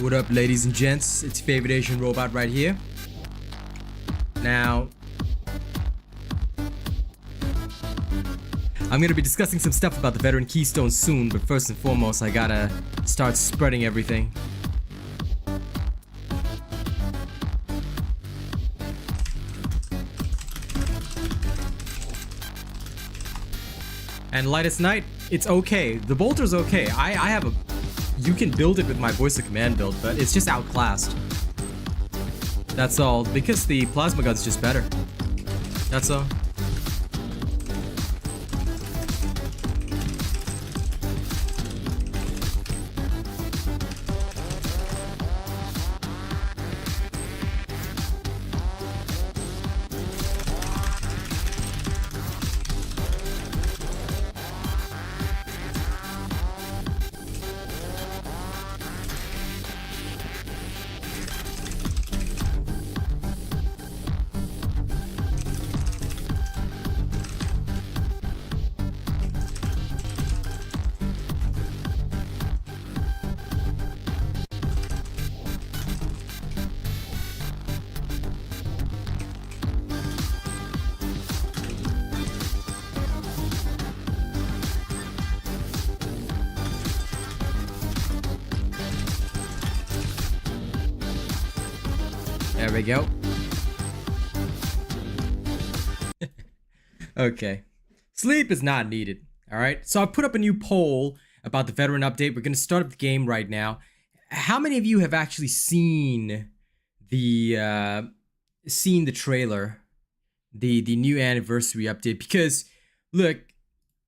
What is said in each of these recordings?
What up, ladies and gents? It's favorite Asian robot right here. Now, I'm gonna be discussing some stuff about the Veteran Keystones soon, but first and foremost, I gotta start spreading everything. And Lightest Night, it's okay. The bolter's okay. I have a... You can build it with my voice of command build, but it's just outclassed. That's all. Because the plasma gun's just better. That's all. There we go. Okay. Sleep is not needed. Alright. So I put up a new poll about the veteran update. We're going to start up the game right now. How many of you have actually seen the trailer? The new anniversary update? Because look,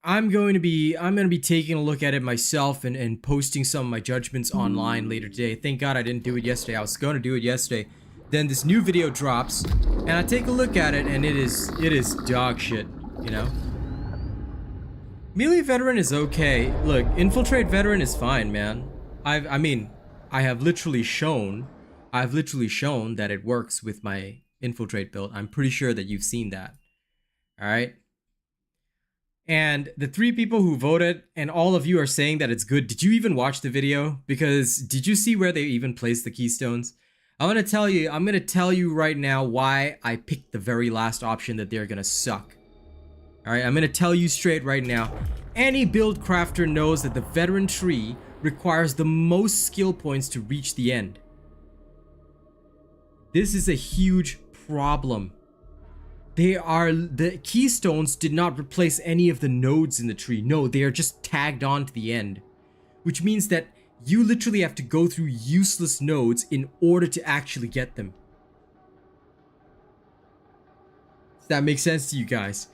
I'm going to be taking a look at it myself and posting some of my judgments online later today. Thank God I didn't do it yesterday. I was going to do it yesterday. Then this new video drops, and I take a look at it, and it is dog shit, you know? Melee Veteran is okay. Look, Infiltrate Veteran is fine, man. I have literally shown that it works with my Infiltrate build. I'm pretty sure that you've seen that. Alright? And the 3 people who voted, and all of you are saying that it's good, did you even watch the video? Because did you see where they even placed the Keystones? I'm gonna tell you right now why I picked the very last option that they're gonna suck. Alright, I'm gonna tell you straight right now. Any build crafter knows that the veteran tree requires the most skill points to reach the end. This is a huge problem. The Keystones did not replace any of the nodes in the tree. No, they are just tagged on to the end. Which means that you literally have to go through useless nodes in order to actually get them. Does that make sense to you guys?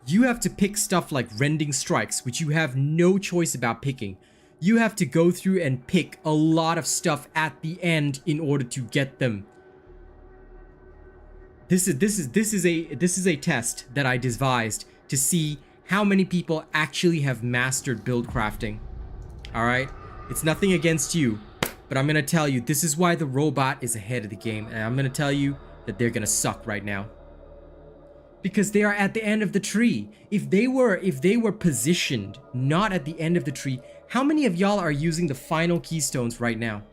You have to pick stuff like Rending Strikes, which you have no choice about picking. You have to go through and pick a lot of stuff at the end in order to get them. This is a test that I devised to see how many people actually have mastered build crafting. All right? It's nothing against you, but I'm gonna tell you, this is why the robot is ahead of the game, and I'm gonna tell you that they're gonna suck right now. Because they are at the end of the tree. If they were positioned not at the end of the tree, how many of y'all are using the final Keystones right now?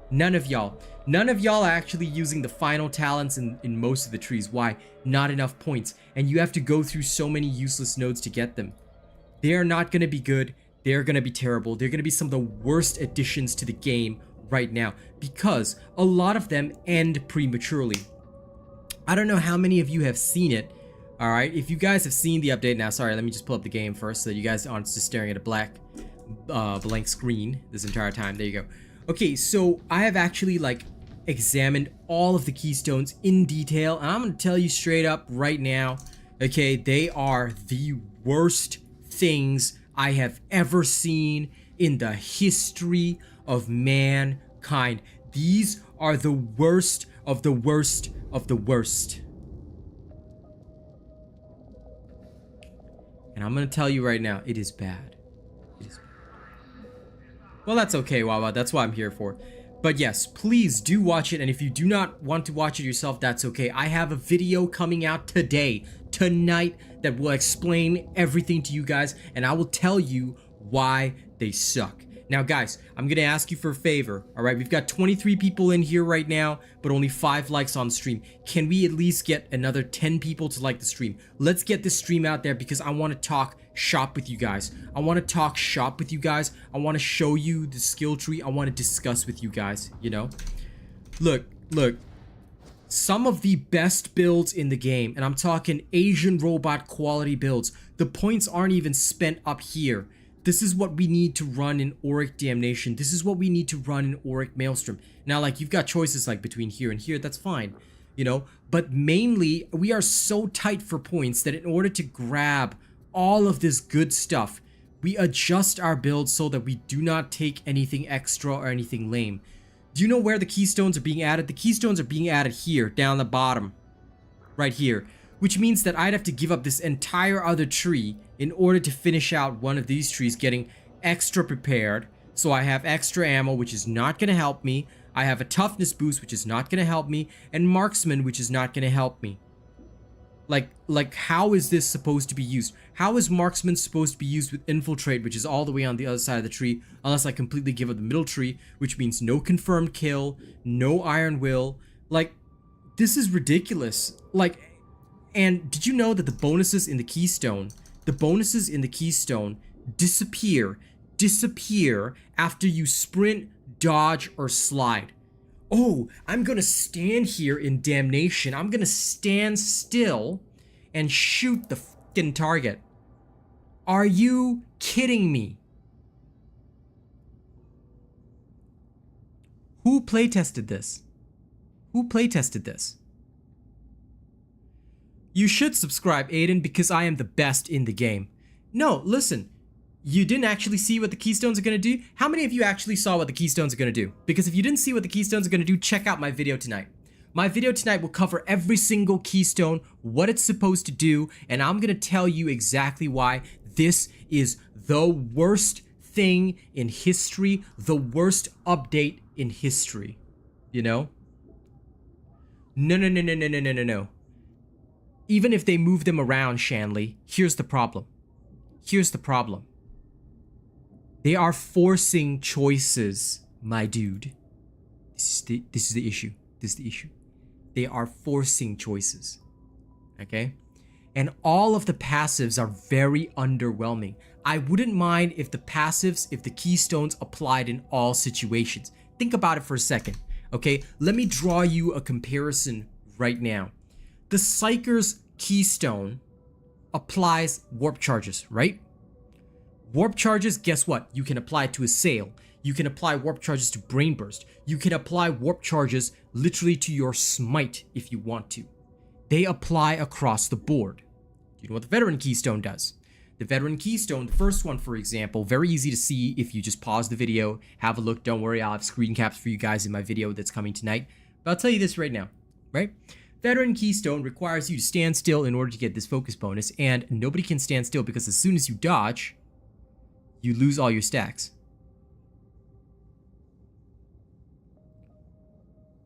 None of y'all. None of y'all are actually using the final talents in most of the trees. Why? Not enough points, and you have to go through so many useless nodes to get them. They are not gonna be good. They're gonna be terrible. They're gonna be some of the worst additions to the game right now because a lot of them end prematurely. I don't know how many of you have seen it. All right, if you guys have seen the update now, sorry, let me just pull up the game first so that you guys aren't just staring at a blank screen this entire time. There you go. Okay, so I have actually examined all of the Keystones in detail, and I'm gonna tell you straight up right now, okay, they are the worst things I have ever seen in the history of mankind. These are the worst of the worst of the worst. And I'm gonna tell you right now, it is bad. It is bad. Well, that's okay, Wawa. That's what I'm here for. But yes, please do watch it. And if you do not want to watch it yourself, that's okay. I have a video coming out tonight, that will explain everything to you guys. And I will tell you why they suck. Now, guys, I'm gonna ask you for a favor, all right? We've got 23 people in here right now, but only 5 likes on the stream. Can we at least get another 10 people to like the stream? Let's get this stream out there because I want to talk shop with you guys. I want to talk shop with you guys. I want to show you the skill tree. I want to discuss with you guys, you know? Look. Some of the best builds in the game, and I'm talking Asian robot quality builds, the points aren't even spent up here. This is what we need to run in Auric Damnation. This is what we need to run in Auric Maelstrom. Now, like, you've got choices like between here and here, that's fine, you know? But mainly, we are so tight for points that in order to grab all of this good stuff, we adjust our build so that we do not take anything extra or anything lame. Do you know where the Keystones are being added? The Keystones are being added here, down the bottom. Right here. Which means that I'd have to give up this entire other tree in order to finish out one of these trees getting extra prepared. So I have extra ammo, which is not going to help me. I have a toughness boost, which is not going to help me. And marksman, which is not going to help me. Like, how is this supposed to be used? How is marksman supposed to be used with infiltrate, which is all the way on the other side of the tree, unless I completely give up the middle tree, which means no confirmed kill, no iron will. Like, this is ridiculous. Like, and did you know that the bonuses in the Keystone disappear after you sprint, dodge, or slide? Oh, I'm gonna stand here in Damnation. I'm gonna stand still and shoot the fucking target. Are you kidding me? Who playtested this? Who playtested this? You should subscribe, Aiden, because I am the best in the game. No, listen. You didn't actually see what the Keystones are going to do? How many of you actually saw what the Keystones are going to do? Because if you didn't see what the Keystones are going to do, check out my video tonight. My video tonight will cover every single Keystone, what it's supposed to do, and I'm going to tell you exactly why this is the worst thing in history, the worst update in history. You know? No. Even if they move them around, Shanley, here's the problem. Here's the problem. They are forcing choices, my dude. This is the issue. This is the issue. They are forcing choices. Okay? And all of the passives are very underwhelming. I wouldn't mind if the passives, if the Keystones applied in all situations. Think about it for a second. Okay? Let me draw you a comparison right now. The Psyker's Keystone applies warp charges, right? Warp charges, guess what? You can apply it to Assail. You can apply warp charges to Brain Burst. You can apply warp charges literally to your Smite if you want to. They apply across the board. You know what the Veteran Keystone does? The Veteran Keystone, the first one, for example, very easy to see if you just pause the video, have a look. Don't worry, I'll have screen caps for you guys in my video that's coming tonight. But I'll tell you this right now, right? Veteran Keystone requires you to stand still in order to get this focus bonus, and nobody can stand still because as soon as you dodge, you lose all your stacks.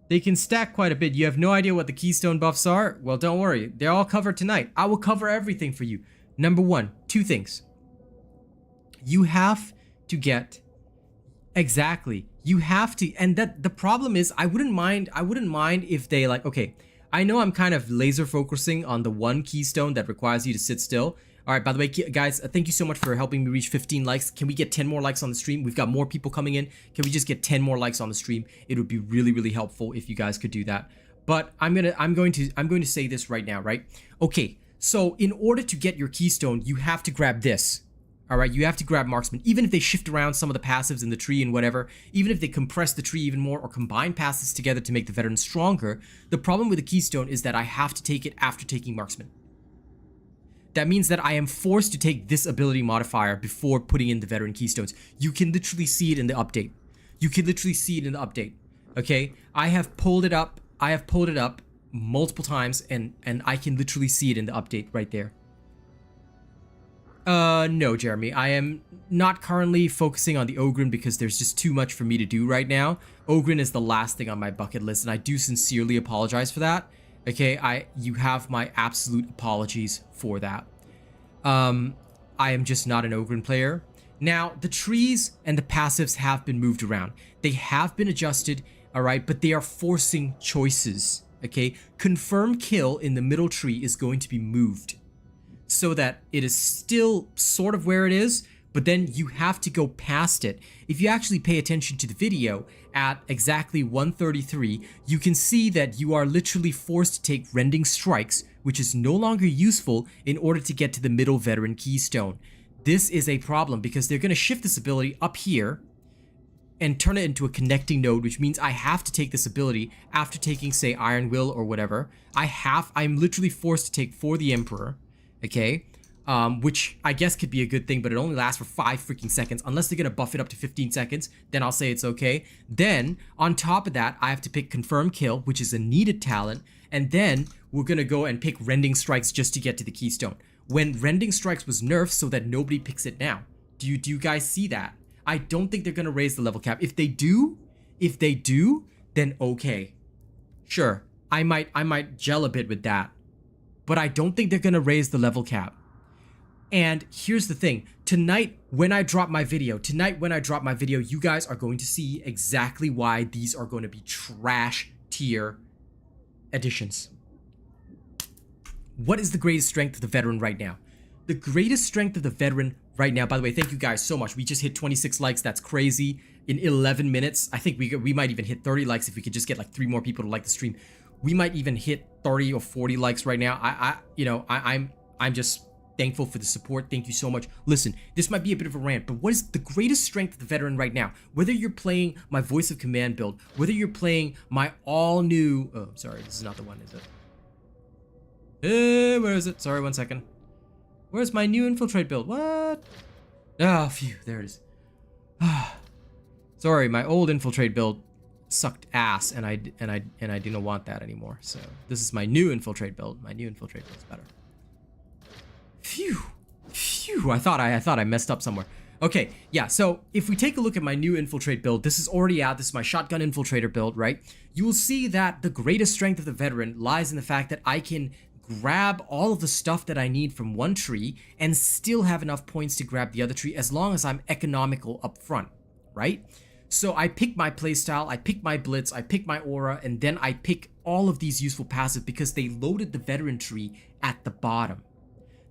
They can stack quite a bit. You have no idea what the Keystone buffs are? Well, don't worry. They're all covered tonight. I will cover everything for you. Number one, 2 things. You have to get... Exactly. You have to... And that the problem is, I wouldn't mind if they like... Okay, I know I'm kind of laser focusing on the one Keystone that requires you to sit still. All right, by the way, guys, thank you so much for helping me reach 15 likes. Can we get 10 more likes on the stream? We've got more people coming in. Can we just get 10 more likes on the stream? It would be really, really helpful if you guys could do that. But I'm going to say this right now, right? Okay, so in order to get your Keystone, you have to grab this. All right, you have to grab Marksman. Even if they shift around some of the passives in the tree and whatever, even if they compress the tree even more or combine passives together to make the Veteran stronger, the problem with the Keystone is that I have to take it after taking Marksman. That means that I am forced to take this ability modifier before putting in the Veteran Keystones. You can literally see it in the update. You can literally see it in the update. Okay? I have pulled it up. Multiple times and I can literally see it in the update right there. No, Jeremy. I am not currently focusing on the Ogren because there's just too much for me to do right now. Ogren is the last thing on my bucket list, and I do sincerely apologize for that. Okay, you have my absolute apologies for that. I am just not an Ogren player. Now, the trees and the passives have been moved around. They have been adjusted, all right, but they are forcing choices, okay? Confirm kill in the middle tree is going to be moved so that it is still sort of where it is, but then you have to go past it. If you actually pay attention to the video at exactly 1:33, you can see that you are literally forced to take rending strikes, which is no longer useful in order to get to the middle veteran keystone. This is a problem because they're going to shift this ability up here and turn it into a connecting node, which means I have to take this ability after taking, say, Iron Will or whatever. I'm literally forced to take for the Emperor, okay? Which I guess could be a good thing, but it only lasts for 5 freaking seconds. Unless they're going to buff it up to 15 seconds, then I'll say it's okay. Then, on top of that, I have to pick Confirm Kill, which is a needed talent, and then we're going to go and pick Rending Strikes just to get to the Keystone. When Rending Strikes was nerfed so that nobody picks it now. Do you guys see that? I don't think they're going to raise the level cap. If they do, then okay. Sure, I might gel a bit with that. But I don't think they're going to raise the level cap. And here's the thing, tonight when I drop my video, you guys are going to see exactly why these are going to be trash tier additions. What is the greatest strength of the veteran right now? The greatest strength of the veteran right now, by the way, thank you guys so much. We just hit 26 likes, that's crazy. In 11 minutes, I think we might even hit 30 likes if we could just get like 3 more people to like the stream. We might even hit 30 or 40 likes right now. I'm just thankful for the support. Thank you so much. Listen, this might be a bit of a rant, but what is the greatest strength of the veteran right now? Whether you're playing my Voice of Command build, whether you're playing my all new, oh, sorry, this is not the one, is it? Where is it? Sorry, 1 second. Where's my new Infiltrate build? What? Ah, phew, there it is. Sorry, my old Infiltrate build sucked ass, and I do not want that anymore. So this is my new Infiltrate build. My new Infiltrate build is better. Phew, I thought I messed up somewhere. Okay, yeah, so if we take a look at my new Infiltrate build, this is already out. This is my Shotgun Infiltrator build, right? You will see that the greatest strength of the veteran lies in the fact that I can grab all of the stuff that I need from one tree and still have enough points to grab the other tree as long as I'm economical up front, right? So I pick my playstyle, I pick my blitz, I pick my aura, and then I pick all of these useful passives because they loaded the veteran tree at the bottom.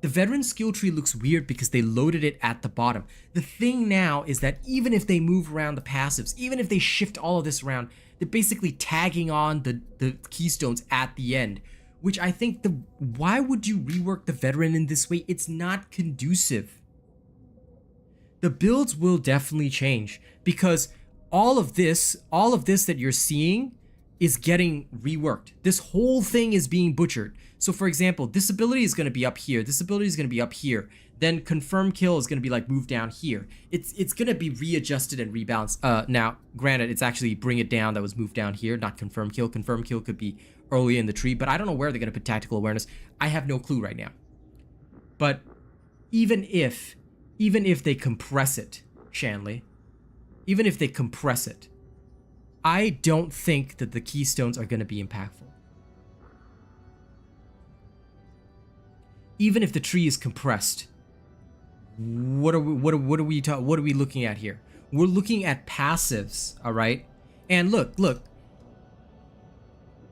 The veteran skill tree looks weird because they loaded it at the bottom. The thing now is that even if they move around the passives, even if they shift all of this around, they're basically tagging on the keystones at the end, which I think why would you rework the veteran in this way? It's not conducive. The builds will definitely change because all of this that you're seeing is getting reworked. This whole thing is being butchered. So for example, this ability is going to be up here. This ability is going to be up here. Then confirm kill is going to be like moved down here. It's going to be readjusted and rebalanced. Now, granted, it's actually bring it down that was moved down here, not confirm kill. Confirm kill could be early in the tree, but I don't know where they're going to put tactical awareness. I have no clue right now. But even if they compress it, Shanley, even if they compress it, I don't think that the keystones are going to be impactful. Even if the tree is compressed, what are we looking at here? We're looking at passives, all right? And look.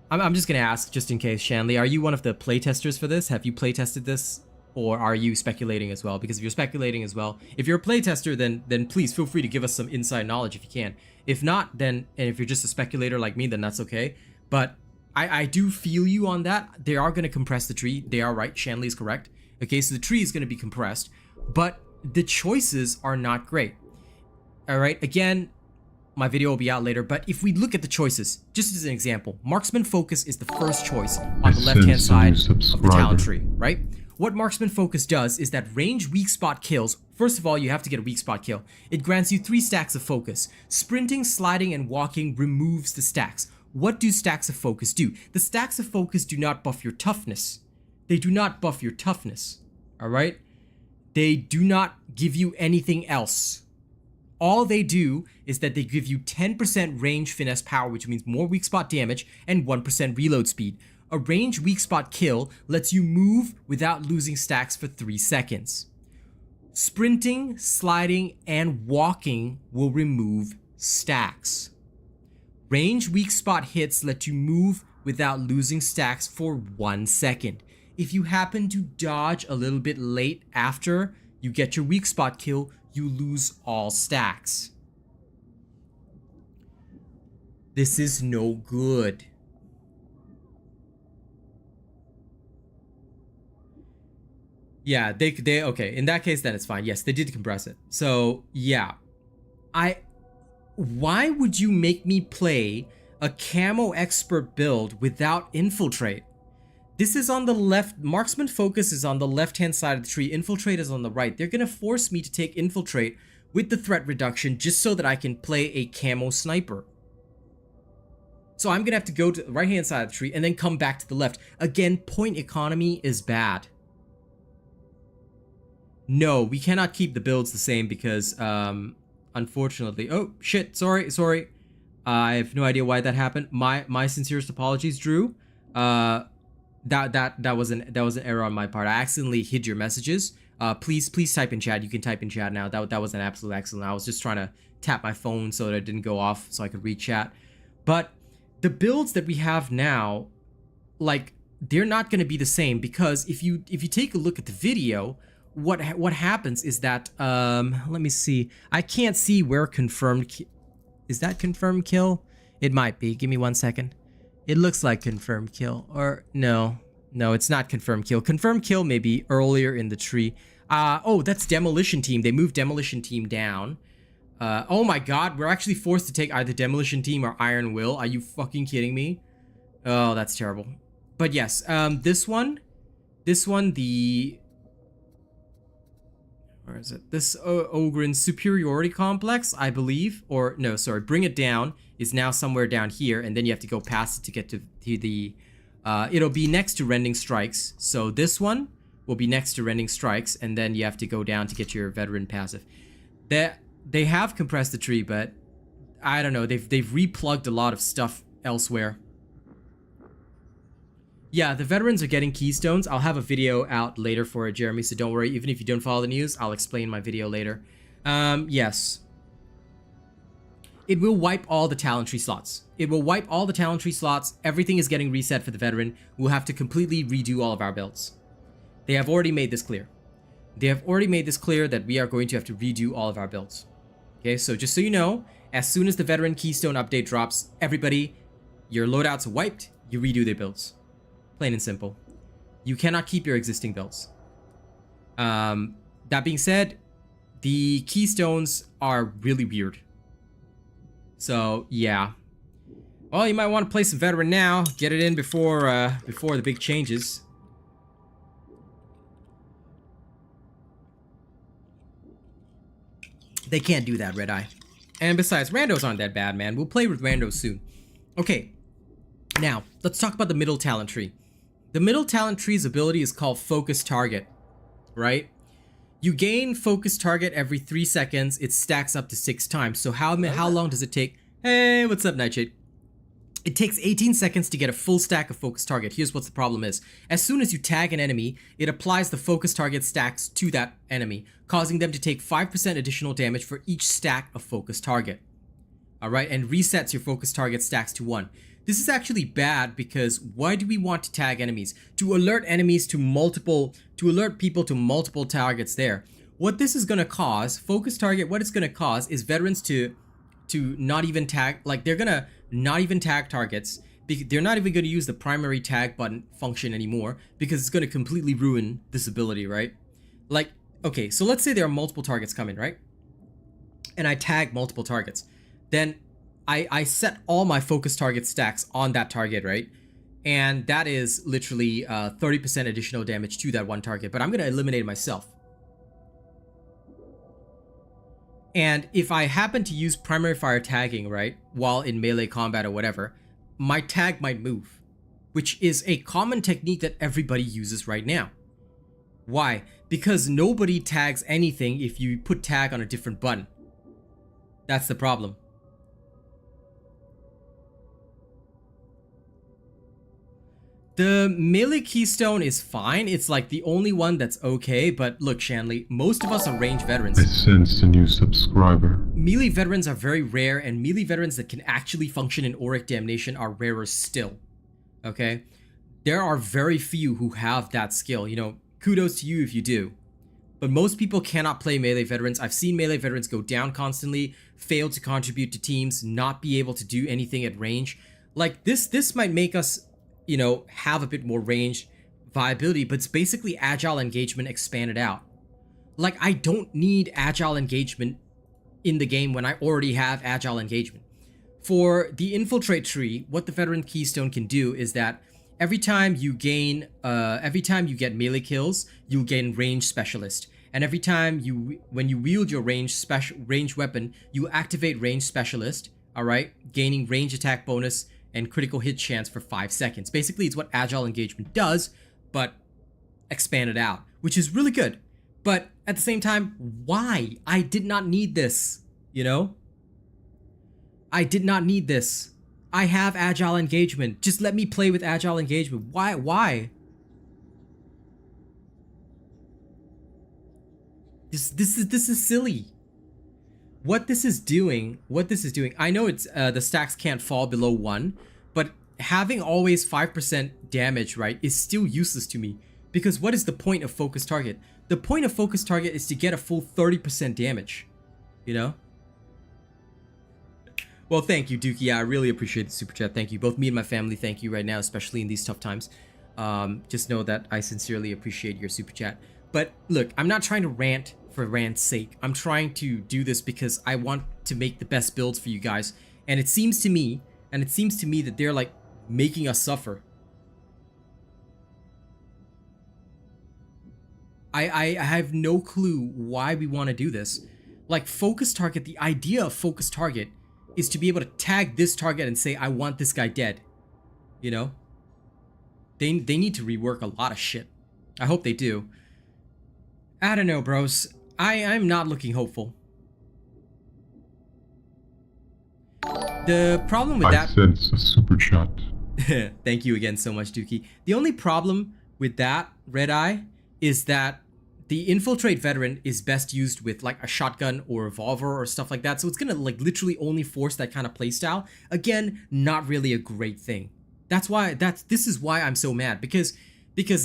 I'm just gonna ask, just in case, Shanley, are you one of the playtesters for this? Have you playtested this, or are you speculating as well? Because if you're speculating as well, if you're a playtester, then please feel free to give us some inside knowledge if you can. If not, then, and if you're just a speculator like me, then that's okay. But I do feel you on that. They are going to compress the tree. They are right. Shanley is correct. Okay, so the tree is going to be compressed, but the choices are not great. All right, again, my video will be out later, but if we look at the choices, just as an example, Marksman Focus is the first choice on the left-hand side of the talent tree, right? What Marksman Focus does is that range weak spot kills. First of all, you have to get a weak spot kill. It grants you 3 stacks of focus. Sprinting, sliding, and walking removes the stacks. What do stacks of focus do? The stacks of focus do not buff your toughness. They do not buff your toughness, all right? They do not give you anything else. All they do is that they give you 10% range finesse power, which means more weak spot damage, and 1% reload speed. A range weak spot kill lets you move without losing stacks for 3 seconds. Sprinting, sliding, and walking will remove stacks. Range weak spot hits let you move without losing stacks for 1 second. If you happen to dodge a little bit late after you get your weak spot kill, you lose all stacks. This is no good. Yeah, they okay, in that case then it's fine. Yes, they did compress it. So, yeah. Why would you make me play a camo expert build without Infiltrate? This is on the left. Marksman focus is on the left-hand side of the tree. Infiltrate is on the right. They're going to force me to take Infiltrate with the threat reduction just so that I can play a camo sniper. So I'm going to have to go to the right-hand side of the tree and then come back to the left. Again, point economy is bad. No, we cannot keep the builds the same because, unfortunately... Oh, shit. Sorry. I have no idea why that happened. My sincerest apologies, Drew. That was an error on my part. I accidentally hid your messages. Please type in chat. You can type in chat now. That was an absolute excellent. I was just trying to tap my phone so that it didn't go off so I could read chat. But the builds that we have now, like, they're not going to be the same because if you take a look at the video, what happens is that let me see. I can't see where confirmed is that confirmed kill? It might be. Give me 1 second. It looks like confirmed kill, or no, it's not confirmed kill. Confirmed kill may be earlier in the tree. Oh, that's demolition team. They moved demolition team down. Oh my god, we're actually forced to take either demolition team or iron will. Are you fucking kidding me? Oh, that's terrible. But yes, this one, the... Where is it? This Ogren's superiority complex, I believe, or no, sorry, bring it down is now somewhere down here, and then you have to go past it to get to the, it'll be next to rending strikes. So this one will be next to rending strikes, and then you have to go down to get your veteran passive. They have compressed the tree, but I don't know, they've replugged a lot of stuff elsewhere. Yeah, the veterans are getting keystones. I'll have a video out later for it, Jeremy, so don't worry. Even if you don't follow the news, I'll explain my video later. Yes. It will wipe all the talent tree slots. It will wipe all the talent tree slots. Everything is getting reset for the veteran. We'll have to completely redo all of our builds. They have already made this clear. They have already made this clear that we are going to have to redo all of our builds. Okay, so just so you know, as soon as the Veteran Keystone update drops, everybody, your loadouts are wiped, you redo their builds. Plain and simple. You cannot keep your existing builds. That being said, the Keystones are really weird. So, yeah. Well, you might want to play some Veteran now. Get it in before the big changes. They can't do that, Red Eye. And besides, randos aren't that bad, man. We'll play with randos soon. Okay. Now, let's talk about the middle talent tree. The middle talent tree's ability is called Focus Target, right? You gain Focus Target every 3 seconds. It stacks up to 6 times. So how long does it take? Hey, what's up, Nightshade? It takes 18 seconds to get a full stack of Focus Target. Here's what the problem is. As soon as you tag an enemy, it applies the Focus Target stacks to that enemy, causing them to take 5% additional damage for each stack of Focus Target. Alright, and resets your Focus Target stacks to 1. This is actually bad because why do we want to tag enemies? To alert enemies to alert people to multiple targets there. What this is going to cause, Focus Target, what it's going to cause is veterans to not even tag, like they're going to not even tag targets. They're not even going to use the primary tag button function anymore because it's going to completely ruin this ability, right? Like, okay, so let's say there are multiple targets coming, right? And I tag multiple targets. Then I set all my Focus Target stacks on that target, right? And that is literally 30% additional damage to that one target, but I'm going to eliminate it myself. And if I happen to use primary fire tagging, right, while in melee combat or whatever, my tag might move, which is a common technique that everybody uses right now. Why? Because nobody tags anything if you put tag on a different button. That's the problem. The melee keystone is fine. It's like the only one that's okay. But look, Shanley, most of us are range veterans. I sensed a new subscriber. Melee veterans are very rare, and melee veterans that can actually function in auric damnation are rarer still. Okay? There are very few who have that skill. You know, kudos to you if you do. But most people cannot play melee veterans. I've seen melee veterans go down constantly, fail to contribute to teams, not be able to do anything at range. Like, this might make us, you know, have a bit more range viability, but it's basically agile engagement expanded out. Like, I don't need agile engagement in the game when I already have agile engagement. For the Infiltrate tree, what the Veteran Keystone can do is that every time you get melee kills, you'll gain range specialist. And every time when you wield your range weapon, you activate range specialist, alright? Gaining range attack bonus and critical hit chance for 5 seconds. Basically, it's what agile engagement does, but expanded out, which is really good. But at the same time, why? I did not need this, you know? I did not need this. I have agile engagement. Just let me play with agile engagement. Why? This is silly. What this is doing, I know it's the stacks can't fall below 1, but having always 5% damage, right, is still useless to me. Because what is the point of focus target? The point of focus target is to get a full 30% damage, you know? Well, thank you, Dookie. I really appreciate the super chat. Thank you. Both me and my family thank you right now, especially in these tough times. Just know that I sincerely appreciate your super chat. But look, I'm not trying to rant for rant's sake. I'm trying to do this because I want to make the best builds for you guys. And it seems to me that they're like making us suffer. I have no clue why we want to do this. Like, focus target, the idea of focus target is to be able to tag this target and say, I want this guy dead. You know? They need to rework a lot of shit. I hope they do. I don't know, bros. I'm not looking hopeful. The problem with that... I sense a super chat. Thank you again so much, Dookie. The only problem with that, Red Eye, is that the Infiltrate Veteran is best used with like a shotgun or revolver or stuff like that. So it's gonna like literally only force that kind of playstyle. Again, not really a great thing. This is why I'm so mad, because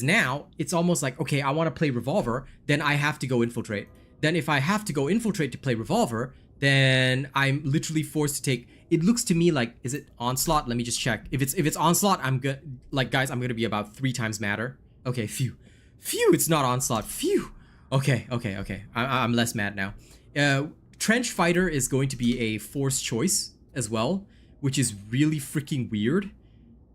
now it's almost like, okay, I want to play revolver, then I have to go infiltrate. Then if I have to go infiltrate to play revolver, then I'm literally forced to take, it looks to me like, is it onslaught? Let me just check. If it's onslaught, I'm gonna, like, guys, I'm gonna be about 3 times madder. Okay, phew, it's not onslaught, phew. Okay, I'm less mad now. Trench Fighter is going to be a forced choice as well, which is really freaking weird.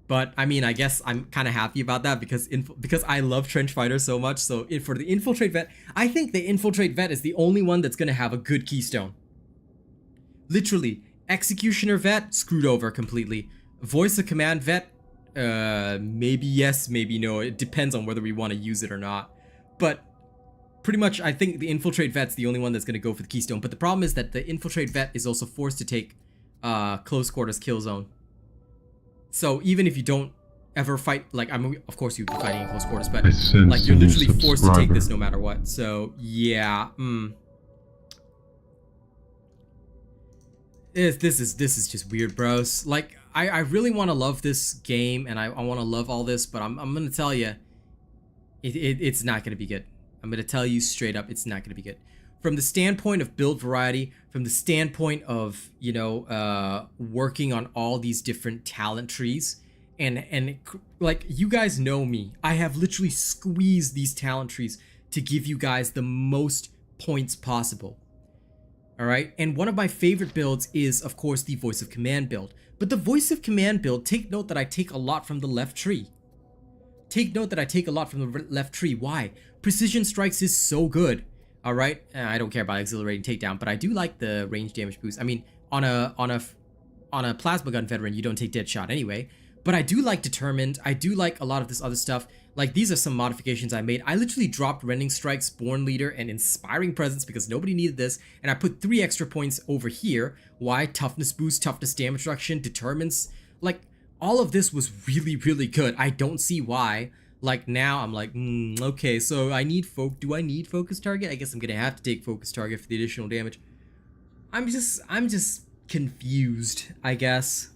But I mean, I guess I'm kind of happy about that because I love Trench Fighter so much. So for the Infiltrate Vet, I think the Infiltrate Vet is the only one that's going to have a good keystone. Literally, Executioner Vet, screwed over completely. Voice of Command Vet, maybe yes, maybe no. It depends on whether we want to use it or not. But pretty much, I think the Infiltrate Vet's the only one that's going to go for the keystone. But the problem is that the Infiltrate Vet is also forced to take close quarters kill zone. So even if you don't ever fight, like, of course you'd be fighting in close quarters, but like you're literally forced to take this no matter what. So yeah, this is just weird, bros. Like I really want to love this game and I want to love all this, but I'm gonna tell you, it's not gonna be good. I'm gonna tell you straight up, it's not gonna be good. From the standpoint of build variety, from the standpoint of, you know, working on all these different talent trees, and like, you guys know me, I have literally squeezed these talent trees to give you guys the most points possible. All right, and one of my favorite builds is, of course, the Voice of Command build. But the Voice of Command build, take note that I take a lot from the left tree. Take note that I take a lot from the left tree. Why? Precision Strikes is so good. All right, I don't care about Exhilarating Takedown, but I do like the range damage boost. I mean, on a Plasma Gun Veteran, you don't take Dead Shot anyway. But I do like Determined. I do like a lot of this other stuff. Like, these are some modifications I made. I literally dropped Rending Strikes, Born Leader, and Inspiring Presence because nobody needed this. And I put 3 extra points over here. Why? Toughness boost, toughness damage reduction, determines. Like, all of this was really, really good. I don't see why. Like now I'm like, okay, so do I need focus target? I guess I'm gonna have to take focus target for the additional damage. I'm just confused, I guess.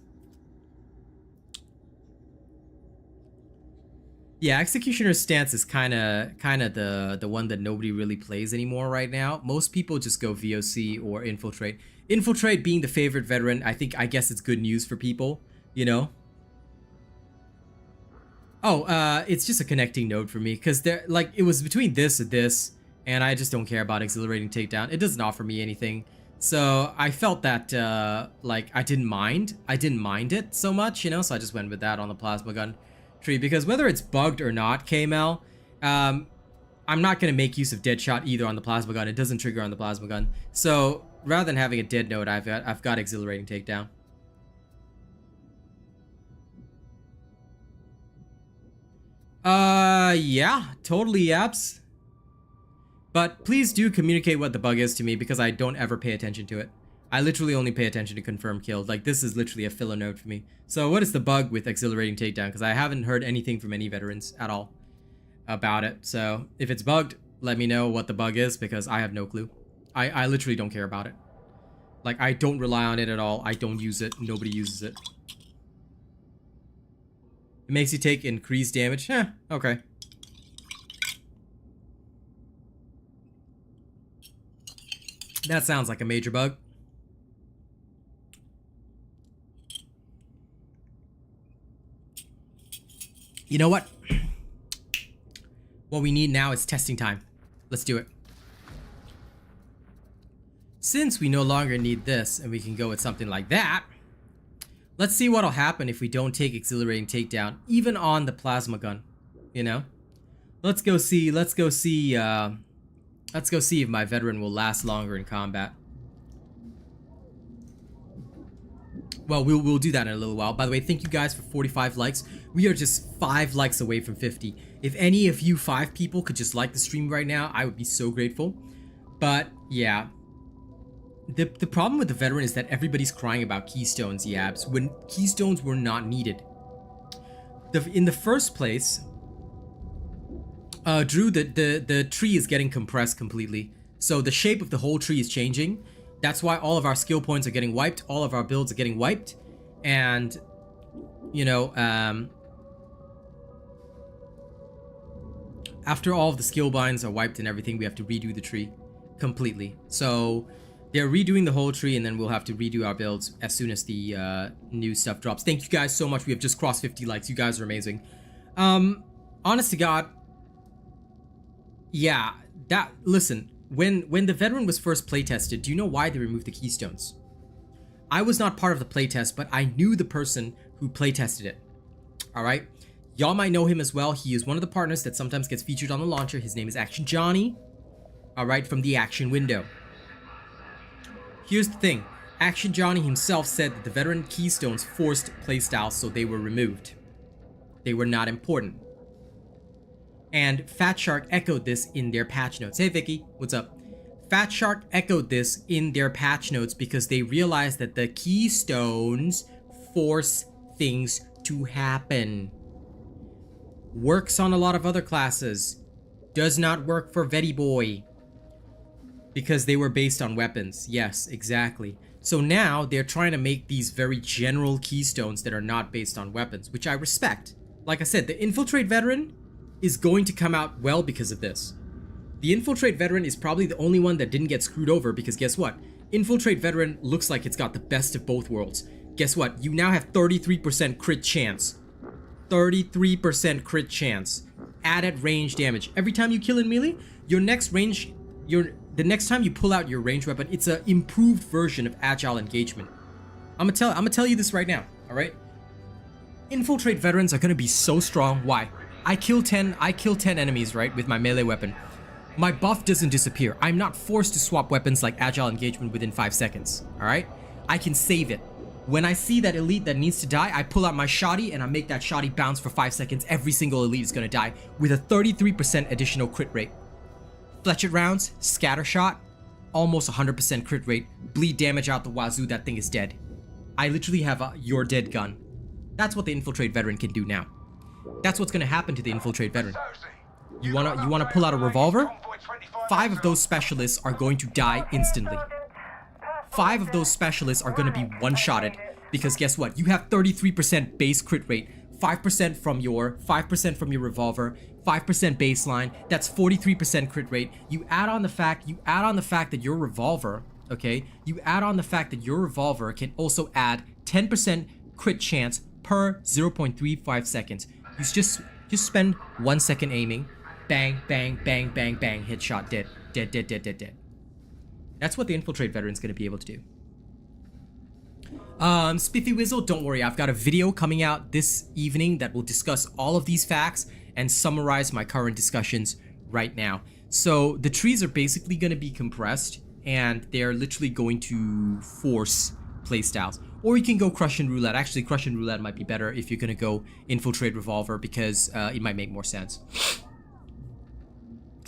Yeah, Executioner's stance is kind of the one that nobody really plays anymore right now. Most people just go VOC or Infiltrate. Infiltrate being the favorite veteran, I guess it's good news for people, you know? Oh, it's just a connecting node for me, because it was between this and this, and I just don't care about Exhilarating Takedown. It doesn't offer me anything. So I felt that, I didn't mind it so much, you know? So I just went with that on the Plasma Gun tree, because whether it's bugged or not, KML, I'm not going to make use of Deadshot either on the Plasma Gun. It doesn't trigger on the Plasma Gun. So rather than having a dead node, I've got Exhilarating Takedown. Yeah, totally yaps. But please do communicate what the bug is to me, because I don't ever pay attention to it. I literally only pay attention to confirm killed. Like, this is literally a filler node for me. So what is the bug with Exhilarating Takedown? Because I haven't heard anything from any veterans at all about it. So if it's bugged, let me know what the bug is, because I have no clue. I literally don't care about it. Like, I don't rely on it at all. I don't use it. Nobody uses it. It makes you take increased damage. Okay. That sounds like a major bug. You know what? What we need now is testing time. Let's do it. Since we no longer need this and we can go with something like that, let's see what'll happen if we don't take Exhilarating Takedown, even on the Plasma Gun, you know? Let's go see if my veteran will last longer in combat. Well, we'll do that in a little while. By the way, thank you guys for 45 likes. We are just 5 likes away from 50. If any of you 5 people could just like the stream right now, I would be so grateful. But yeah, the problem with the veteran is that everybody's crying about Keystones, Yabs, when Keystones were not needed. In the first place, Drew, the tree is getting compressed completely. So the shape of the whole tree is changing. That's why all of our skill points are getting wiped. All of our builds are getting wiped. And, you know, after all of the skill binds are wiped and everything, we have to redo the tree completely. So they're redoing the whole tree, and then we'll have to redo our builds as soon as the new stuff drops. Thank you guys so much. We have just crossed 50 likes. You guys are amazing. Honest to God, yeah, listen, when the veteran was first playtested, do you know why they removed the Keystones? I was not part of the playtest, but I knew the person who playtested it. Alright? Y'all might know him as well. He is one of the partners that sometimes gets featured on the launcher. His name is Action Johnny. Alright, from the Action window. Here's the thing. Action Johnny himself said that the Veteran Keystones forced playstyles, so they were removed. They were not important. And Fat Shark echoed this in their patch notes. Hey Vicky, what's up? Fat Shark echoed this in their patch notes because they realized that the Keystones force things to happen. Works on a lot of other classes. Does not work for Veti Boy. Because they were based on weapons. Yes, exactly. So now they're trying to make these very general Keystones that are not based on weapons, which I respect. Like I said, the Infiltrate Veteran is going to come out well because of this. The Infiltrate Veteran is probably the only one that didn't get screwed over, because guess what? Infiltrate Veteran looks like it's got the best of both worlds. Guess what? You now have 33% crit chance. 33% crit chance. Added range damage. Every time you kill in melee, the next time you pull out your ranged weapon, it's an improved version of agile engagement. I'm gonna tell you this right now, alright? Infiltrate Veterans are gonna be so strong. Why? I kill 10 enemies, right, with my melee weapon. My buff doesn't disappear. I'm not forced to swap weapons like agile engagement within 5 seconds, alright? I can save it. When I see that elite that needs to die, I pull out my shoddy and I make that shoddy bounce for 5 seconds. Every single elite is gonna die with a 33% additional crit rate. Fletchet rounds, scatter shot, almost 100% crit rate. Bleed damage out the wazoo, that thing is dead. I literally have a you're dead gun. That's what the Infiltrate Veteran can do now. That's what's gonna happen to the Infiltrate Veteran. You wanna pull out a revolver? 5 of those specialists are going to die instantly. 5 of those specialists are gonna be one-shotted because guess what? You have 33% base crit rate, 5% from your revolver, 5% baseline. That's 43% crit rate. You add on the fact that your revolver, okay? You add on the fact that your revolver can also add 10% crit chance per 0.35 seconds. You just spend 1 second aiming. Bang, bang, bang, bang, bang. Headshot, dead, dead, dead, dead, dead, dead. That's what the Infiltrate Veteran's gonna be able to do. Spiffy Wizzle, don't worry. I've got a video coming out this evening that will discuss all of these facts and summarize my current discussions right now. So the trees are basically gonna be compressed and they're literally going to force playstyles. Or you can go Crush and Roulette. Actually, Crush and Roulette might be better if you're gonna go Infiltrate Revolver because it might make more sense.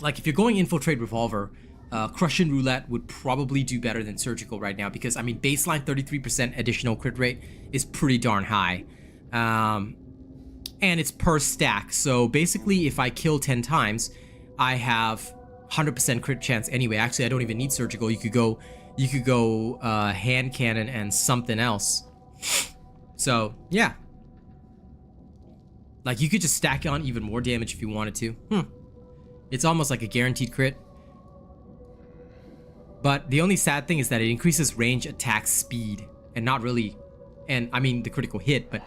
Like if you're going Infiltrate Revolver, Crush and Roulette would probably do better than Surgical right now because I mean baseline 33% additional crit rate is pretty darn high, and it's per stack. So basically, if I kill 10 times, I have 100% crit chance anyway. Actually, I don't even need Surgical. You could go hand cannon and something else. So yeah, like you could just stack on even more damage if you wanted to. It's almost like a guaranteed crit. But the only sad thing is that it increases range, attack, speed, and not really, and I mean the critical hit, but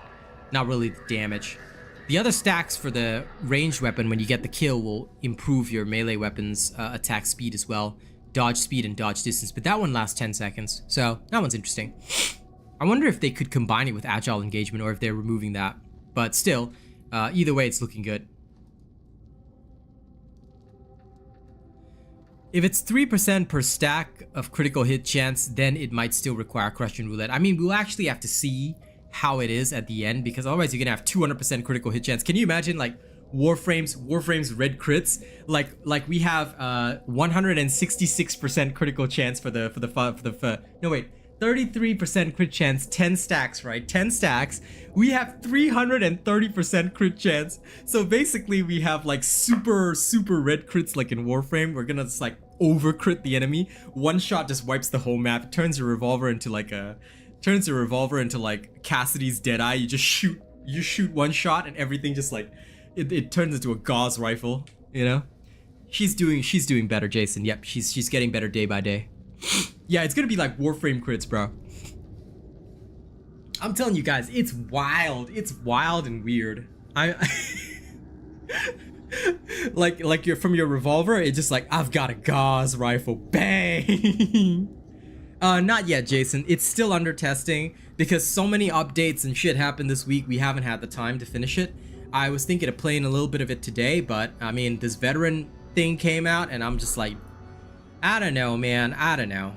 not really the damage. The other stacks for the ranged weapon when you get the kill will improve your melee weapon's attack speed as well, dodge speed and dodge distance, but that one lasts 10 seconds, so that one's interesting. I wonder if they could combine it with agile engagement or if they're removing that, but still, either way it's looking good. If it's 3% per stack of critical hit chance, then it might still require Crush and Roulette. I mean, we'll actually have to see how it is at the end because otherwise you're gonna have 200% critical hit chance. Can you imagine like Warframe's red crits? Like we have 166% critical chance for the no wait, 33% crit chance, 10 stacks, right? 10 stacks. We have 330% crit chance. So basically we have like super red crits like in Warframe. We're gonna just like over crit the enemy. One shot just wipes the whole map. It turns your revolver into like Cassidy's Deadeye. You just shoot one shot and everything just like it turns into a gauze rifle, you know? She's doing better, Jason. Yep, she's getting better day by day. Yeah, it's gonna be like Warframe crits, bro. I'm telling you guys, it's wild. It's wild and weird. like you're from your revolver, it's just like I've got a gauze rifle, bang. Not yet, Jason. It's still under testing because so many updates and shit happened this week. We haven't had the time to finish it. I was thinking of playing a little bit of it today, but I mean, this veteran thing came out, and I'm just like, I don't know, man. I don't know.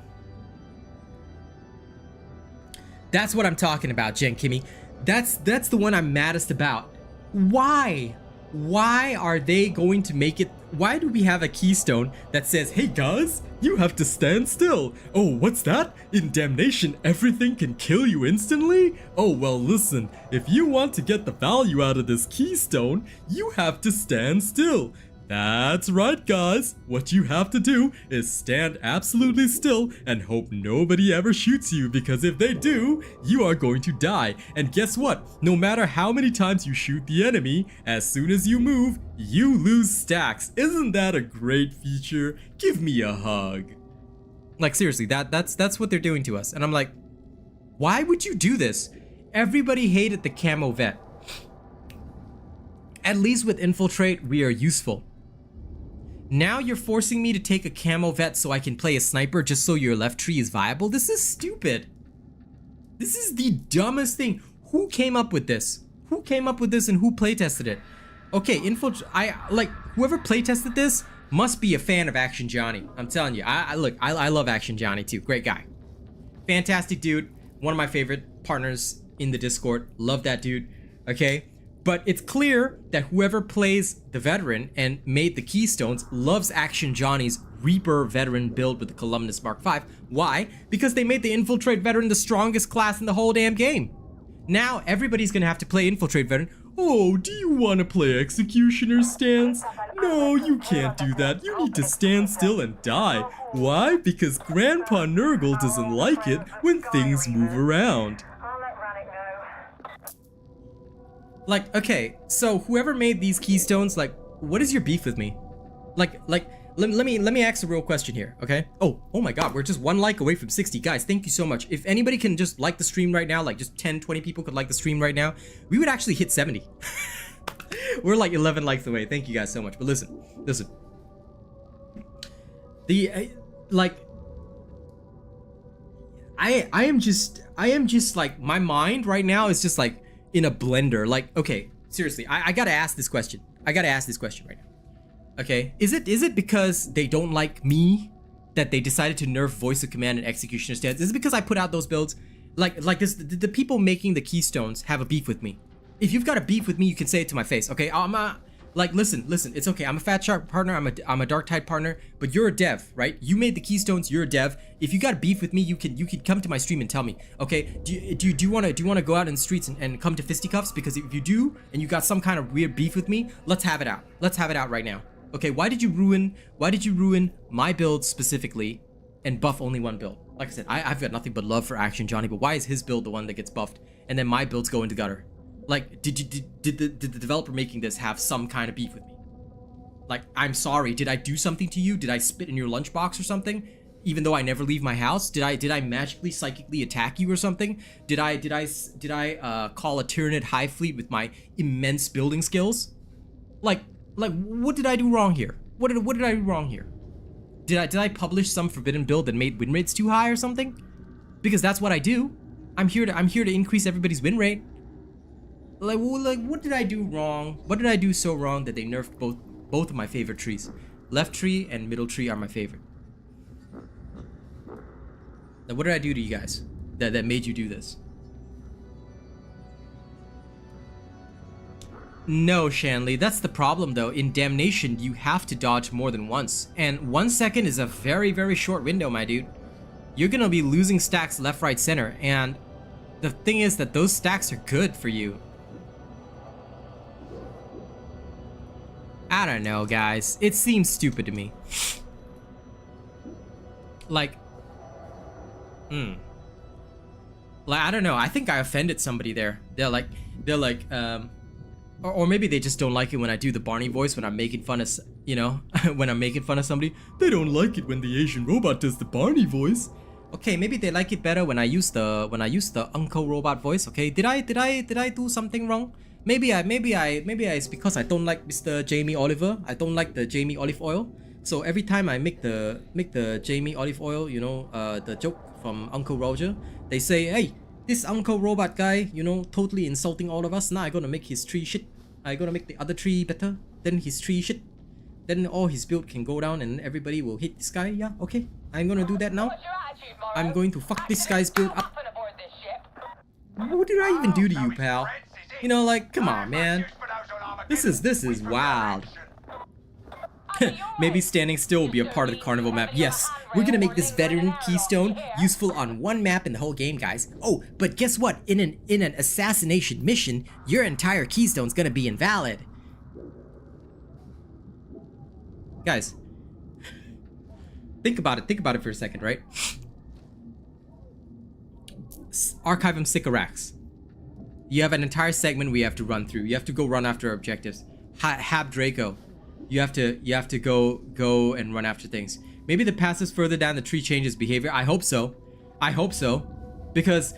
That's what I'm talking about, Jen Kimmy. That's the one I'm maddest about. Why? Why are they going to make it? Why do we have a keystone that says, hey guys, you have to stand still? Oh, what's that? In Damnation, everything can kill you instantly? Oh, well, listen, if you want to get the value out of this keystone, you have to stand still. That's right, guys. What you have to do is stand absolutely still and hope nobody ever shoots you, because if they do, you are going to die. And guess what? No matter how many times you shoot the enemy, as soon as you move, you lose stacks. Isn't that a great feature? Give me a hug. Like seriously, that's what they're doing to us. And I'm like, why would you do this? Everybody hated the camo vet. At least with Infiltrate, we are useful. Now you're forcing me to take a camo vet so I can play a sniper just so your left tree is viable? This is stupid. This is the dumbest thing. Who came up with this? Who came up with this and who playtested it? Okay, whoever playtested this must be a fan of Action Johnny. I'm telling you, I love Action Johnny too. Great guy. Fantastic dude. One of my favorite partners in the Discord. Love that dude. Okay? But it's clear that whoever plays the Veteran and made the Keystones loves Action Johnny's Reaper Veteran build with the Columnus Mark V. Why? Because they made the Infiltrate Veteran the strongest class in the whole damn game. Now everybody's gonna have to play Infiltrate Veteran. Oh, do you want to play Executioner stance? No, you can't do that. You need to stand still and die. Why? Because Grandpa Nurgle doesn't like it when things move around. Like, okay, so whoever made these keystones, like, what is your beef with me? Like, let me ask a real question here, okay? Oh my god, we're just one like away from 60. Guys, thank you so much. If anybody can just like the stream right now, like just 10, 20 people could like the stream right now, we would actually hit 70. We're like 11 likes away. Thank you guys so much. But listen. I am just like, my mind right now is just like in a blender. Like, okay, seriously, I gotta ask this question. I gotta ask this question right now. Okay, is it because they don't like me that they decided to nerf voice of command and executioner stance? Is it because I put out those builds? Like this, the people making the keystones have a beef with me. If you've got a beef with me, you can say it to my face, okay? Like, listen, it's okay. I'm a Fat Sharp partner, I'm a Darktide partner, but you're a dev, right? You made the keystones, you're a dev. If you got a beef with me, you can come to my stream and tell me, okay? Do you want to go out in the streets and come to fisticuffs? Because if you do, and you got some kind of weird beef with me, let's have it out. Let's have it out right now. Okay, why did you ruin my build specifically and buff only one build? Like I said, I've got nothing but love for Action Johnny, but why is his build the one that gets buffed and then my builds go into gutter? Like, did the developer making this have some kind of beef with me? Like, I'm sorry, did I do something to you? Did I spit in your lunchbox or something? Even though I never leave my house? Did I magically psychically attack you or something? Did I call a Tyranid Hive Fleet with my immense building skills? Like, what did I do wrong here? What did I do wrong here? Did I publish some forbidden build that made win rates too high or something? Because that's what I do. I'm here to increase everybody's win rate. Like, what did I do wrong? What did I do so wrong that they nerfed both of my favorite trees? Left tree and middle tree are my favorite. Now, what did I do to you guys that made you do this? No, Shanley, that's the problem though. In Damnation, you have to dodge more than once. And 1 second is a very, very short window, my dude. You're gonna be losing stacks left, right, center. And the thing is that those stacks are good for you. I don't know, guys. It seems stupid to me. Like, I don't know. I think I offended somebody there. They're like, or maybe they just don't like it when I do the Barney voice when I'm making fun of, you know, when I'm making fun of somebody. They don't like it when the Asian robot does the Barney voice. Okay, maybe they like it better when I use the Uncle Robot voice. Okay, did I do something wrong? Maybe it's because I don't like Mr. Jamie Oliver. I don't like the Jamie Olive Oil. So every time I make the Jamie Olive Oil, you know, the joke from Uncle Roger, they say, hey, this Uncle Robot guy, you know, totally insulting all of us. Now I'm gonna make his tree shit. I'm gonna make the other tree better than his tree shit. Then all his build can go down and everybody will hit this guy. Yeah, okay. I'm gonna do that now. I'm going to fuck this guy's build up. What did I even do to you, pal? You know, like, come on, man. This is wild. Maybe standing still will be a part of the carnival map. Yes, we're gonna make this veteran keystone useful on one map in the whole game, guys. Oh, but guess what? In an assassination mission, your entire keystone's gonna be invalid. Guys, think about it for a second, right? Archive them Sycorax. You have an entire segment we have to run through. You have to go run after objectives. Hab Draco. You have to go and run after things. Maybe the passes further down the tree changes behavior. I hope so. Because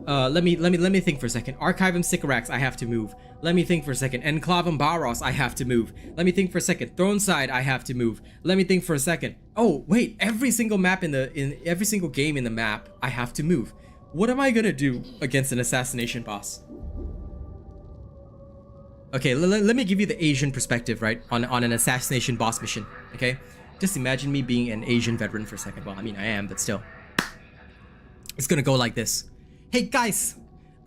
let me think for a second. Archive them Sycorax, I have to move. Let me think for a second. Enclavum Baros, I have to move. Let me think for a second. Throneside, I have to move. Let me think for a second. Oh wait, every single map in every single game in the map, I have to move. What am I gonna do against an assassination boss? Okay, let me give you the Asian perspective, right? On an assassination boss mission, okay? Just imagine me being an Asian veteran for a second. Well, I mean, I am, but still. It's gonna go like this. Hey guys,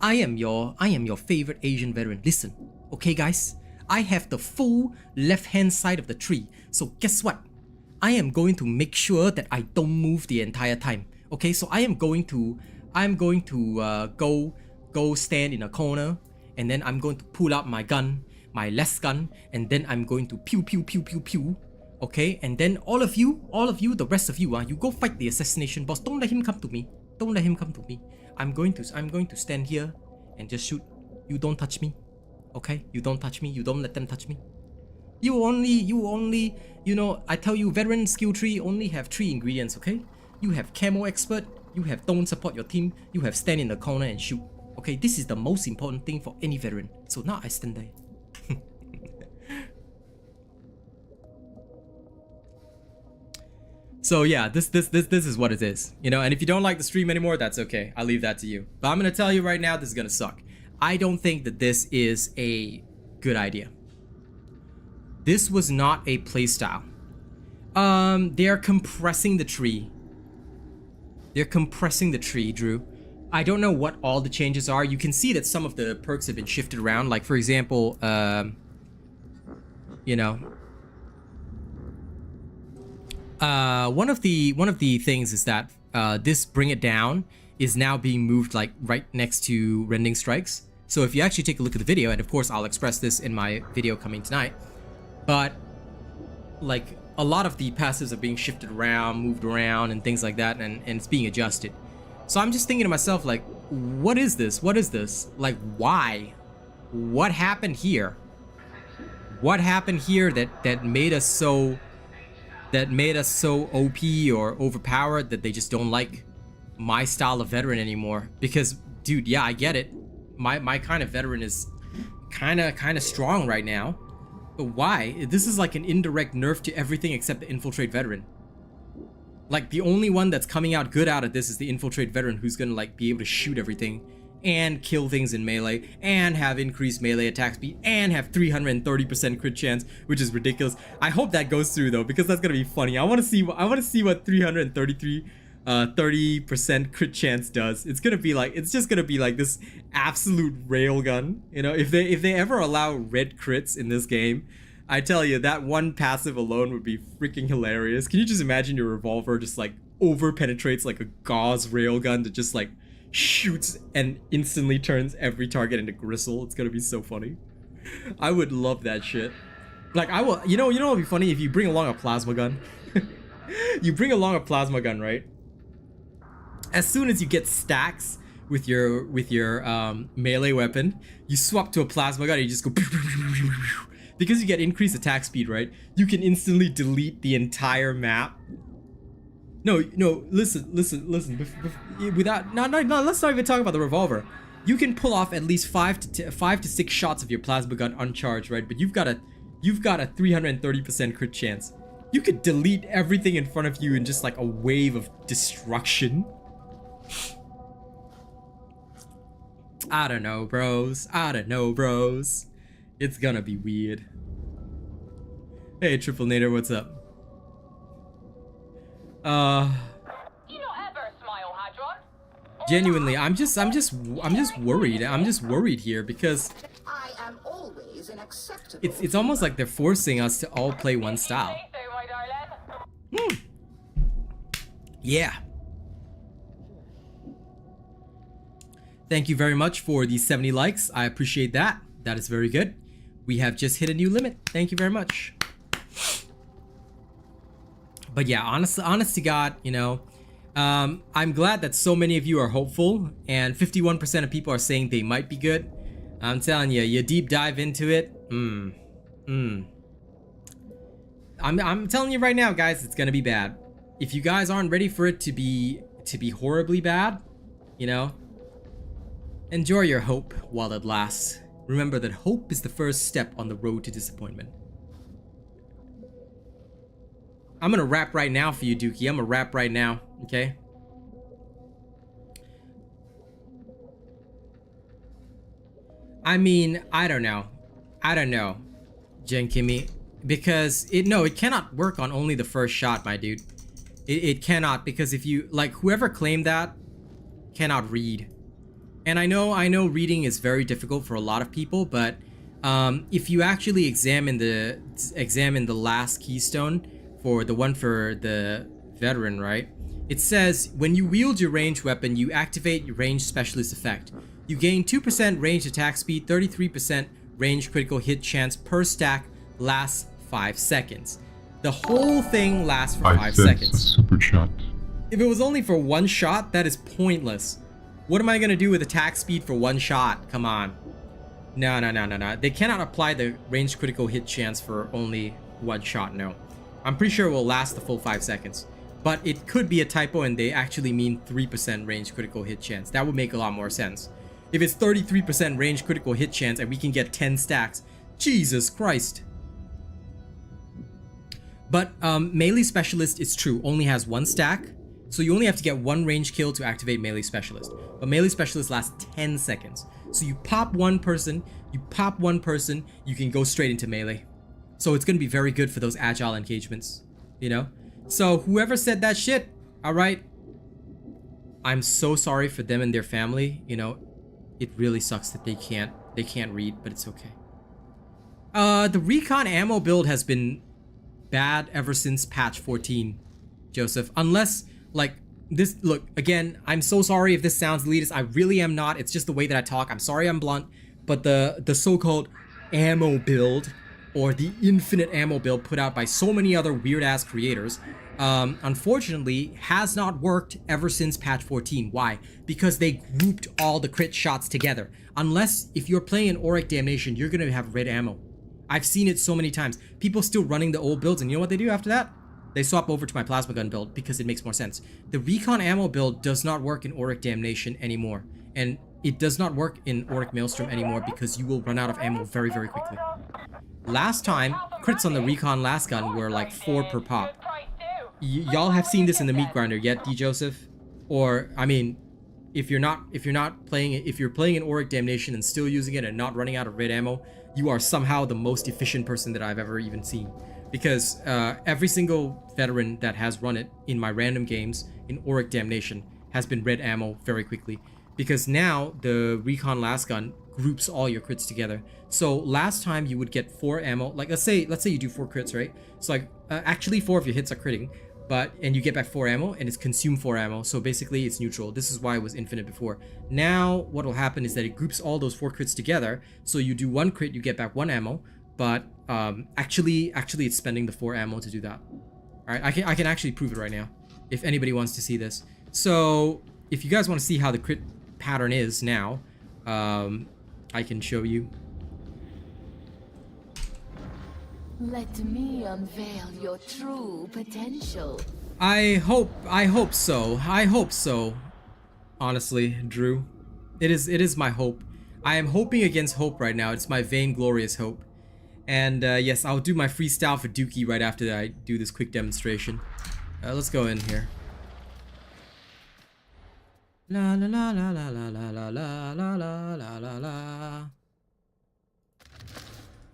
I am your favorite Asian veteran. Listen, okay guys? I have the full left-hand side of the tree. So guess what? I am going to make sure that I don't move the entire time. Okay, so I'm going to go go stand in a corner, and then I'm going to pull out my gun, my less gun, and then I'm going to pew pew pew pew pew. Okay, and then all of you, the rest of you, you go fight the assassination boss. Don't let him come to me. Don't let him come to me. I'm going to stand here and just shoot. You don't touch me. Okay? You don't touch me. You don't let them touch me. You only, you know, I tell you, veteran skill tree only have 3 ingredients, okay? You have camo expert, you have don't support your team, you have stand in the corner and shoot. Okay, this is the most important thing for any veteran. So now I stand there. So yeah, this is what it is, you know. And if you don't like the stream anymore, that's okay. I'll leave that to you. But I'm gonna tell you right now, this is gonna suck. I don't think that this is a good idea. This was not a playstyle. They're compressing the tree. They're compressing the tree, Drew. I don't know what all the changes are. You can see that some of the perks have been shifted around. Like for example, you know. One of the things is that this bring it down is now being moved like right next to rending strikes. So if you actually take a look at the video, and of course I'll express this in my video coming tonight, but like a lot of the passives are being shifted around, moved around, and things like that, and it's being adjusted. So I'm just thinking to myself, like, what is this? What is this? Like, why? What happened here? What happened here that made us so OP or overpowered that they just don't like my style of veteran anymore? Because, dude, yeah, I get it. My kind of veteran is kind of strong right now. But why? This is like an indirect nerf to everything except the Infiltrate veteran. Like, the only one that's coming out good out of this is the Infiltrate veteran, who's gonna like be able to shoot everything and kill things in melee and have increased melee attack speed and have 330% crit chance, which is ridiculous. I hope that goes through though, because that's gonna be funny. I want to see what 30% crit chance does. It's just gonna be like this absolute railgun. You know, if they ever allow red crits in this game, I tell you, that one passive alone would be freaking hilarious. Can you just imagine your revolver just like over penetrates like a gauze railgun that just like shoots and instantly turns every target into gristle? It's gonna be so funny. I would love that shit. Like, I will, you know what would be funny? If you bring along a plasma gun. You bring along a plasma gun, right? As soon as you get stacks with your melee weapon, you swap to a plasma gun and you just go because you get increased attack speed, right? You can instantly delete the entire map. No, listen. Without, no, let's not even talk about the revolver. You can pull off at least 5 to 6 shots of your plasma gun uncharged, right? But you've got a 330% crit chance. You could delete everything in front of you in just like a wave of destruction. I don't know, bros. It's gonna be weird. Hey, Triple Nader, what's up? Genuinely, I'm just worried. I'm just worried here because it's almost like they're forcing us to all play one style. Yeah. Thank you very much for the 70 likes. I appreciate that. That is very good. We have just hit a new limit. Thank you very much. But yeah, honest to God, you know, I'm glad that so many of you are hopeful, and 51% of people are saying they might be good. I'm telling you, you deep dive into it. I'm telling you right now, guys, it's gonna be bad. If you guys aren't ready for it to be horribly bad, you know, enjoy your hope while it lasts. Remember that hope is the first step on the road to disappointment. I'm gonna rap right now for you, Dookie. I'm gonna rap right now, okay? I mean, I don't know, Jen Kimmy, because it cannot work on only the first shot, my dude. It cannot, because if you, like, whoever claimed that cannot read. And I know reading is very difficult for a lot of people, but if you actually examine the last Keystone, for the one for the veteran, right? It says when you wield your ranged weapon, you activate your ranged specialist effect. You gain 2% range attack speed, 33% range critical hit chance per stack, lasts 5 seconds. The whole thing lasts for 5 seconds. A super chat. If it was only for one shot, that is pointless. What am I gonna do with attack speed for one shot? Come on. No. They cannot apply the range critical hit chance for only one shot, no. I'm pretty sure it will last the full 5 seconds. But it could be a typo and they actually mean 3% range critical hit chance. That would make a lot more sense. If it's 33% range critical hit chance and we can get 10 stacks, Jesus Christ. But melee specialist, it's true, only has 1 stack. So you only have to get 1 range kill to activate melee specialist. But melee specialist lasts 10 seconds. So you pop one person, you can go straight into melee. So it's going to be very good for those agile engagements, you know? So whoever said that shit, alright, I'm so sorry for them and their family, you know? It really sucks that they can't read, but it's okay. The recon ammo build has been bad ever since patch 14, Joseph. Unless, like, this, look, again, I'm so sorry if this sounds elitist. I really am not. It's just the way that I talk. I'm sorry I'm blunt. But the so-called ammo build, or the infinite ammo build put out by so many other weird-ass creators, unfortunately, has not worked ever since patch 14. Why? Because they grouped all the crit shots together. Unless, if you're playing an Auric Damnation, you're gonna have red ammo. I've seen it so many times. People still running the old builds, and you know what they do after that? They swap over to my plasma gun build because it makes more sense. The recon ammo build does not work in Auric Damnation anymore. And it does not work in Auric Maelstrom anymore because you will run out of ammo very, very quickly. Last time, crits on the recon last gun were like 4 per pop. Y'all have seen this in the meat grinder yet, D Joseph? Or, I mean, if you're playing an Auric Damnation and still using it and not running out of red ammo, you are somehow the most efficient person that I've ever even seen. Because every single veteran that has run it in my random games in Auric Damnation has been red ammo very quickly. Because now the recon last gun groups all your crits together. So last time you would get 4 ammo, like let's say you do 4 crits, right? So like actually 4 of your hits are critting, and you get back 4 ammo and it's consumed 4 ammo. So basically it's neutral. This is why it was infinite before. Now what will happen is that it groups all those 4 crits together. So you do 1 crit, you get back 1 ammo, but actually it's spending the 4 ammo to do that. All right, I can actually prove it right now if anybody wants to see this. So if you guys want to see how the crit pattern is now, I can show you. Let me unveil your true potential. I hope so. I hope so. Honestly, Drew, it is my hope. I am hoping against hope right now. It's my vainglorious hope. And yes, I'll do my freestyle for Dookie right after I do this quick demonstration. Let's go in here. La la la la la la la la la la la la la.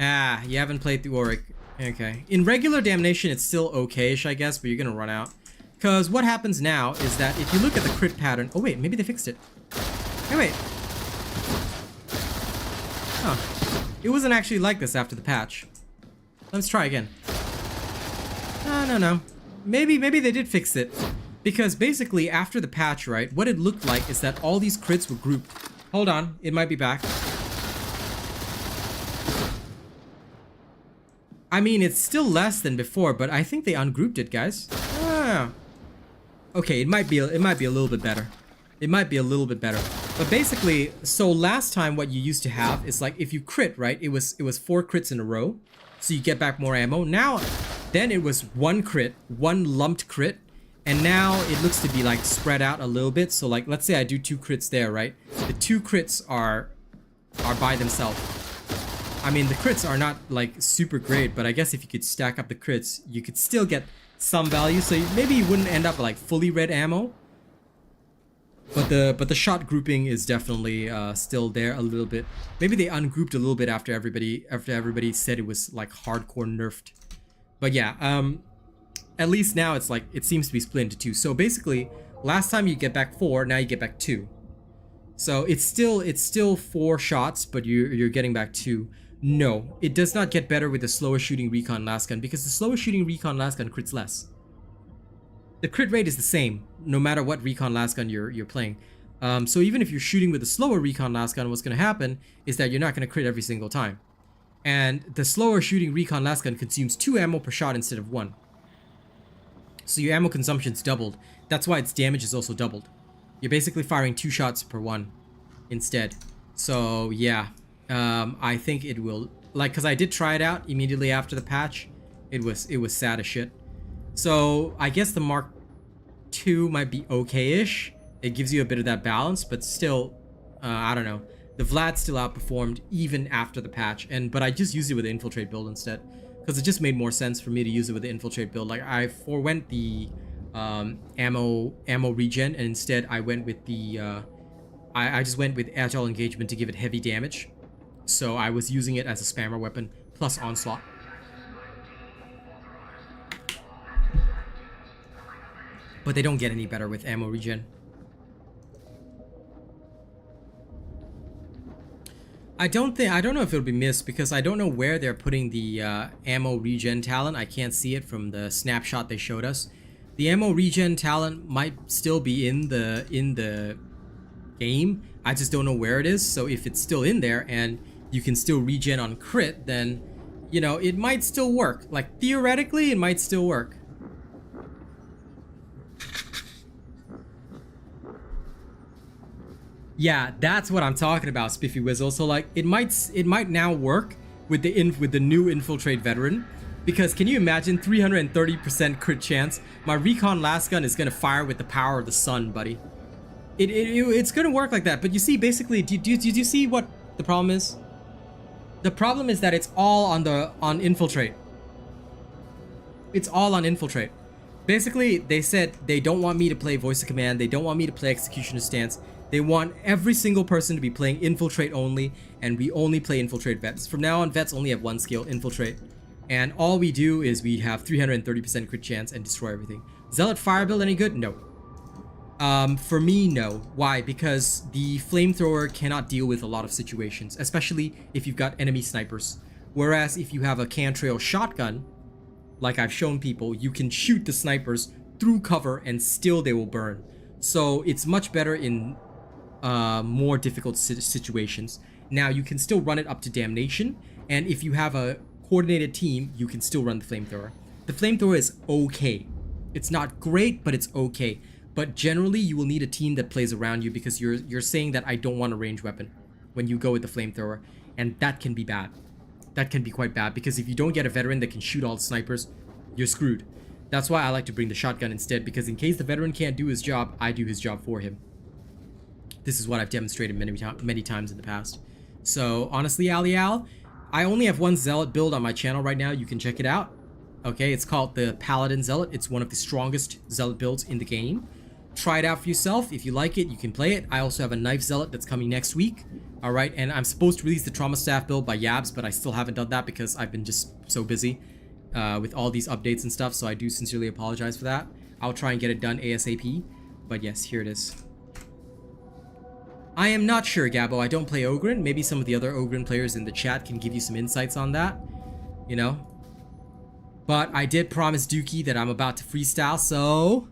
Ah, you haven't played through Auric. Okay. In regular Damnation, it's still okay-ish, I guess, but you're gonna run out. Because what happens now is that if you look at the crit pattern... Oh, wait, maybe they fixed it. Hey, wait. Huh. It wasn't actually like this after the patch. Let's try again. No. Maybe they did fix it. Because basically, after the patch, right, what it looked like is that all these crits were grouped. Hold on, it might be back. I mean, it's still less than before, but I think they ungrouped it, guys. Ah. Okay, it might be a little bit better. It might be a little bit better. But basically, so last time what you used to have is like if you crit, right? It was 4 crits in a row, so you get back more ammo. Now, then it was 1 crit, 1 lumped crit, and now it looks to be like spread out a little bit. So like, let's say I do 2 crits there, right? The 2 crits are by themselves. I mean, the crits are not like super great, but I guess if you could stack up the crits, you could still get some value. So maybe you wouldn't end up like fully red ammo. But the shot grouping is definitely still there a little bit. Maybe they ungrouped a little bit after everybody said it was like hardcore nerfed. But yeah, at least now it's like it seems to be split into 2. So basically, last time you get back 4, now you get back 2. So it's still 4 shots, but you're getting back 2. No, it does not get better with the slower shooting recon last gun because the slower shooting recon last gun crits less. The crit rate is the same no matter what recon last gun you're playing. So even if you're shooting with a slower recon lasgun, what's going to happen is that you're not going to crit every single time. And the slower shooting recon lasgun consumes 2 ammo per shot instead of 1. So your ammo consumption's doubled. That's why its damage is also doubled. You're basically firing 2 shots per 1 instead. So yeah, I think it will, like, because I did try it out immediately after the patch. It was sad as shit. So I guess the Mark II might be okay-ish. It gives you a bit of that balance, but still, I don't know. The Vlad still outperformed even after the patch, but I just used it with the Infiltrate build instead, because it just made more sense for me to use it with the Infiltrate build. Like, I forewent the ammo regen, and instead I went with the I just went with Agile Engagement to give it heavy damage. So I was using it as a spammer weapon plus Onslaught. But they don't get any better with ammo regen. I don't know if it'll be missed, because I don't know where they're putting the ammo regen talent. I can't see it from the snapshot they showed us. The ammo regen talent might still be in the game. I just don't know where it is. So if it's still in there and you can still regen on crit, then, you know, it might still work. Like, theoretically, it might still work. Yeah, that's what I'm talking about, Spiffy Wizzle. So like, it might now work with the new Infiltrate Veteran, because can you imagine 330% crit chance? My recon lasgun is gonna fire with the power of the sun, buddy. It's gonna work like that. But you see, basically, do you see what the problem is? The problem is that it's all on Infiltrate. It's all on Infiltrate. Basically, they said they don't want me to play Voice of Command. They don't want me to play Executioner Stance. They want every single person to be playing Infiltrate only, and we only play Infiltrate Vets. From now on, Vets only have one skill, Infiltrate. And all we do is we have 330% crit chance and destroy everything. Zealot Fire build any good? No. For me, no. Why? Because the Flamethrower cannot deal with a lot of situations, especially if you've got enemy snipers. Whereas if you have a Cantrail Shotgun, like I've shown people, you can shoot the snipers through cover and still they will burn. So it's much better in more difficult situations. Now you can still run it up to Damnation, and if you have a coordinated team, you can still run the Flamethrower. The Flamethrower is okay. It's not great, but it's okay. But generally, you will need a team that plays around you, because you're saying that I don't want a ranged weapon when you go with the Flamethrower, and that can be bad. That can be quite bad, because if you don't get a veteran that can shoot all the snipers, you're screwed. That's why I like to bring the shotgun instead, because in case the veteran can't do his job, I do his job for him. This is what I've demonstrated many times in the past. So honestly, Alial, I only have one Zealot build on my channel right now. You can check it out. Okay, it's called the Paladin Zealot. It's one of the strongest Zealot builds in the game. Try it out for yourself. If you like it, you can play it. I also have a Knife Zealot that's coming next week. Alright, and I'm supposed to release the Trauma Staff build by Yabs, but I still haven't done that because I've been just so busy with all these updates and stuff, so I do sincerely apologize for that. I'll try and get it done ASAP. But yes, here it is. I am not sure, Gabo. I don't play Ogryn. Maybe some of the other Ogryn players in the chat can give you some insights on that. You know? But I did promise Dookie that I'm about to freestyle, so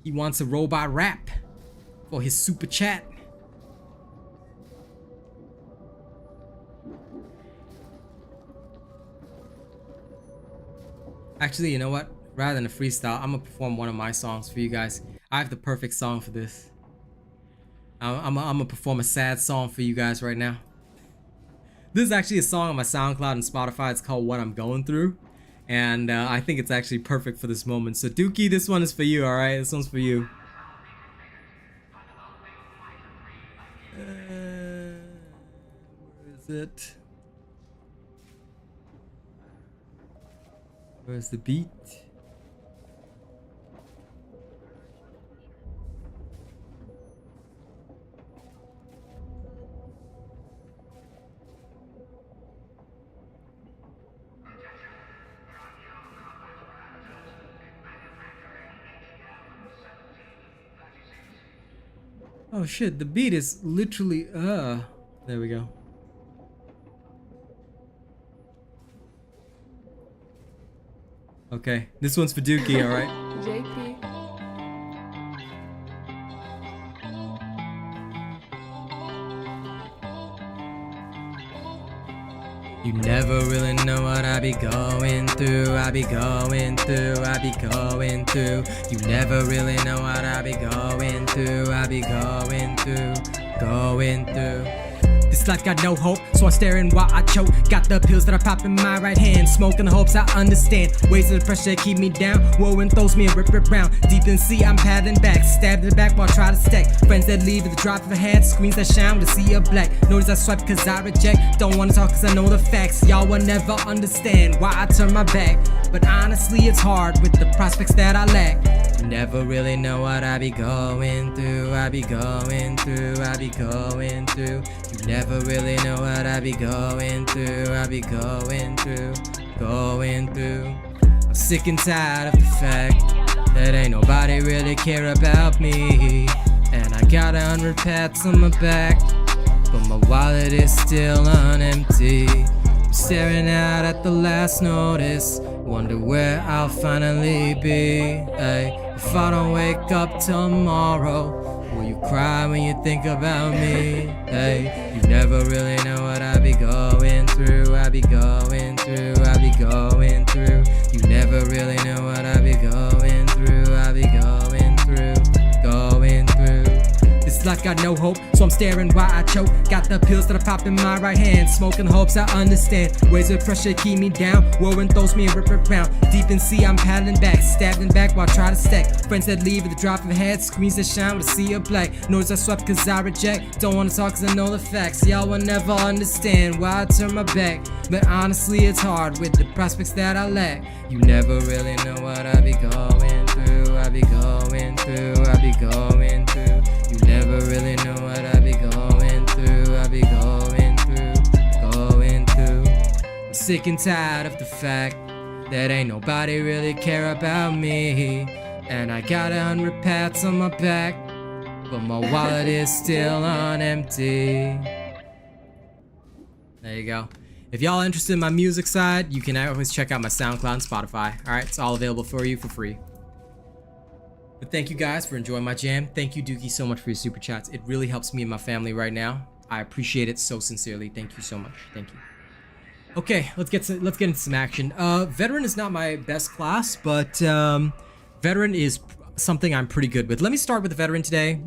he wants a robot rap for his super chat. Actually, you know what? Rather than a freestyle, I'm gonna perform one of my songs for you guys. I have the perfect song for this. I'm gonna perform a sad song for you guys right now. This is actually a song on my SoundCloud and Spotify. It's called What I'm Going Through. And I think it's actually perfect for this moment. So Dookie, this one is for you, alright? This one's for you. Where is it? Where's the beat? Oh shit, the beat is literally, there we go. Okay, this one's for Dookie, alright? JP. You never really know what I be going through. I be going through. I be going through. You never really know what I be going through. I be going through. Going through. This life got no hope, so I'm staring while I choke. Got the pills that I pop in my right hand, smoking the hopes I understand. Ways of the pressure keep me down. Woe and throws me a rip round. Deep in the sea, I'm paddling back, stabbed in the back while I try to stack. Friends that leave at the drop of a hat, screens that shine with a sea of black. Notice I swipe cause I reject. Don't wanna talk cause I know the facts. Y'all will never understand why I turn my back. But honestly, it's hard with the prospects that I lack. You never really know what I be going through. I be going through. I be going through. You never really know what I be going through. I be going through. Going through. I'm sick and tired of the fact that ain't nobody really care about me. And I got 100 pats on my back, but my wallet is still on empty. I'm staring out at the last notice, wonder where I'll finally be. Ay, if I don't wake up tomorrow, will you cry when you think about me? Hey, you never really know what I be going through. I be going through. I be going through. You never really know what I be going through. I be going through. Going through. This life got no hope, so I'm staring while I choke. Got the pills that I pop in my right hand, smoking hopes I understand. Ways of pressure keep me down. Woe and throws me a rip round. Deep in sea, I'm paddling back, stabbed in back while I try to stack. Friends that leave at the drop of a hat, screens that shine with a sea of black. Notice I swipe cause I reject. Don't wanna talk cause I know the facts. Y'all will never understand why I turn my back. But honestly, it's hard with the prospects that I lack. You never really know what I be going through. I be going through. I be going through. You never really know what I be going through. I be going through. Going through. I'm sick and tired of the fact that ain't nobody really care about me. And I got 100 pats on my back, but my wallet is still on empty. There you go. If y'all are interested in my music side, you can always check out my SoundCloud and Spotify. Alright, it's all available for you for free. But thank you guys for enjoying my jam. Thank you, Dookie, so much for your super chats. It really helps me and my family right now. I appreciate it so sincerely. Thank you so much. Thank you. Okay, let's get into some action. Veteran is not my best class, but Veteran is something I'm pretty good with. Let me start with the Veteran today.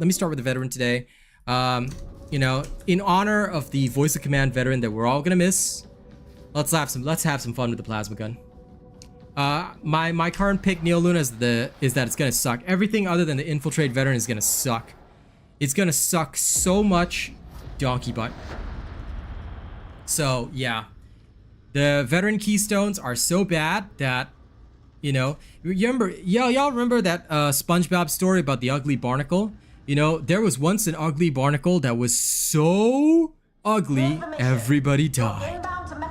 You know, in honor of the voice of command Veteran that we're all gonna miss, let's have some fun with the plasma gun. My current pick, Neo Luna, is that it's gonna suck. Everything other than the Infiltrate Veteran is gonna suck. It's gonna suck so much donkey butt. So yeah, the Veteran Keystones are so bad that, you know, y'all remember that SpongeBob story about the ugly barnacle? You know, there was once an ugly barnacle that was so ugly, everybody died.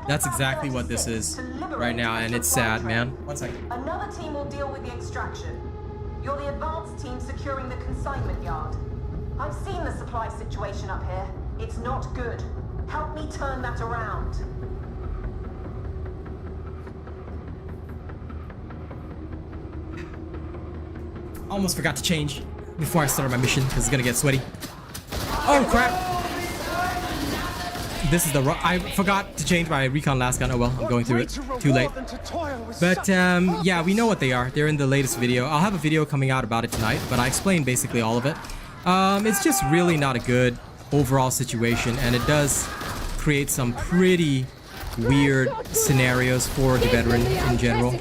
That's exactly what this is right now, and it's sad, man. One second. Another team will deal with the extraction. You're the advanced team securing the consignment yard. I've seen the supply situation up here. It's not good. Help me turn that around. Almost forgot to change before I started my mission because it's gonna get sweaty. Oh crap! This is I forgot to change my recon last gun. Oh well, I'm going through it. Too late. But yeah, we know what they are. They're in the latest video. I'll have a video coming out about it tonight, but I explained basically all of it. It's just really not a good overall situation, and it does create some pretty weird scenarios for the Veteran in general.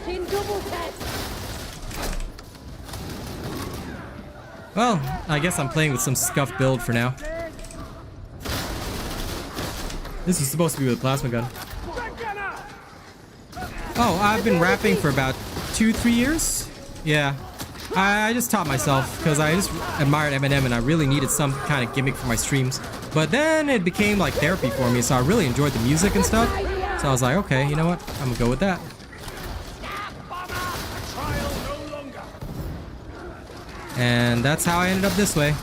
Well, I guess I'm playing with some scuffed build for now. This is supposed to be with a plasma gun. Oh, I've been rapping for about 2-3 years? Yeah. I just taught myself because I just admired Eminem and I really needed some kind of gimmick for my streams. But then it became like therapy for me, so I really enjoyed the music and stuff. So I was like, okay, you know what? I'm gonna go with that. And that's how I ended up this way.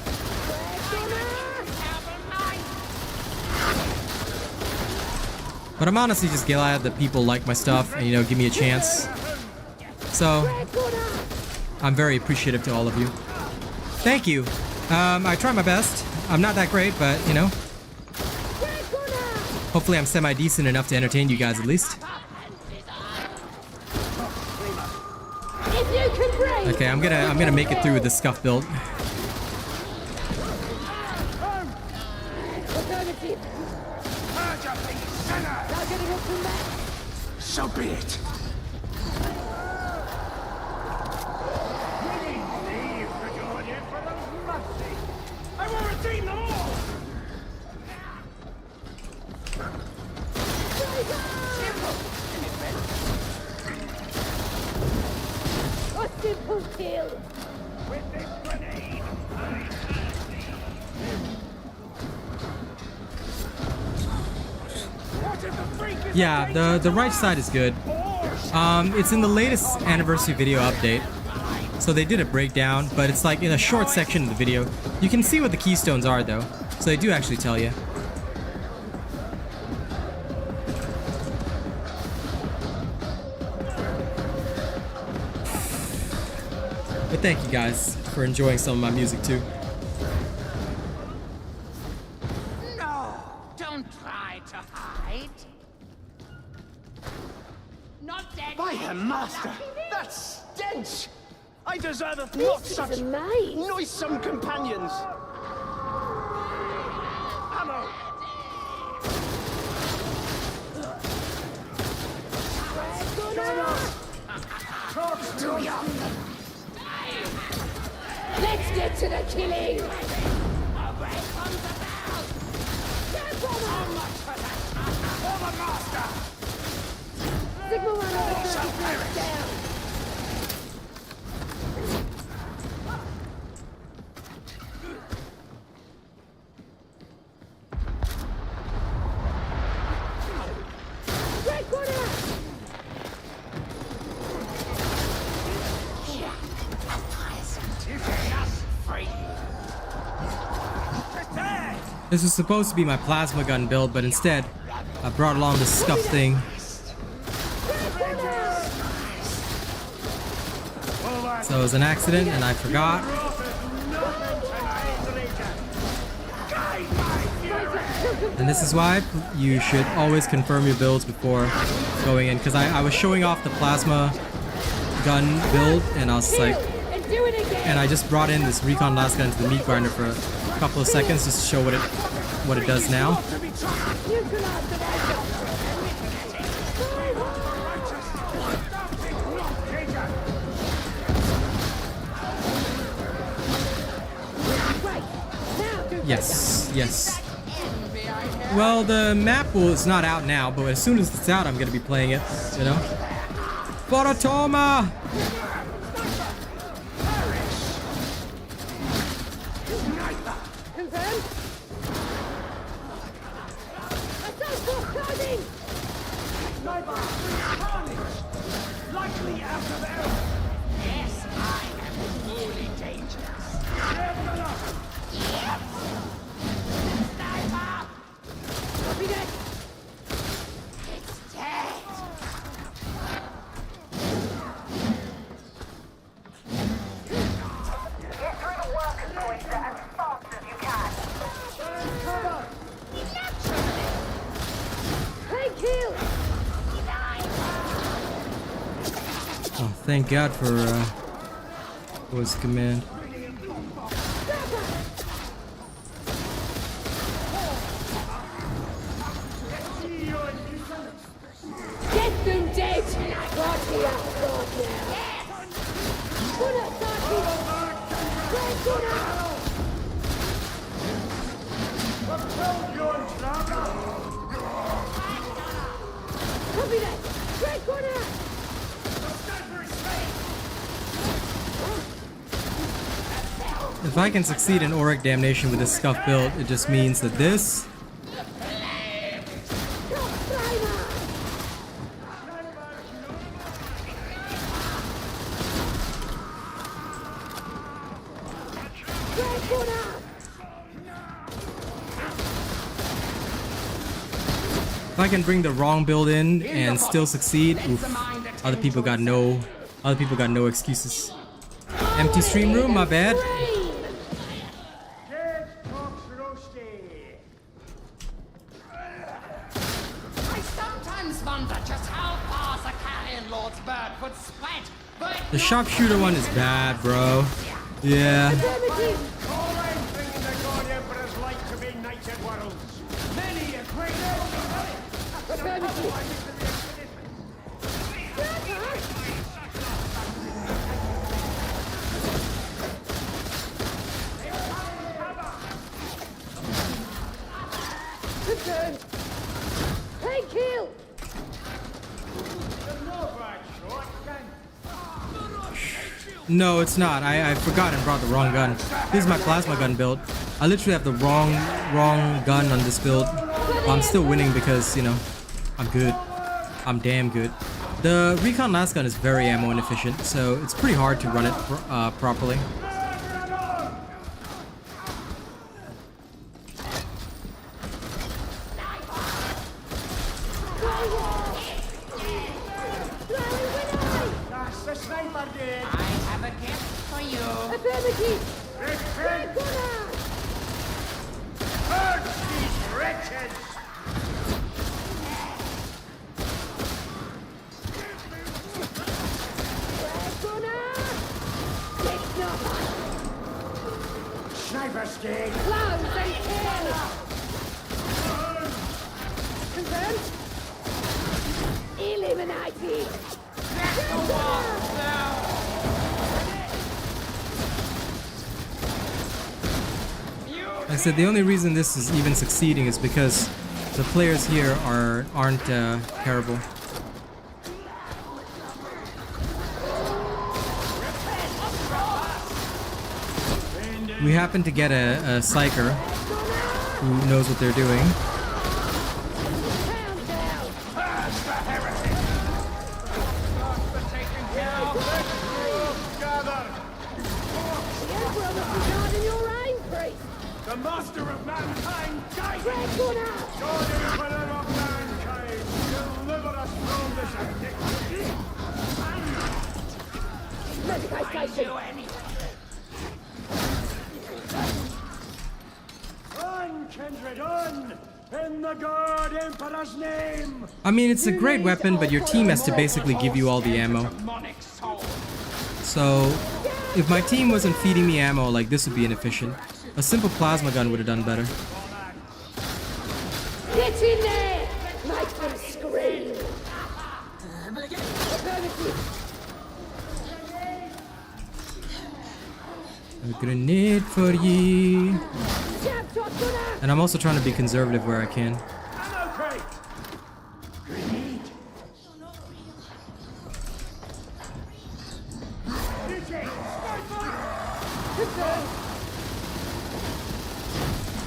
But I'm honestly just glad that people like my stuff and, you know, give me a chance. So, I'm very appreciative to all of you. Thank you. I try my best. I'm not that great, but, you know. Hopefully I'm semi-decent enough to entertain you guys at least. If you can break. Okay, I'm gonna make it through with this scuff build. Alternative. Targeting up from back. So be it. I will redeem them all. A simple kill. With this grenade, Yeah, the right side is good. It's in the latest anniversary video update. So they did a breakdown, but it's like in a short section of the video. You can see what the keystones are though. So they do actually tell you. But thank you guys for enjoying some of my music too. no, don't try to hide. Not dead. By her master, that stench! I deserve not This such is a maze. noisome companions. Ammo! Do ya? Let's get to the killing. Sigma 1 over down. Red corner. This was supposed to be my plasma gun build, but instead, I brought along this scuff thing. So it was an accident and I forgot. And this is why you should always confirm your builds before going in, because I was showing off the plasma gun build and I was just like, And do it again. and I just brought in this recon last gun to the meat grinder for a couple of seconds just to show what it does now. Neutralize the Viper. Right. Now do Yes, yes. Well, the map is not out now, but as soon as it's out, I'm gonna be playing it, you know? Boratoma! confirm. Assault force charging. Likely out of error. Yes, I am truly dangerous. Copy that. It's dead. Get through the workers' corridor as fast as you can. Hey, kill. Oh, thank God for voice command. Get them dead. Party outside now. Good up, Darky. Good up. Copy that. Red corner. If I can succeed in Auric Damnation with this scuff build, it just means that this if I can bring the wrong build in and still succeed, oof, other people got no excuses. Empty stream room, my bad. wonder just how far the carrion lord's bird would spread. But The sharpshooter one is bad, bro. Yeah. Affirmative! All I'm thinking the God Emperor's like to be knighted worlds. Many a great Affirmative! Confirmed! Hey, kill! No, it's not. I forgot and brought the wrong gun. This is my plasma gun build. I literally have the wrong gun on this build. But I'm still winning because, you know, I'm good. I'm damn good. The recon last gun is very ammo inefficient, so it's pretty hard to run it properly. That's the sniper gate. I have a gift for you. Affirmative! Red gunner! Purge these wretches. Red gunner! Get snapper! Sniper's gate. Close and kill! Confirmed? Eliminated! Red gunner! Like I said, the only reason this is even succeeding is because the players here aren't terrible. We happen to get a psyker who knows what they're doing. Pound down! That's the heretic. Gather. The Emperor must be guarding your aim, priest! The master of mankind died. Red gunner! God Emperor of mankind, deliver us from this addiction. Medical station! On, kindred, on! In the God Emperor's name! I mean, it's a great weapon, but your team has to basically give you all the ammo. Demonic soul. So, if my team wasn't feeding me ammo, like, this would be inefficient. A simple plasma gun would have done better. Get in there! Make them scream! Affirmative! A grenade for ye. Jab shot gunner! And I'm also trying to be conservative where I can. Ammo crate! Grenade! Confirmed!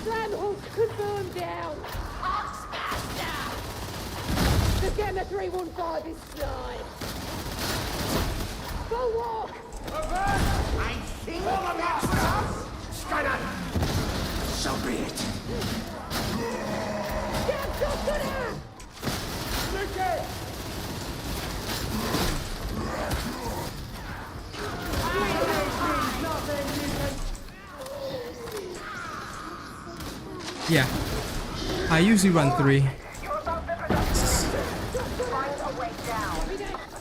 Slamhook confirmed down! The Gamma 315 is slide! Full walk! I think Skynet! So be it! Jab shot gunner! Yeah. I usually run 3.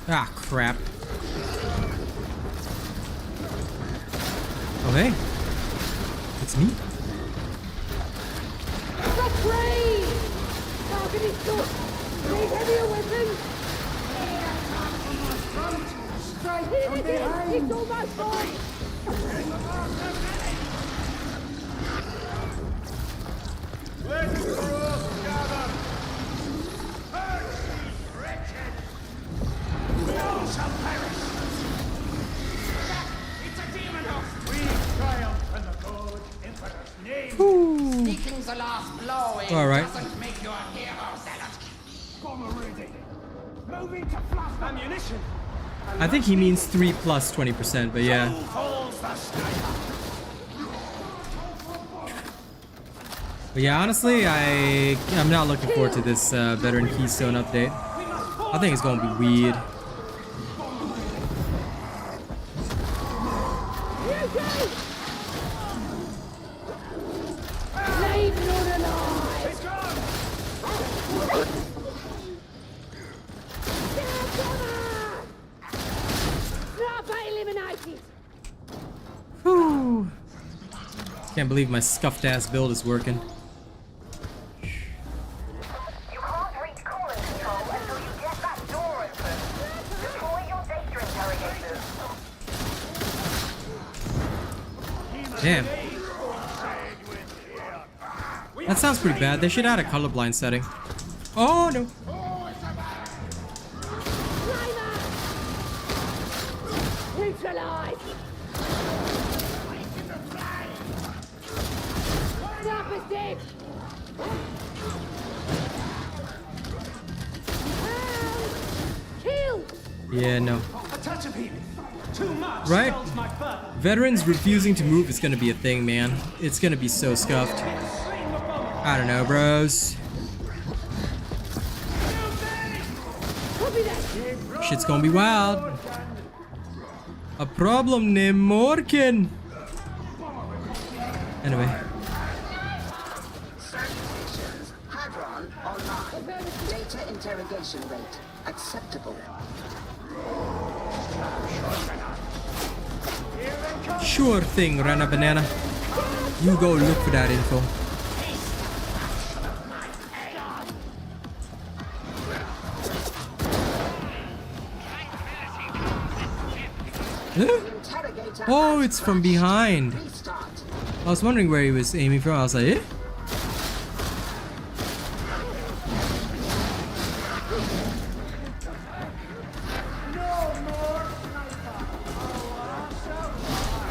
Ah, crap. Okay. It's me. Stop free! Target is good! Need heavier weapons! Straight from behind! It's almost on! Let the rope gather! Purge these wretches! We all shall perish! it's a demon host. We triumph in the God Emperor's name! Sneaking the last blow in All right. doesn't make you a hero, Zealot. Bomber ready! Moving to flash ammunition! I think he means 3 plus 20%, but yeah. Who falls the sniper? But yeah, honestly, I'm not looking forward to this Veteran Keystone update. I think it's gonna be weird. Leave none alive! Can't believe my scuffed ass build is working. You can't reach coolant control until you get that door open. Deploy your data interrogators. Damn. That sounds pretty bad. They should add a colorblind setting. Oh no. Neutralize! Stop us, Dick! Kill! Yeah, no. A touch of heat. Too much. Right? Spells my fur. Veterans refusing to move is gonna be a thing, man. It's gonna be so scuffed. I don't know, bros. Copy that! Shit's gonna be wild. A problem named Morgan. Anyway. Salutations. Hadron online. Data interrogation rate acceptable. Sure thing, Rana Banana. You go look for that info. Huh? Oh, it's from behind. Restart. I was wondering where he was aiming from. I was like, eh?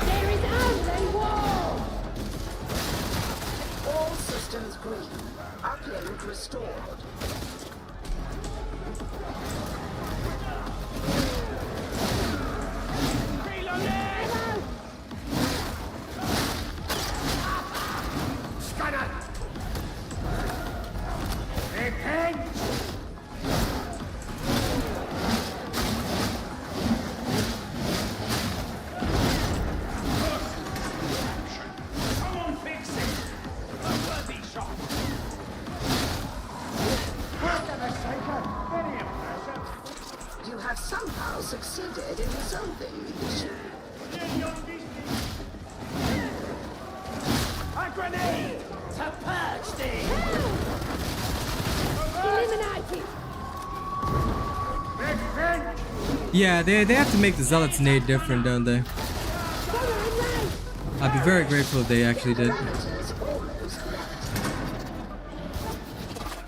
There is only war! All systems green. Uplink restored. Someone fix it. A worthy shot. Very impressive. You have somehow succeeded in resolving the issue. A grenade. To purge thee. Eliminate it! Big thing. Yeah, they have to make the Zealot's nade different, don't they? Follow and race! I'd be very grateful if they actually did. Parameters almost met.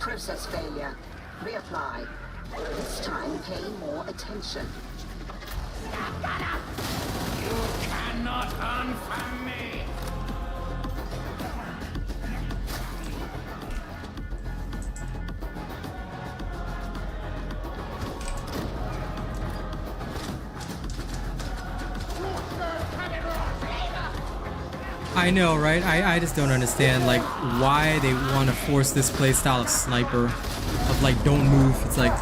Process failure. Reapply. This time pay more attention. You cannot unfam me. I know, right? I just don't understand, like, why they want to force this playstyle of sniper, of like, don't move. It's like,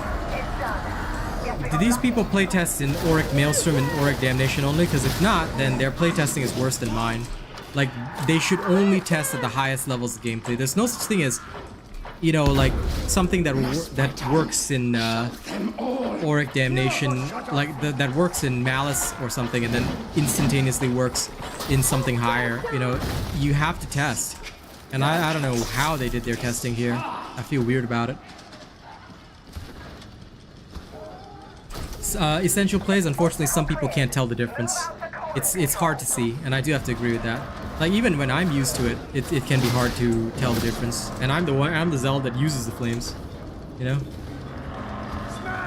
do these people playtest in Auric Maelstrom and Auric Damnation only? Because if not, then their playtesting is worse than mine. Like, they should only test at the highest levels of gameplay. There's no such thing as, you know, like, something that works in Auric Damnation, like, that works in Malice or something, and then instantaneously works in something higher. You know, you have to test. And I don't know how they did their testing here. I feel weird about it. Essential plays, unfortunately, some people can't tell the difference. It's hard to see, and I do have to agree with that. Like, even when I'm used to it, it can be hard to tell the difference. And I'm the Zealot that uses the flames, you know?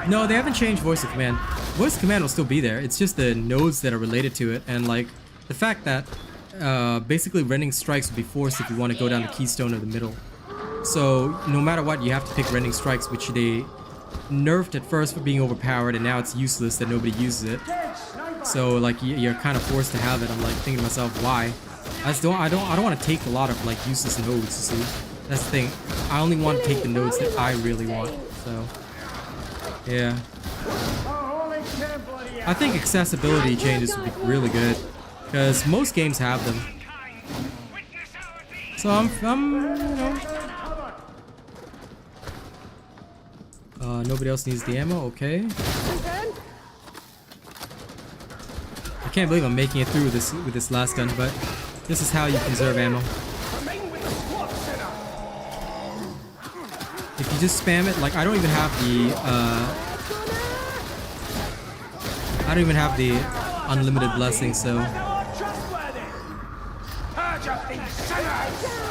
No, they haven't changed voice of command. Voice of command will still be there. It's just the nodes that are related to it, and like the fact that basically rending strikes will be forced if you want to go down the keystone or the middle. So no matter what, you have to pick rending strikes, which they nerfed at first for being overpowered, and now it's useless that nobody uses it. So like you're kind of forced to have it. I'm like thinking to myself, why? I don't want to take a lot of like useless nodes. You see, that's the thing. I only want to take the nodes that I really want. So yeah, I think accessibility changes would be really good because most games have them. So I'm you know. Nobody else needs the ammo. Okay. I can't believe I'm making it through with this last gun, but This is how you conserve ammo. Remain with the squad, sinner. If you just spam it, like I don't even have the unlimited blessing, so Trustworthy. Purge up these sinners.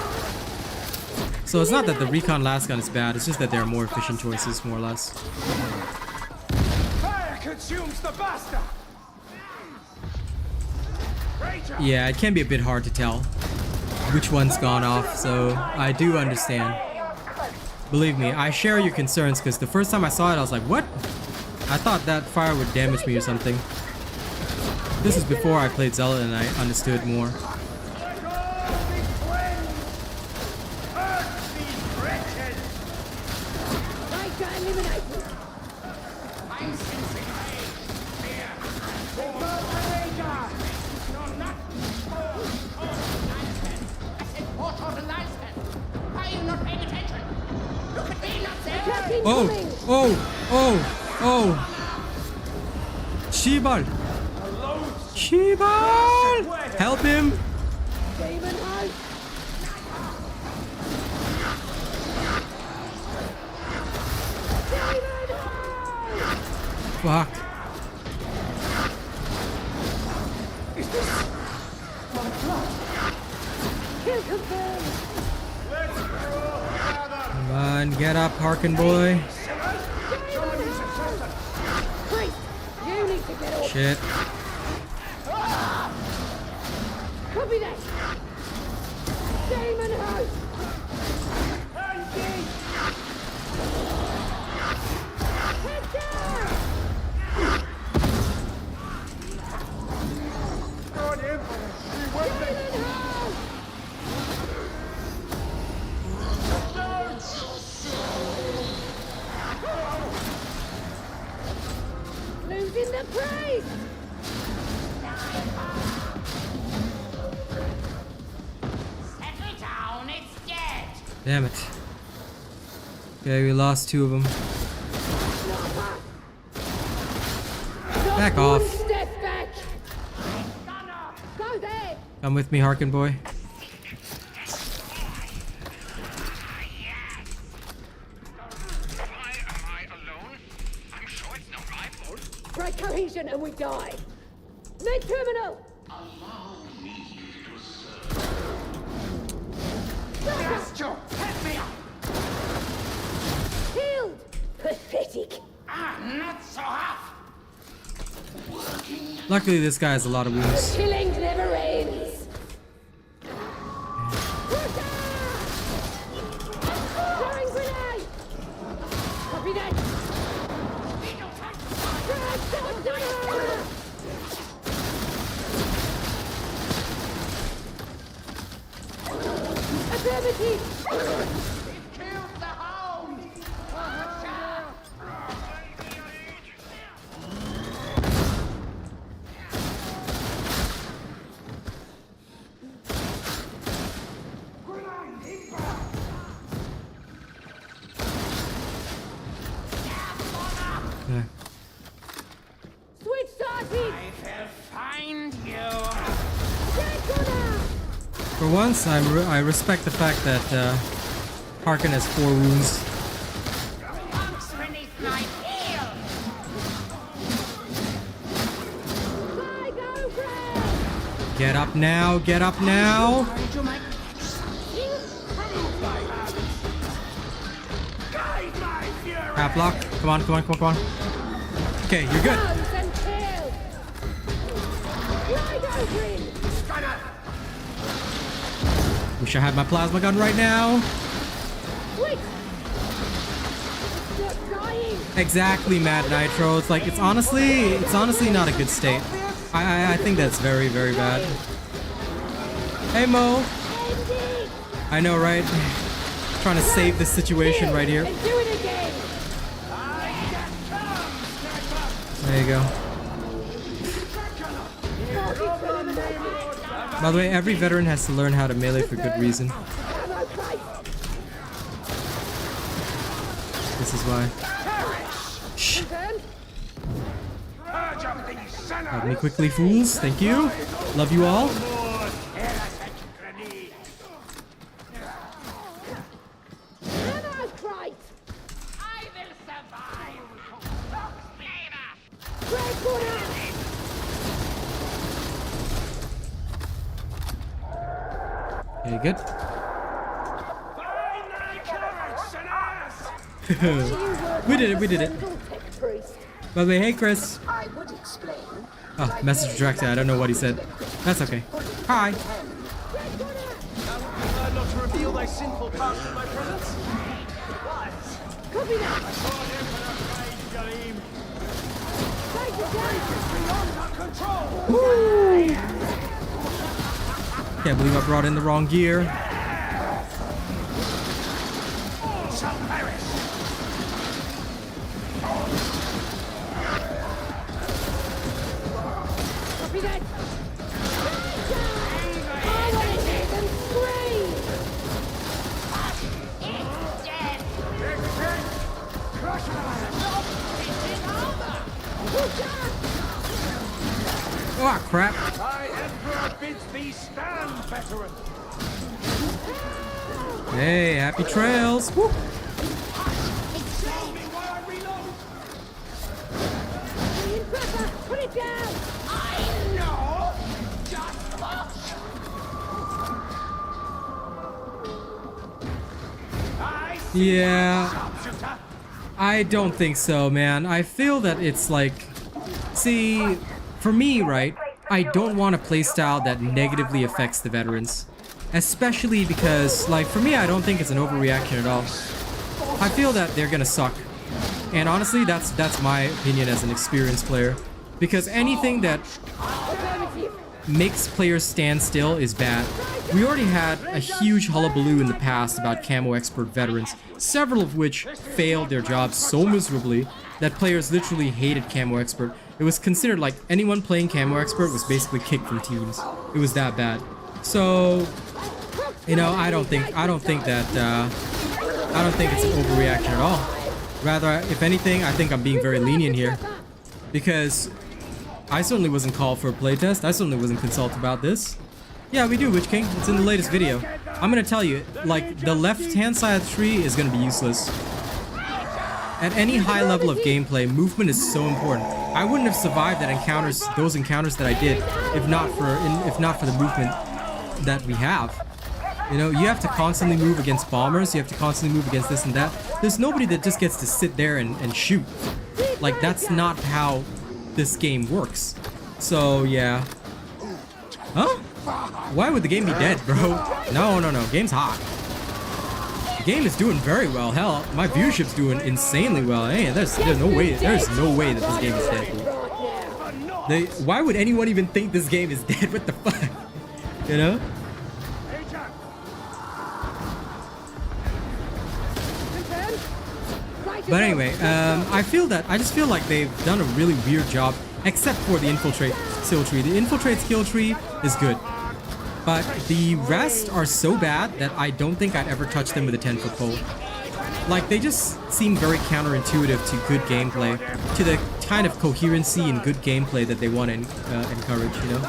so it's not that the recon last gun is bad, it's just that there are more efficient choices, more or less. Fire consumes the bastard. Rager. Yeah, it can be a bit hard to tell which one's gone off, so I do understand. Believe me, I share your concerns because the first time I saw it, I was like, what? I thought that fire would damage me or something. This is before I played Zelda and I understood more. I'm sensing rage, fear. I said portal to Livestream. Why are you not paying attention? Look at me, not there. Oh! Shibal! Shibal! Help him! Demon house! Fuck. Kill confirmed! Come on, get up, Harkin boy. Priest, you need to get off! Shit. Copy that! Demon house! Head down! Demon house! Losing the priest! Settle down, it's dead. Damn it. Okay, we lost 2 of them. Back off. Step back! Go there! Come with me, Harkin boy. Why am I alone? I'm sure it's not my fault. Break cohesion and we die! Mid-terminal! Astro, help me up. Healed! Pathetic! Not so half. Luckily, this guy has a lot of wounds. Killing never ends! Throwing grenade! Copy that! Affirmative! Killed the hound. Yeah. Switch started! I will find you. Get gunner! For once, I respect the fact that Harkin has 4 wounds. Monks beneath my heel. Fly, go, Greg! Get up now, get up now! Half block. Come on, come on, come on, come on. Okay, you're good. Nose and tail! Glide over him! Wish I had my plasma gun right now. Quick! You're dying! Exactly, Mad Nitro. It's like it's honestly not a good state. I think that's very, very bad. Hey Mo. Ending! I know, right? Trying to save this situation right here. And do it again! There you go. By the way, every veteran has to learn how to melee for good reason. Ammo crate! This is why. Shh. Confirmed? Purge up these sinners. Help me quickly, fools. Thank you. Love you all. Okay, good. We did it, we did it. By the way, hey Chris. I would explain. Oh, message rejected. I don't know what he said. That's okay. Hi. Not to reveal thy sinful past in my presence? Copy that! I saw him for a rage, Gareem. Take it down! Beyond our control! Can't believe I brought in the wrong gear. All shall perish! Copy that! I want to hear them scream! Crush them! Oh crap. Thy Emperor bids thee stand, veteran! Hey, happy trails. Woo. Show me while I reload! Put it down! I know! Just watch! I Yeah, sharpshooter! I don't think so, man. I feel that it's like, see, for me, right, I don't want a playstyle that negatively affects the veterans. Especially because, like, for me, I don't think it's an overreaction at all. I feel that they're gonna suck. And honestly, that's my opinion as an experienced player. Because anything that makes players stand still is bad. We already had a huge hullabaloo in the past about camo expert veterans, several of which failed their jobs so miserably that players literally hated camo expert. It was considered like anyone playing camo expert was basically kicked from teams. It was that bad. So, you know, I don't think that I don't think it's an overreaction at all. Rather, if anything, I think I'm being very lenient here, because I certainly wasn't called for a playtest. I certainly wasn't consulted about this. Yeah, we do, Witch King. It's in the latest video. I'm gonna tell you, like, the left-hand side of the tree is gonna be useless. At any high level of gameplay, movement is so important. I wouldn't have survived those encounters that I did, if not for the movement that we have. You know, you have to constantly move against bombers. You have to constantly move against this and that. There's nobody that just gets to sit there and shoot. Like, that's not how this game works. So yeah. Huh? Why would the game be dead, bro? No. Game's hot. The game is doing very well. Hell, my viewership's doing insanely well. Hey, there's no way that this game is dead, dude. Why would anyone even think this game is dead? What the fuck? You know? But anyway, I just feel like they've done a really weird job, except for the Infiltrate skill tree. The Infiltrate skill tree is good, but the rest are so bad that I don't think I'd ever touch them with a 10-foot pole. Like, they just seem very counterintuitive to good gameplay, to the kind of coherency and good gameplay that they want to encourage, you know?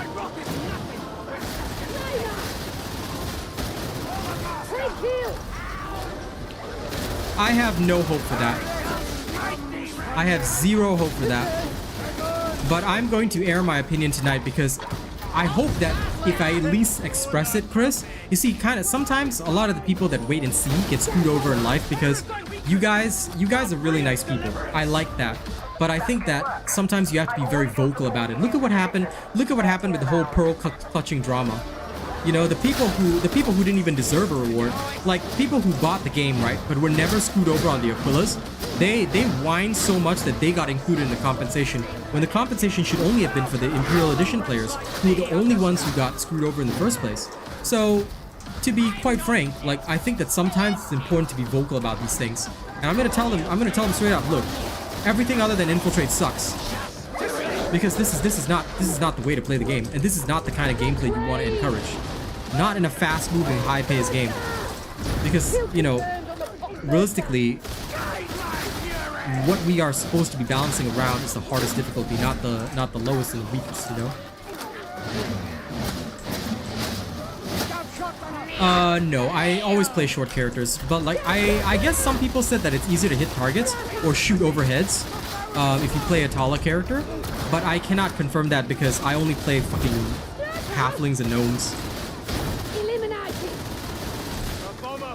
I have no hope for that. I have zero hope for that. But I'm going to air my opinion tonight because I hope that if I at least express it, Chris, you see, kind of sometimes a lot of the people that wait and see get screwed over in life because you guys are really nice people. I like that. But I think that sometimes you have to be very vocal about it. Look at what happened. Look at what happened with the whole pearl clutching drama. You know, the people who didn't even deserve a reward, like people who bought the game, right, but were never screwed over on the Aquillas, they whined so much that they got included in the compensation, when the compensation should only have been for the Imperial Edition players, who were the only ones who got screwed over in the first place. So, to be quite frank, like, I think that sometimes it's important to be vocal about these things. And I'm gonna tell them straight up, look, everything other than Infiltrate sucks. Because this is not the way to play the game, and this is not the kind of gameplay you want to encourage. Not in a fast-moving, high-paced game. Because, you know, realistically, what we are supposed to be balancing around is the hardest difficulty, not the lowest and the weakest, you know? No, I always play short characters, but like, I guess some people said that it's easier to hit targets or shoot overheads. if you play a Tala character, but I cannot confirm that because I only play fucking halflings and gnomes. Eliminated.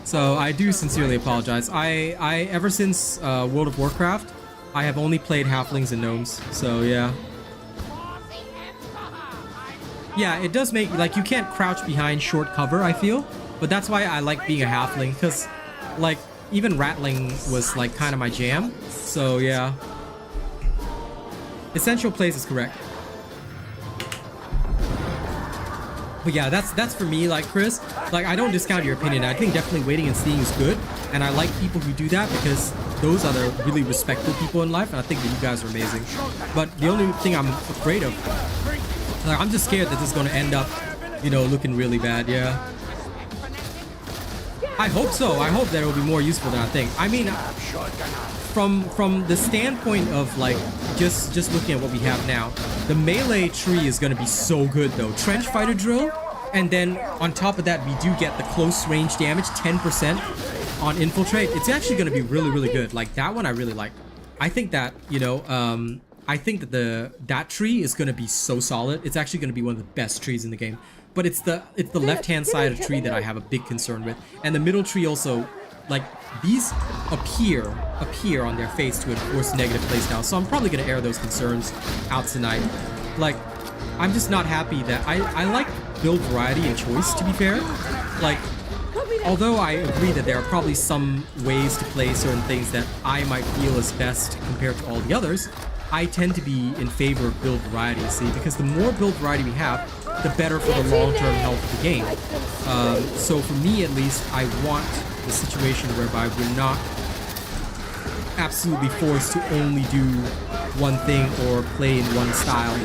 So I do sincerely apologize. I ever since World of Warcraft, I have only played halflings and gnomes. So yeah. Yeah, it does make, like, you can't crouch behind short cover, I feel. But that's why I like being a halfling, because, like, even rattling was, like, kind of my jam. So, yeah. Essential place is correct. But yeah, that's for me, like, Chris. Like, I don't discount your opinion. I think definitely waiting and seeing is good. And I like people who do that because those are the really respectful people in life. And I think that you guys are amazing. But the only thing I'm afraid of, like, I'm just scared that this is going to end up, you know, looking really bad, yeah. I hope so. I hope that it will be more useful than I think. I mean, from the standpoint of, like, just looking at what we have now, the melee tree is going to be so good, though. Trench fighter drill, and then on top of that, we do get the close range damage, 10% on Infiltrate. It's actually going to be really, really good. Like, that one I really like. I think that, you know, I think that that tree is going to be so solid. It's actually going to be one of the best trees in the game. But it's the left-hand side of the tree that I have a big concern with. And the middle tree also, like, these appear on their face to enforce negative playstyle. So I'm probably going to air those concerns out tonight. Like, I'm just not happy that I like build variety and choice, to be fair. Like, although I agree that there are probably some ways to play certain things that I might feel is best compared to all the others, I tend to be in favor of build variety, see, because the more build variety we have, the better for the long-term health of the game. So for me, at least, I want the situation whereby we're not absolutely forced to only do one thing or play in one style,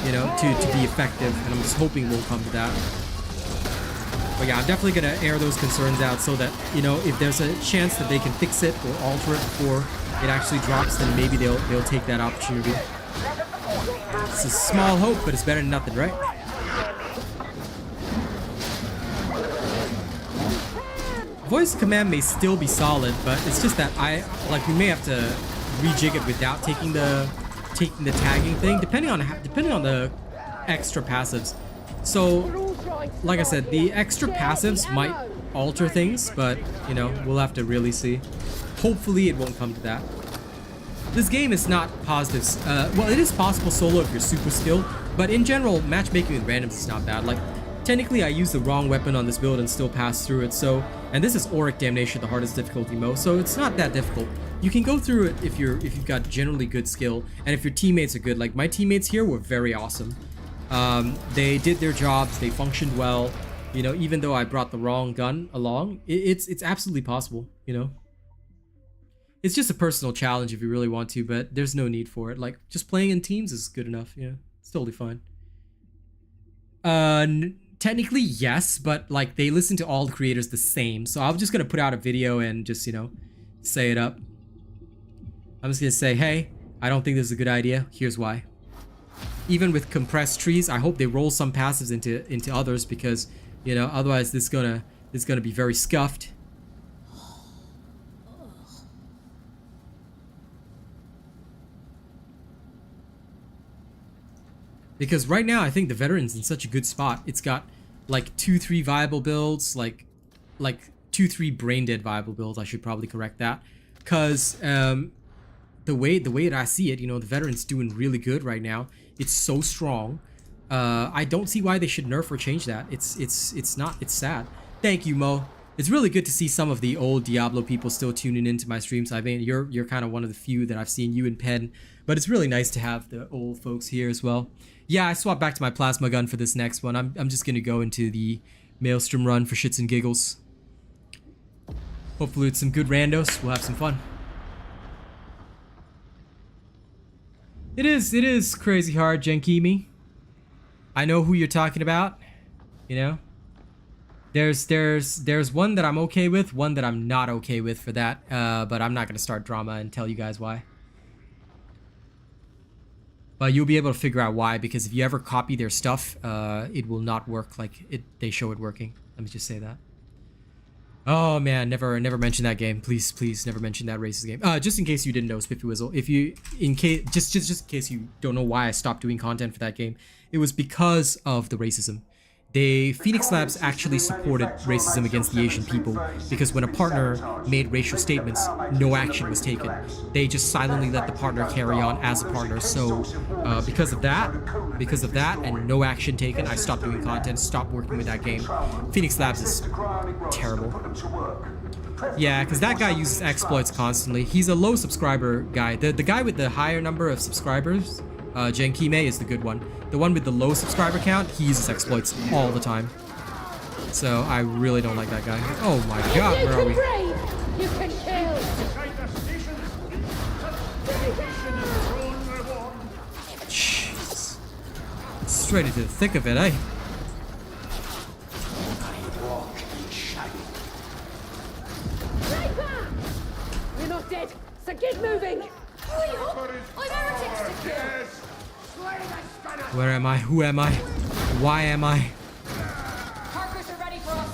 you know, to be effective, and I'm just hoping we'll come to that. But yeah, I'm definitely going to air those concerns out so that, you know, if there's a chance that they can fix it or alter it before it actually drops, then maybe they'll take that opportunity. It's a small hope, but it's better than nothing, right? Voice command may still be solid, but it's just that we may have to rejig it without taking the tagging thing, depending on the extra passives. So, like I said, the extra passives might alter things, but, you know, we'll have to really see. Hopefully it won't come to that. This game is not positives. Well, it is possible solo if you're super skilled, but in general, matchmaking with randoms is not bad. Like, technically I used the wrong weapon on this build and still passed through it, so, and this is Auric Damnation, the hardest difficulty mode, so it's not that difficult. You can go through it if you've got generally good skill, and if your teammates are good. Like, my teammates here were very awesome. They did their jobs, they functioned well, you know, even though I brought the wrong gun along. It's absolutely possible, you know. It's just a personal challenge if you really want to, but there's no need for it. Like, just playing in teams is good enough, yeah. It's totally fine. Technically, yes, but, like, they listen to all the creators the same, so I'm just gonna put out a video and just, you know, say it up. I'm just gonna say, hey, I don't think this is a good idea. Here's why. Even with compressed trees, I hope they roll some passives into others, because, you know, otherwise this is gonna be very scuffed. Because right now, I think the Veteran's in such a good spot. It's got, like, 2-3 viable builds, like 2-3 brain dead viable builds. I should probably correct that. Because the way that I see it, you know, the Veteran's doing really good right now. It's so strong. I don't see why they should nerf or change that. It's sad. Thank you, Mo. It's really good to see some of the old Diablo people still tuning into my streams. I mean, you're kind of one of the few that I've seen, you and Pen. But it's really nice to have the old folks here as well. Yeah, I swapped back to my plasma gun for this next one. I'm just gonna go into the Maelstrom run for shits and giggles. Hopefully with some good randos, we'll have some fun. It is crazy hard, Jenkimi. I know who you're talking about. You know, there's one that I'm okay with, one that I'm not okay with for that. But I'm not gonna start drama and tell you guys why. But you'll be able to figure out why, because if you ever copy their stuff, it will not work like they show it working. Let me just say that. Oh man, never mention that game. Please never mention that racist game. Just in case you didn't know, Spiffy Whistle. If you, just in case you don't know why I stopped doing content for that game, it was because of the racism. Phoenix Labs actually supported racism against the Asian people because when a partner made racial statements, no action was taken. They just silently let the partner carry on as a partner. So because of that and no action taken, I stopped doing content, stopped working with that game. Phoenix Labs is terrible. Yeah, because that guy uses exploits constantly. He's a low subscriber guy. The guy with the higher number of subscribers, Jenkime, is the good one. The one with the low subscriber count, he uses exploits all the time. So I really don't like that guy. Oh my god, where are we? You can kill. Jeez. Straight into the thick of it, eh? Sniper! You're not dead, so get moving. Where am I? Who am I? Why am I? Parkers are ready for us.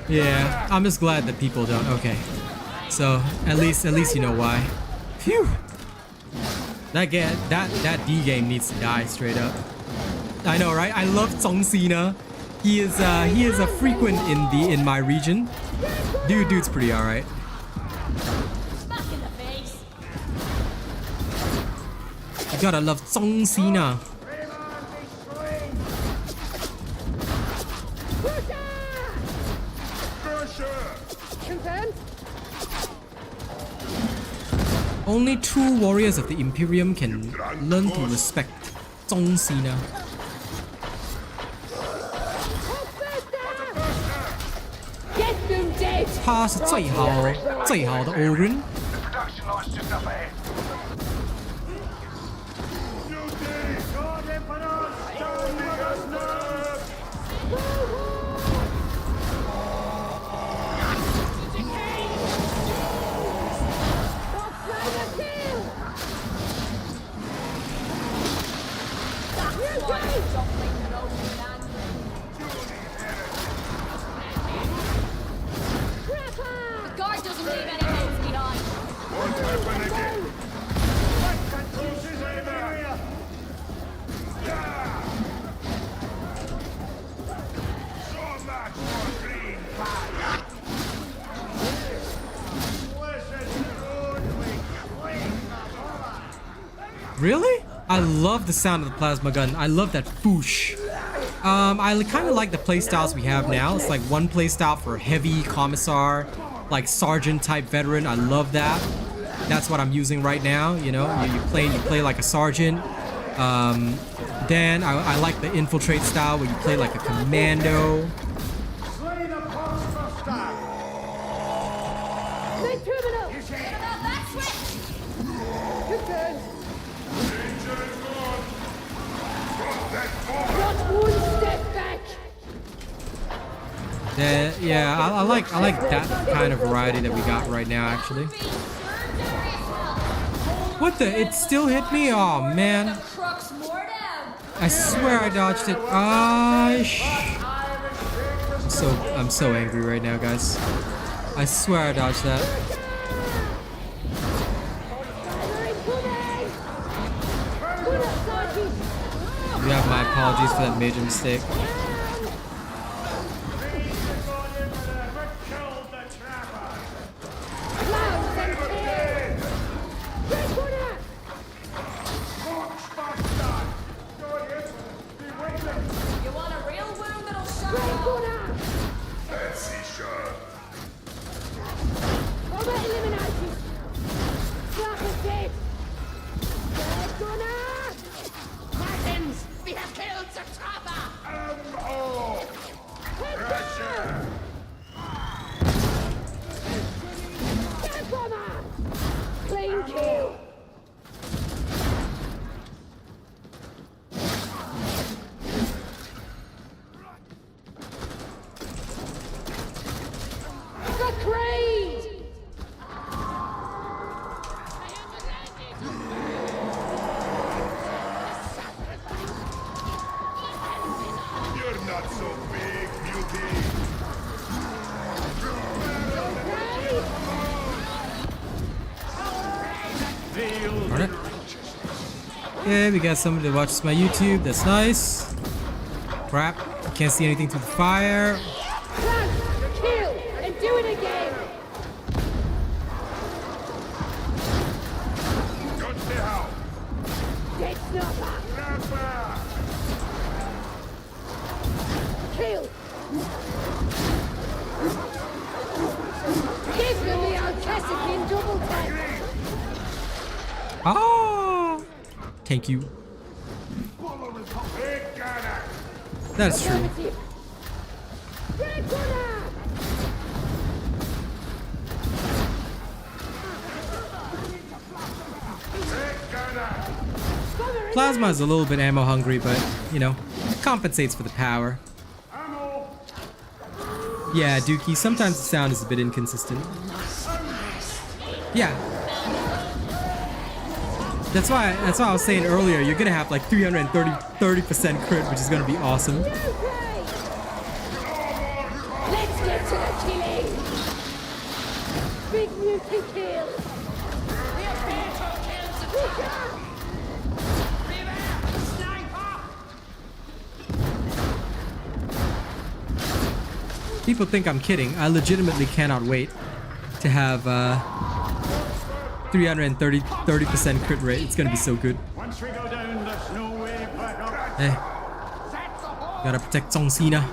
Yeah, I'm just glad that people don't. Okay, so at least you know why. Phew. That D game needs to die straight up. I know, right? I love Zhong Sina. He is a frequent in my region. Dude's pretty alright. Back in the face. You gotta love Zhong Sina. Confirmed. Only true warriors of the Imperium can learn to respect Zhong Sina. Get them dead. 他是最好的欧人。 Production line's just up ahead. God Emperor, don't make us nerve! The guard doesn't leave any heads behind. What's happening again? This is an area! So much more green fire! Listen, good week. Really? I love the sound of the plasma gun. I love that foosh. I kind of like the playstyles we have now. It's like one playstyle for heavy commissar, like sergeant type veteran. I love that. That's what I'm using right now. You know, you play like a sergeant. Then I like the infiltrate style where you play like a commando. Slay the boss for start! Main terminal. That switch. Your turn. Danger is gone! Drop that bomb! Not one step back. Yeah, I like that kind of variety that we got right now. Actually, what the? It still hit me. Oh man! Trucks more down. I swear I dodged it. I'm so angry right now, guys. I swear I dodged that. You have my apologies for that major mistake. You want a real wound that'll shut up? Fancy shot. Combat eliminated. Sniper's dead. Dead gunner. Martins, we have killed the trapper! Not so big, beauty. Alright. Yeah, we got somebody that watches my YouTube. That's nice. Crap. Can't see anything through the fire. Run, kill, and do it again. Don't stay out. Dead snapper. Snapper. Kill. Give them the Alcasican double tap. Ah! Thank you. Big gunner. That's true. Red gunner. Big gunner. Plasma is a little bit ammo hungry, but, you know, compensates for the power. Ammo. Yeah, Dookie, sometimes the sound is a bit inconsistent. Yeah. That's why I was saying earlier, you're gonna have like 30% crit, which is gonna be awesome. Okay. Let's get to the killing. Big mutant kill. People think I'm kidding. I legitimately cannot wait to have 30% crit rate. It's gonna be so good. Once we go down, there's no way back up. Hey, gotta protect John Cena.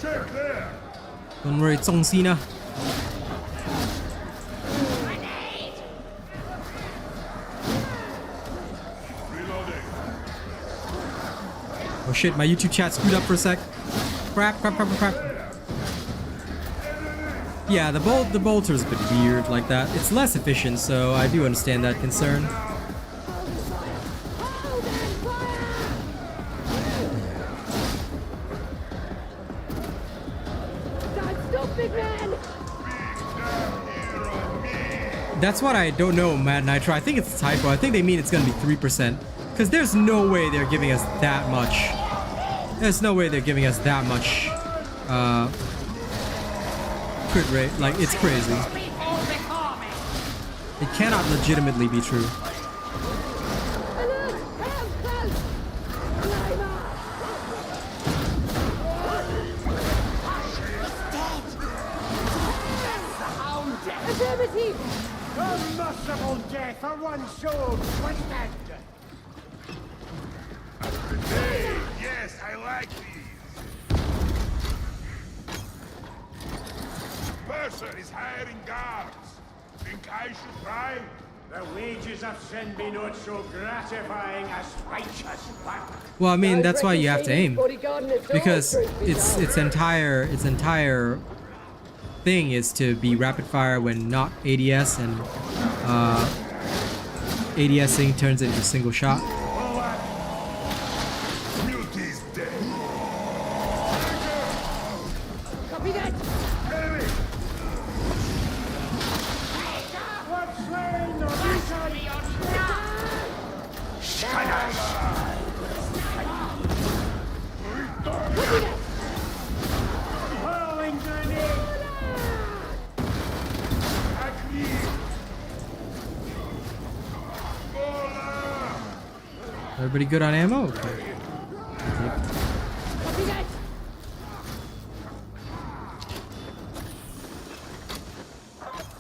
Check there. Don't worry, John Cena. Reloading. Oh shit, my YouTube chat screwed up for a sec. Crap. Yeah, the bolter's a bit weird like that. It's less efficient, so I do understand that concern. Hold and fire. Don't stop, big man. That's what I don't know, Mad Nitro. I think it's a typo. I think they mean it's gonna be 3%. Because there's no way they're giving us that much. There's no way they're giving us that much crit rate. Like, it's crazy. It cannot legitimately be true. Alert, help, close. Climber. Affirmative. A merciful death for one soul twisted. Hey, yes, I like these. Mercer is hiring guards. Think I should try? The wages of sin be not so gratifying as righteous work. Well, I mean, that's why you have to aim. Because its entire thing is to be rapid fire when not ADS, and ADSing turns into single shot. Beauty's dead. Copy that. Enemy! What's slain or hurling grenade! Everybody good on ammo? Okay. Copy that.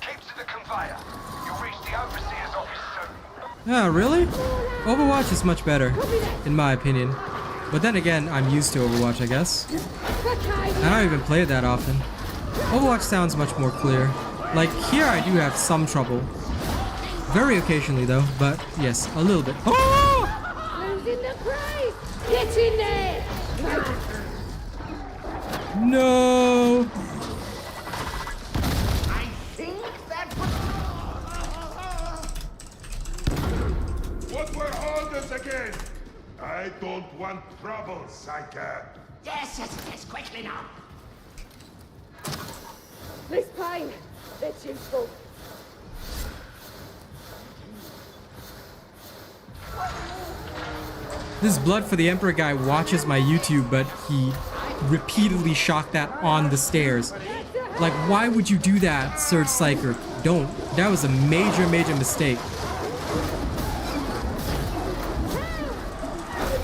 Keep to the conveyor. You'll reach the overseer's office soon. Yeah, really? Overwatch is much better, in my opinion. But then again, I'm used to Overwatch, I guess. I don't even play it that often. Overwatch sounds much more clear. Like, here I do have some trouble. Very occasionally, though, but yes, a little bit. Oh! Losing the prize. Get in there. No! I think that was... What were orders again? I don't want trouble, Psycho. Yes, quickly now. This pain. It's useful. This Blood for the Emperor guy watches my YouTube, but he repeatedly shocked that on the stairs. Like, why would you do that, Surge Psyker? Don't. That was a major, major mistake.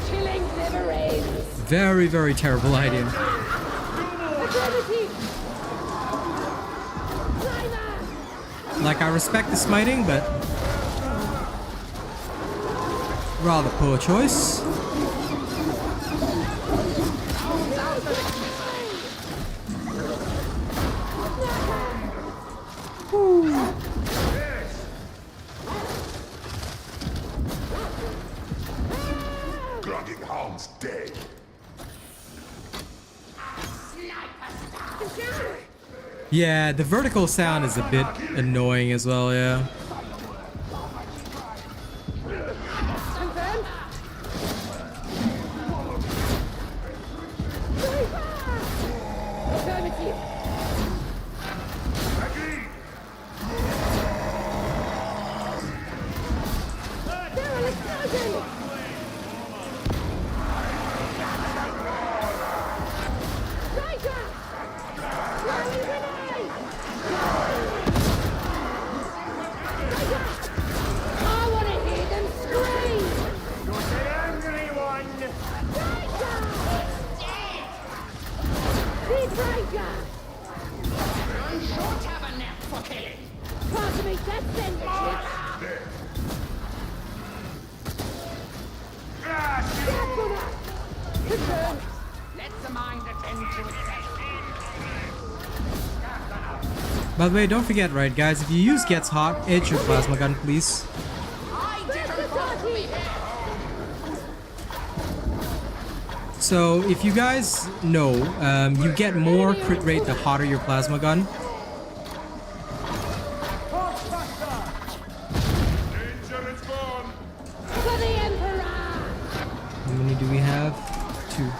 Killing liberates. Very, very terrible idea. Ability. Climber. Like, I respect the smiting, but rather poor choice. Grunting hound's dead. Yeah, the vertical sound is a bit annoying as well, yeah. Confirmed. Affirmative. Derelict Sergeant. Striker. Rally grenade. I want to hear them scream. You're the angry one. Breaker. Run short have a nap for killing. Pass me that sandwich. Confirmed. Let the mind attend to itself. By the way, don't forget, right, guys, if you use Gets Hot, edge your plasma gun, please. I didn't properly here. So, if you guys know, you get more crit rate the hotter your plasma gun. Danger is gone. For the Emperor. How many do we have? 2.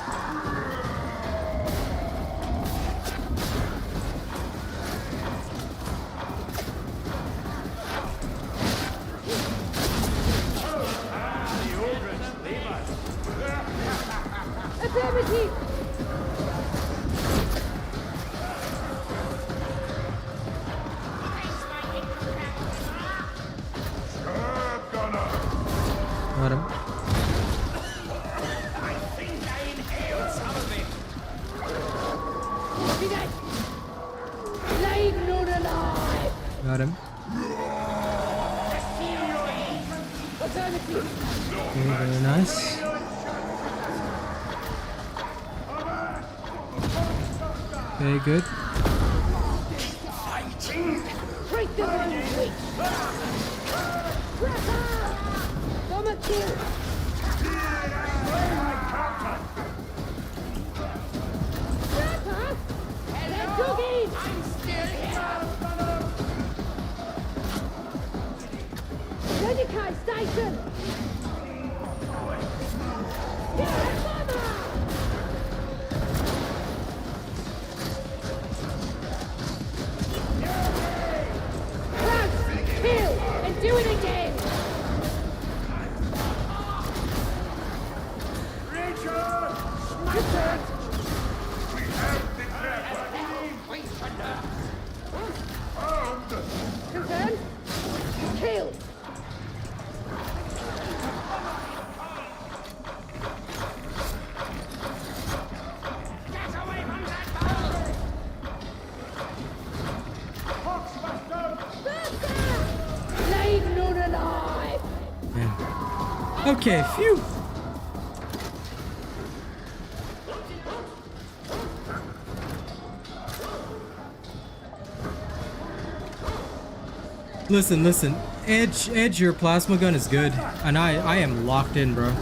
Affirmative. Herb gunner. Got him. I think I inhaled some of it. Copy that. Leave none alive. Got him. Affirmative. Very, very nice. Okay, good. Break the one. Cracker. Bomber kill. Cracker. They're jogging. I'm still here. Dedikai station. Yeah, bomber. Crouch, kill, and do it again. Richard! Confirmed. We have the clever. Wait for her. Armed. Confirmed. Kill. Get away from that ball. Leave none alive. Yeah. Okay, phew. Listen, listen. Edge your plasma gun is good. And I am locked in, bro.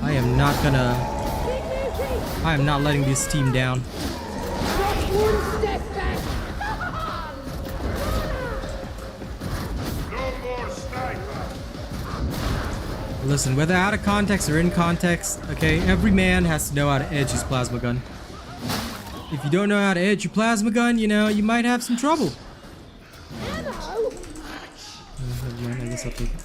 I am not gonna... I am not letting this team down. Not one step back. No more sniper. Listen, whether out of context or in context, okay, every man has to know how to edge his plasma gun. If you don't know how to edge your plasma gun, you know, you might have some trouble. Ammo. Never mind, I guess I'll take it.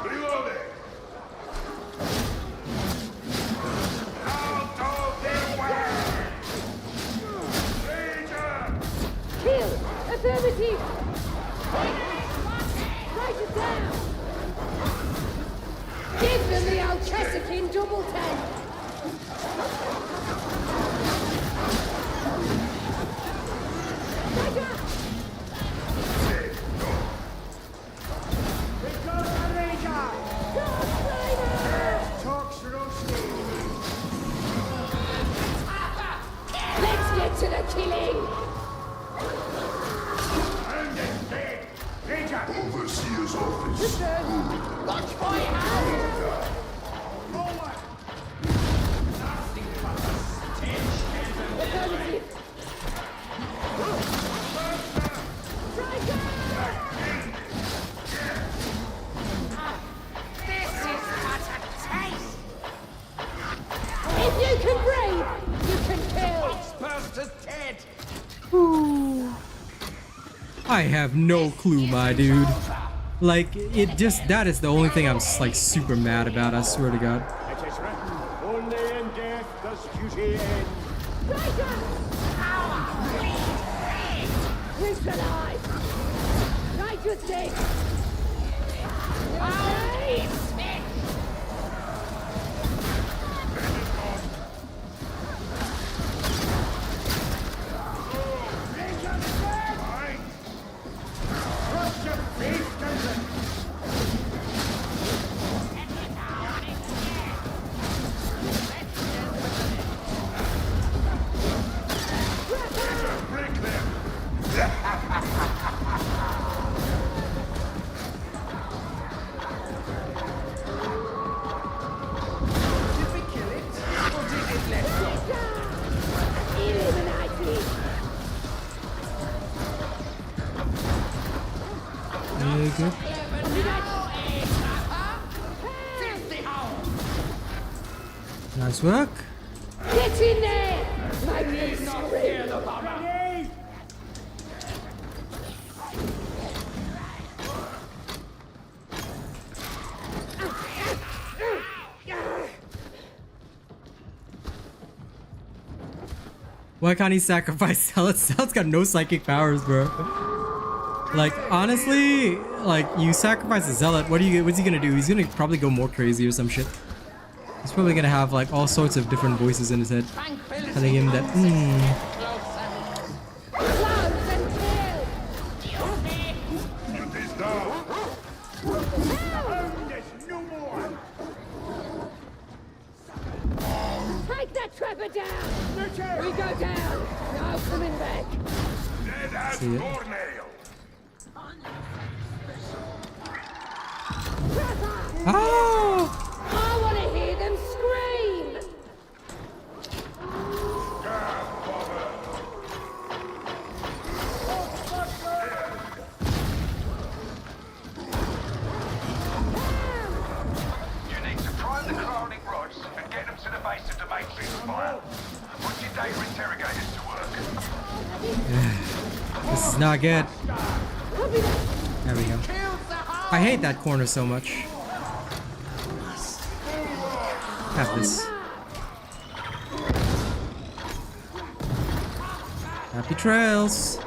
Reloading! Out of the way! Ranger! Kill! Affirmative! Write it down! Give them the old Chesapeake double tank! Tiger! Let's get to the killing! Overseer's office. Watch for your hand! Affirmative! This is but a taste! If you can breathe, you can kill! Burster's dead! I have no clue, my dude. Like, it just, that is the only thing I'm like super mad about, I swear to God. It is written, only in death does duty end. Who's alive? Nigel's dead! Trust your faith, Duncan. Break them. Did we kill it? Or did it let go? Illuminati! Okay. Filthy hole! Nice work. Get in there! Make them scream! Why can't he sacrifice Zealot? Zealot's got no psychic powers, bro. Like, honestly, like, you sacrifice a Zealot, what's he gonna do? He's gonna probably go more crazy or some shit. He's probably gonna have, like, all sorts of different voices in his head. Telling him that, Close and kill! It is down. There's no more. Take that trapper down! We go down! No coming back! Dead as See it. doornail. Trapper! oh! I want to hear them scream! You need to prime the crowning rods and get them to the base of the matrix fire. Put your data interrogators to work. This is not good. There we go. I hate that corner so much. Have this. Happy trails.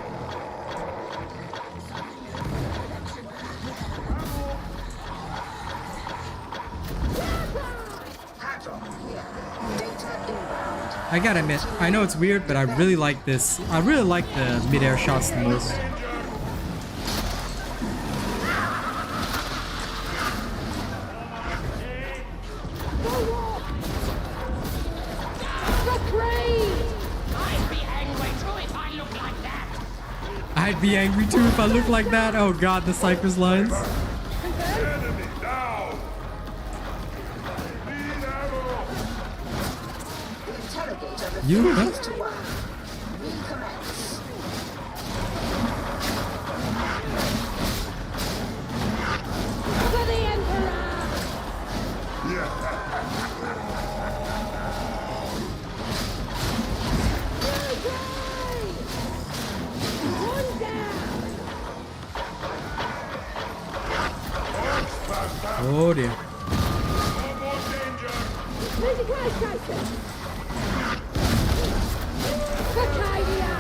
I gotta admit, I know it's weird, but I really like this. I really like the mid-air shots the most. I'd be angry too if I looked like that. Oh god, the Cypher's lines. Enemy down. Need ammo. Interrogator You, refuses huh? to work. Recommence. For the Emperor! The One down! Oh dear. Medical station! Baccaria!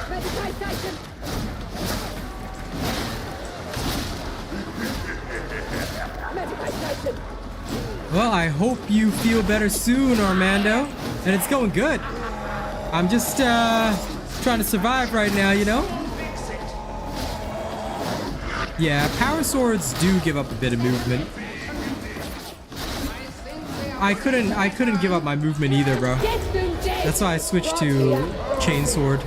Medical station! Medical station! Well, I hope you feel better soon, Armando. And it's going good. I'm just trying to survive right now, you know? Yeah, power swords do give up a bit of movement. I couldn't give up my movement either, bro. That's why I switched to chainsword.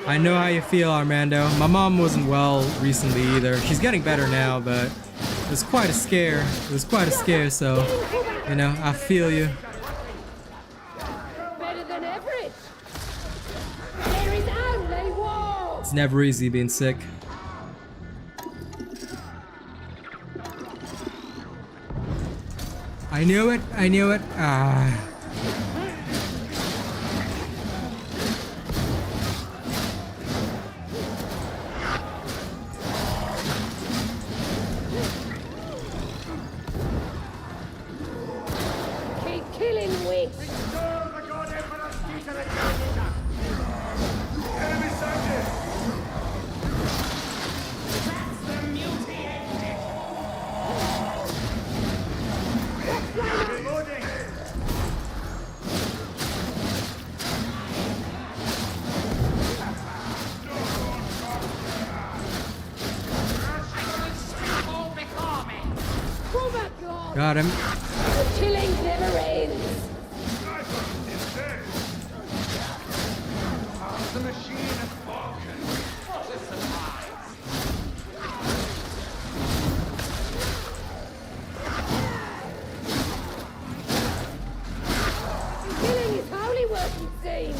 I know how you feel, Armando. My mom wasn't well recently either. She's getting better now, but it was quite a scare. It was quite a scare, so, you know, I feel you. Better than average! There is only war! It's never easy being sick. I knew it. I knew it. Ah. Keep killing wigs! Restore the God Emperor's key to the Terminator! Enemy sighted! That's the mutiny exit. Reloading! I will strip all before me. Oh my god! Got him. The killing never ends! Sniper is dead! The machine has spoken. What a surprise. Killing is holy work, it seems!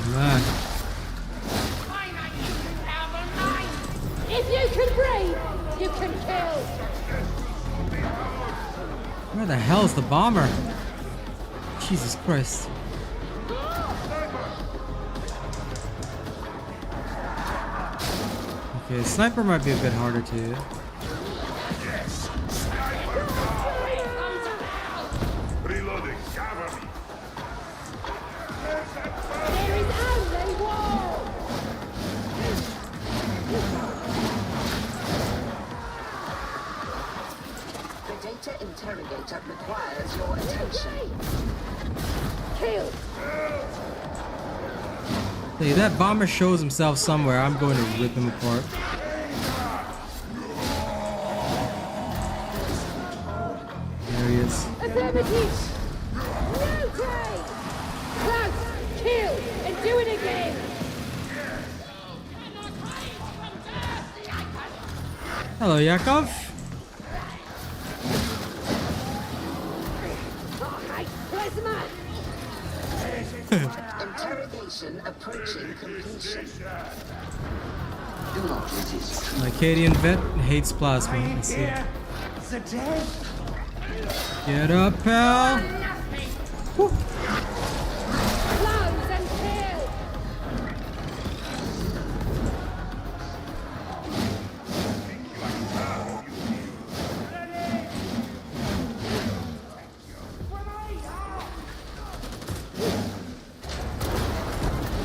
Come on. Why not use power 9? If you can breathe, you can kill! Where the hell is the bomber? Jesus Christ. Okay, sniper might be a bit harder to. Reloading! Cover me! There is only war! The data interrogator requires your attention. Kill! Hey, that bomber shows himself somewhere. I'm going to rip him apart. There he is. Affirmative! No trade! Close! Kill! And do it again! Hello, Yakov. Oh, hey, plasma! Interrogation approaching completion. Acadian vet hates plasma. Let's see. Get up, pal. Woo. Close and kill!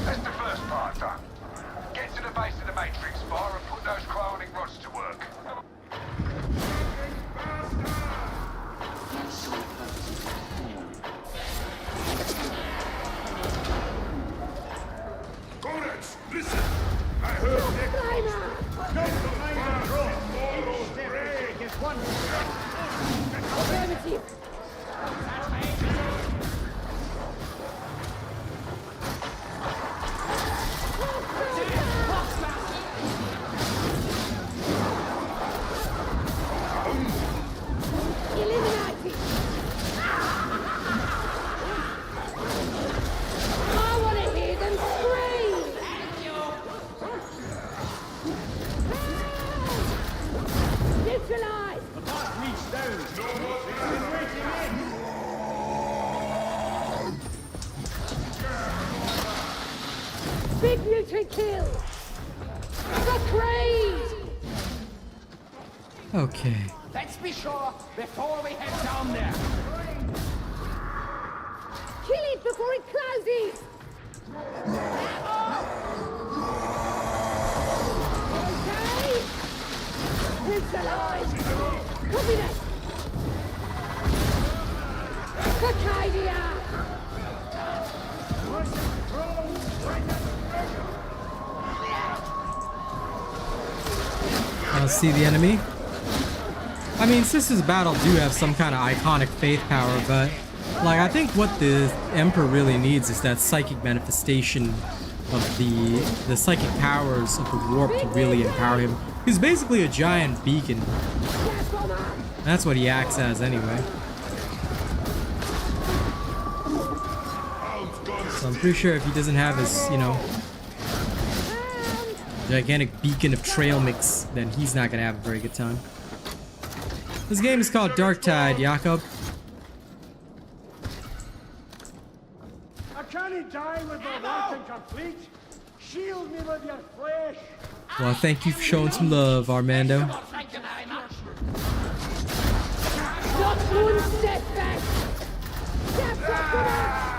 That's the first part done. Get to the base of the Matrix bar and put those cloning rods to work. mutant kill! The Creed! Okay. Let's be sure before we head down there. Kill it before it closes! Okay! It's alive! Copy that! Arcadia! See the enemy. I mean, Sisters of Battle do have some kind of iconic faith power, but like I think what the Emperor really needs is that psychic manifestation of the psychic powers of the warp to really empower him. He's basically a giant beacon. That's what he acts as anyway. So I'm pretty sure if he doesn't have his, you know, gigantic beacon of trail mix, then he's not gonna have a very good time. This game is called Darktide, Jakob. I can't die with my work incomplete. Shield me with your flesh. Well, thank you for showing some love, Armando. Thank you very much. Not one step back! Step back!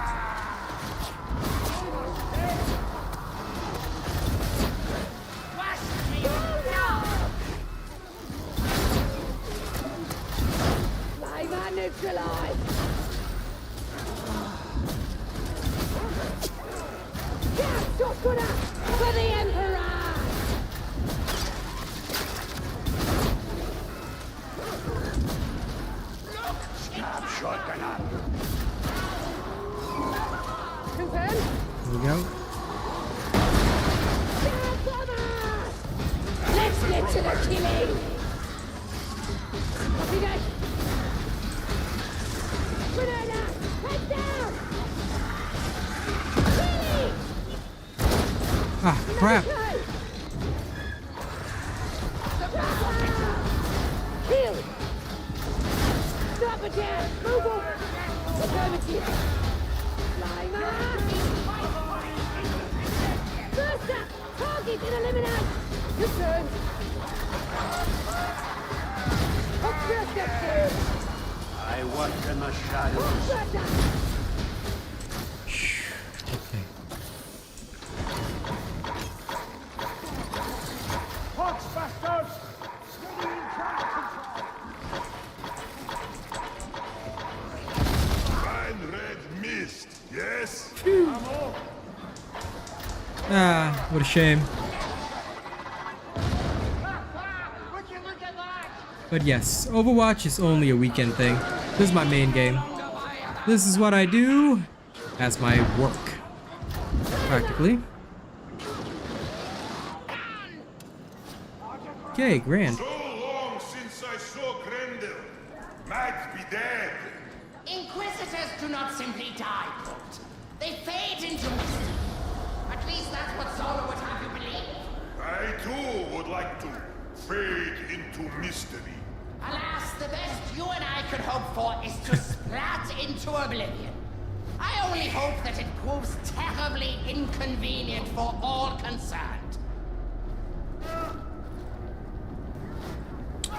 Neutralized! For the Emperor! Stab shotgun up. Confirm? Here we go. Let's get to the killing! Copy that! Banana! Head down! Killing! Ah, crap. Kill! Stop it down! Move on! Affirmative! Slimer! First up! Target and eliminate! Confirmed! Objective! I work in the shadows. Okay. Fox bastards! Fine red mist, yes? Ah, what a shame. But yes, Overwatch is only a weekend thing. This is my main game. This is what I do as my work, practically. Okay, grand. So long since I saw Grendel. Might be dead. Inquisitors do not simply die, Port. They fade into mystery. At least that's what Solo would have you believe. I too would like to fade into mystery. Alas, the best you and I could hope for is to splat into oblivion. I only hope that it proves terribly inconvenient for all concerned.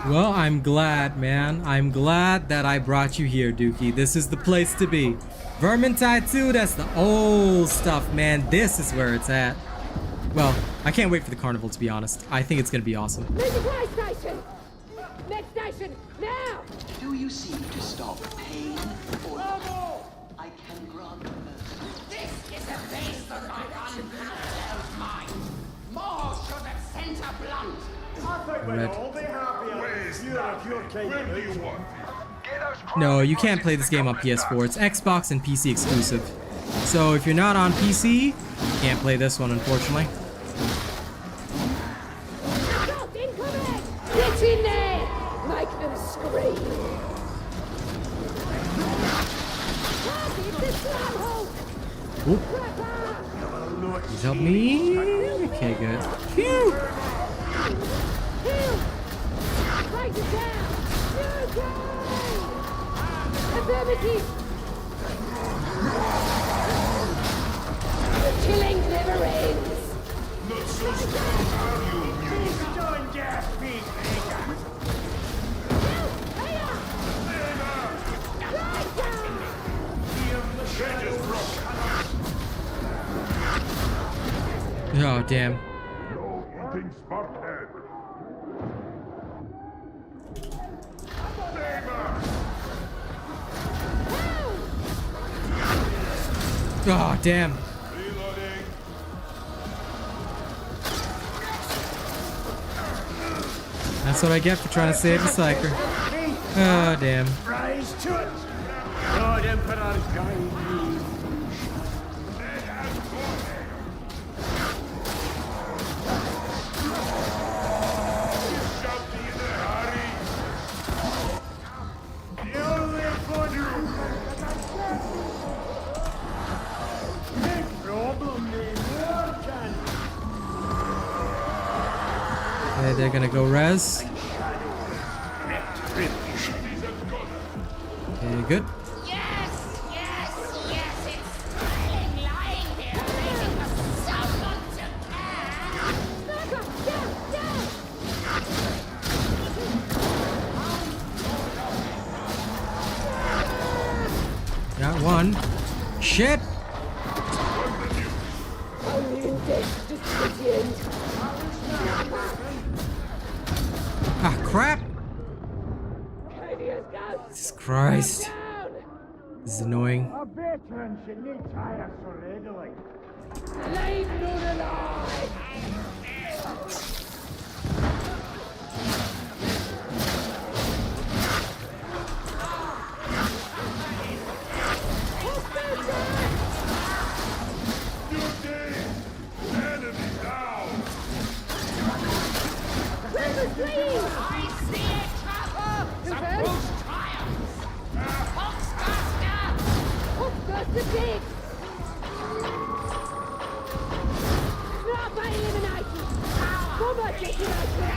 Well, I'm glad, man. I'm glad that I brought you here, Dookie. This is the place to be. Vermintide 2, that's the old stuff, man. This is where it's at. Well, I can't wait for the carnival, to be honest. I think it's gonna be awesome. Supply station! Next station, now! Do you seek to stop pain or I can grant mercy. This is a based on my unparalleled mind. More should have sent a blunt. I think Red. we'll all be happy if your kind. Where do you want? No, you can't play this game on PS4. It's Xbox and PC exclusive. So if you're not on PC, you can't play this one, unfortunately. Assault incoming! Get in there! Make them scream! Target the stronghold! Oop. Prepper! Please help me. Okay, good. Phew. Heal! Break it down! UK! Affirmative! The killing never ends! damn. No eating smarthead. Oh, damn. Reloading. That's what I get for trying to save the psyker. Oh, damn. Rise to it. God Emperor guide me. Okay, they're gonna go res. Okay, good. Yes, yes, yes, it's thrilling lying here, waiting for someone to care. Got one. Shit! Only in death does it end. Ah, crap! Hideous ghost. Jesus Christ. Down. This is annoying. A veteran should not tire so readily. Leave none alive. Enemy down. River's fleeing. I see it, Trapper! The Bruce triumphs! Hulkbuster! Hulkbuster big. Sniper eliminated. Bomber detonated.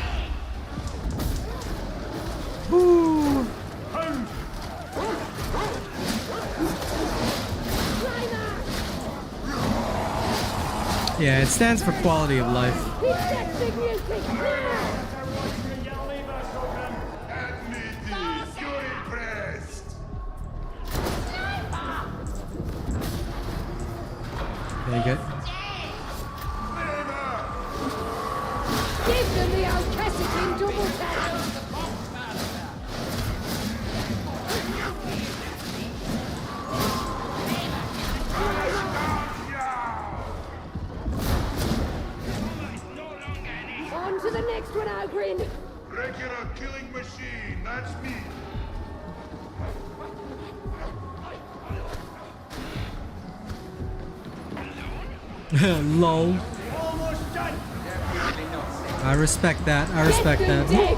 Ooh. Primer. Yeah, it stands for quality of life. He's that big music. Now. Admit it. You're impressed. Very good. Give them the old Cassidy double tap. On to the next one, Ogrin. Regular killing machine. That's me. Lol. Almost done. I respect that. I respect Get them that. dead.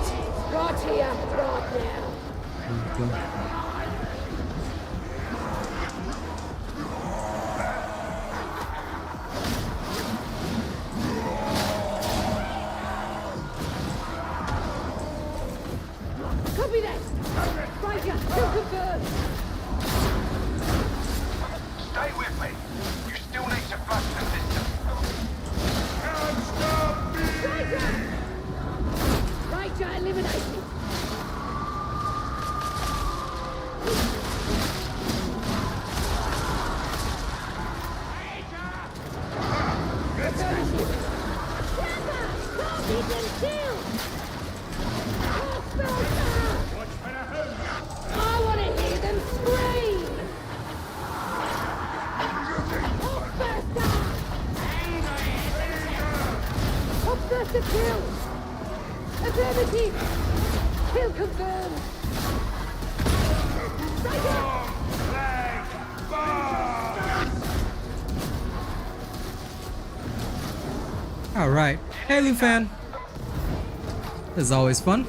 Right here, right now. Copy that. Ranger, kill confirmed. Stay with me. You still need to flush the system. Can't stop me. Ranger eliminated. Affirmative. Trapper, copy them still. Hulkbuster. Watch for the hook. I want to hear them scream. Hulkbuster. Hulkbuster kill. Affirmative. Kill confirmed. Striker. Flag. Bomb. All right. Hey, Lufan. This is always fun.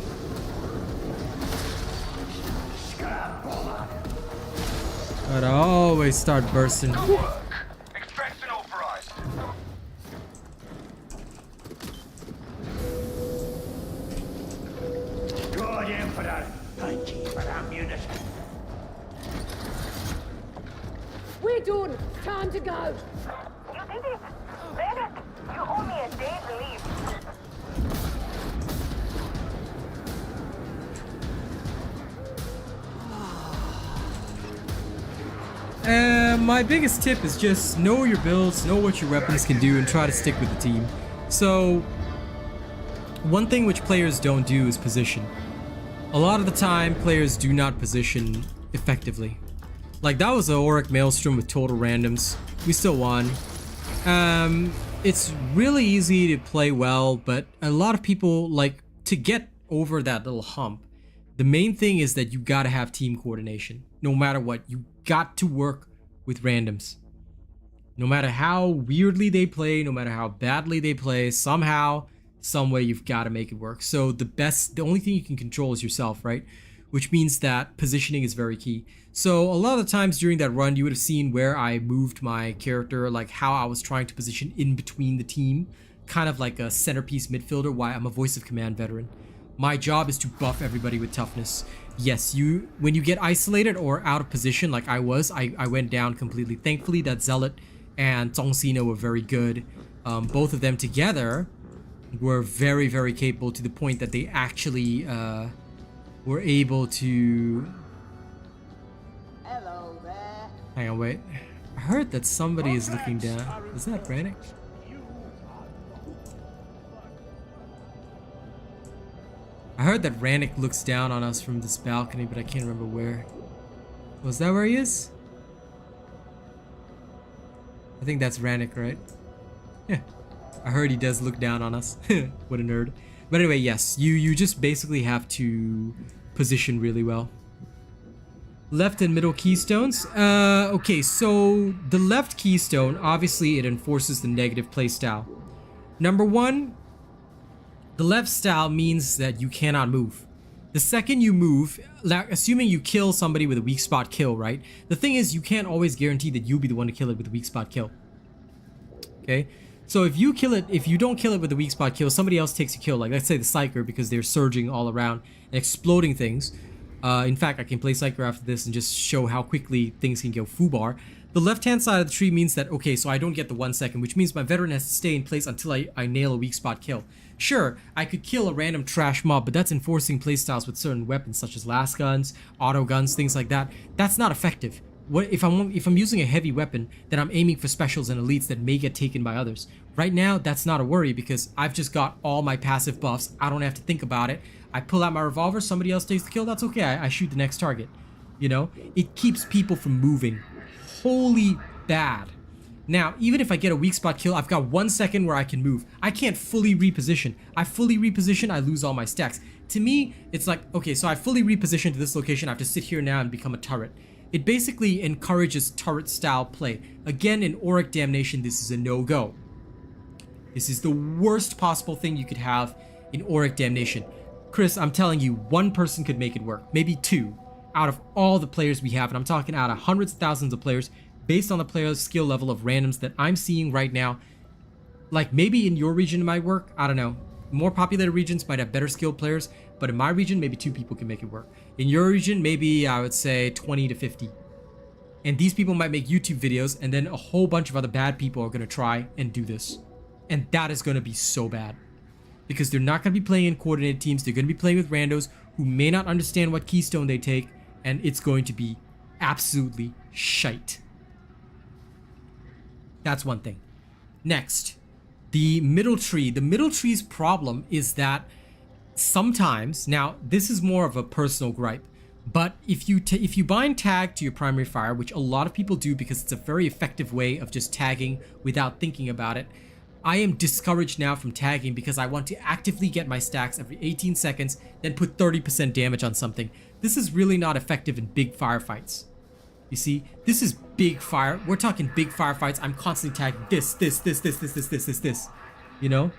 But I always start bursting. Good work. Extraction authorized. Good Emperor. Thank you for that munition. We're done. Time to go. You did it! Medic! You owe me a day's leave. My biggest tip is just know your builds, know what your weapons can do, and try to stick with the team. So, one thing which players don't do is position. A lot of the time, players do not position effectively. Like, that was an Auric Maelstrom with total randoms. We still won. It's really easy to play well, but a lot of people, like, to get over that little hump, the main thing is that you gotta have team coordination. No matter what, you got to work with randoms. No matter how weirdly they play, no matter how badly they play, somehow, some way you've got to make it work. So the only thing you can control is yourself, right? Which means that positioning is very key. So a lot of the times during that run, you would have seen where I moved my character, like how I was trying to position in between the team, kind of like a centerpiece midfielder. Why I'm a voice of command veteran. My job is to buff everybody with toughness. Yes, when you get isolated or out of position like I was, I went down completely. Thankfully, that Zealot and Tongsino were very good. Both of them together were very, very capable to the point that they actually were able to... Hello there. Hang on, wait. I heard that somebody is looking down. Is that Brannick? I heard that Rannick looks down on us from this balcony, but I can't remember where. Was that where he is? I think that's Rannick, right? Yeah. I heard he does look down on us. What a nerd. But anyway, yes. You just basically have to position really well. Left and middle keystones. Okay, so the left keystone, obviously it enforces the negative playstyle. Number one, the left style means that you cannot move. The second you move, assuming you kill somebody with a weak spot kill, right? The thing is, you can't always guarantee that you'll be the one to kill it with a weak spot kill. Okay? So if you don't kill it with a weak spot kill, somebody else takes a kill. Like, let's say the Psyker, because they're surging all around and exploding things. In fact, I can play Psyker after this and just show how quickly things can go foobar. The left-hand side of the tree means that, okay, so I don't get the 1 second, which means my veteran has to stay in place until I nail a weak spot kill. Sure, I could kill a random trash mob, but that's enforcing playstyles with certain weapons such as last guns, auto guns, things like that. That's not effective. What if I'm using a heavy weapon, then I'm aiming for specials and elites that may get taken by others. Right now, that's not a worry because I've just got all my passive buffs. I don't have to think about it. I pull out my revolver, somebody else takes the kill, that's okay. I shoot the next target. You know, it keeps people from moving. Holy bad. Now, even if I get a weak spot kill, I've got 1 second where I can move. I can't fully reposition. I fully reposition, I lose all my stacks. To me, it's like, okay, so I fully repositioned to this location. I have to sit here now and become a turret. It basically encourages turret style play. Again, in Auric Damnation, this is a no-go. This is the worst possible thing you could have in Auric Damnation. Chris, I'm telling you, one person could make it work. Maybe two out of all the players we have. And I'm talking out of hundreds of thousands of players based on the player's skill level of randoms that I'm seeing right now. Like, maybe in your region it might work. I don't know. More populated regions might have better skilled players, but in my region, maybe 2 people can make it work. In your region, maybe I would say 20 to 50. And these people might make YouTube videos, and then a whole bunch of other bad people are going to try and do this. And that is going to be so bad. Because they're not going to be playing in coordinated teams. They're going to be playing with randos who may not understand what keystone they take, and it's going to be absolutely shite. That's one thing. Next, the middle tree. The middle tree's problem is that sometimes, now this is more of a personal gripe, but if you bind tag to your primary fire, which a lot of people do because it's a very effective way of just tagging without thinking about it, I am discouraged now from tagging because I want to actively get my stacks every 18 seconds, then put 30% damage on something. This is really not effective in big firefights. You see, this is big fire. We're talking big firefights. I'm constantly tagging this. You know?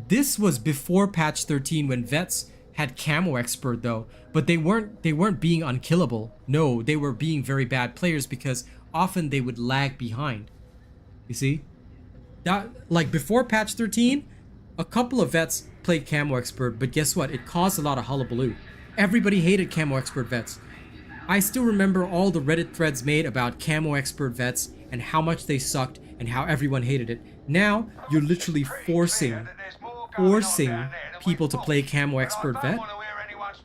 This was before patch 13 when vets had camo expert though, but they weren't being unkillable. No, they were being very bad players because often they would lag behind. You see? That, like, before patch 13, a couple of vets played camo expert, but guess what? It caused a lot of hullabaloo. Everybody hated camo expert vets. I still remember all the Reddit threads made about camo expert vets and how much they sucked and how everyone hated it. Now, you're literally forcing people to play camo expert vet.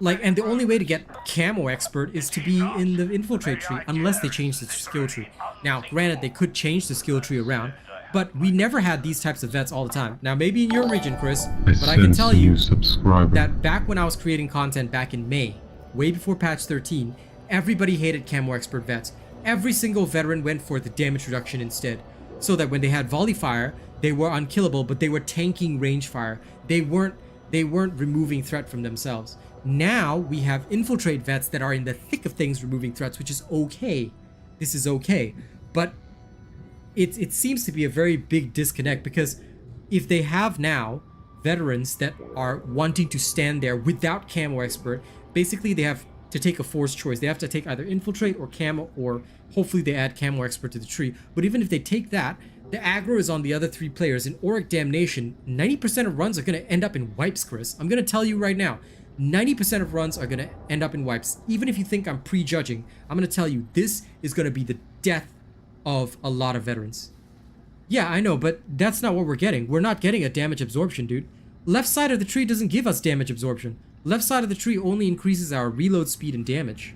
Like, and the only way to get Camo Expert is to be in the Infiltrate tree, unless they change the skill tree. Now, granted, they could change the skill tree around, but we never had these types of vets all the time. Now, maybe in your region, Chris, but I can tell you that back when I was creating content back in May, way before patch 13, everybody hated Camo Expert vets. Every single veteran went for the damage reduction instead, so that when they had volley fire, they were unkillable, but they were tanking range fire. They weren't removing threat from themselves. Now we have Infiltrate vets that are in the thick of things removing threats, which is okay. This is okay, but it seems to be a very big disconnect, because if they have now veterans that are wanting to stand there without Camo Expert, basically they have to take a forced choice. They have to take either Infiltrate or Camo, or hopefully they add Camo Expert to the tree. But even if they take that, the aggro is on the other 3 players. In Auric Damnation, 90% of runs are going to end up in wipes, Chris. I'm going to tell you right now, 90% of runs are going to end up in wipes. Even if you think I'm prejudging, I'm going to tell you this is going to be the death of a lot of veterans. Yeah, I know, but that's not what we're getting. We're not getting a damage absorption, dude. Left side of the tree doesn't give us damage absorption. Left side of the tree only increases our reload speed and damage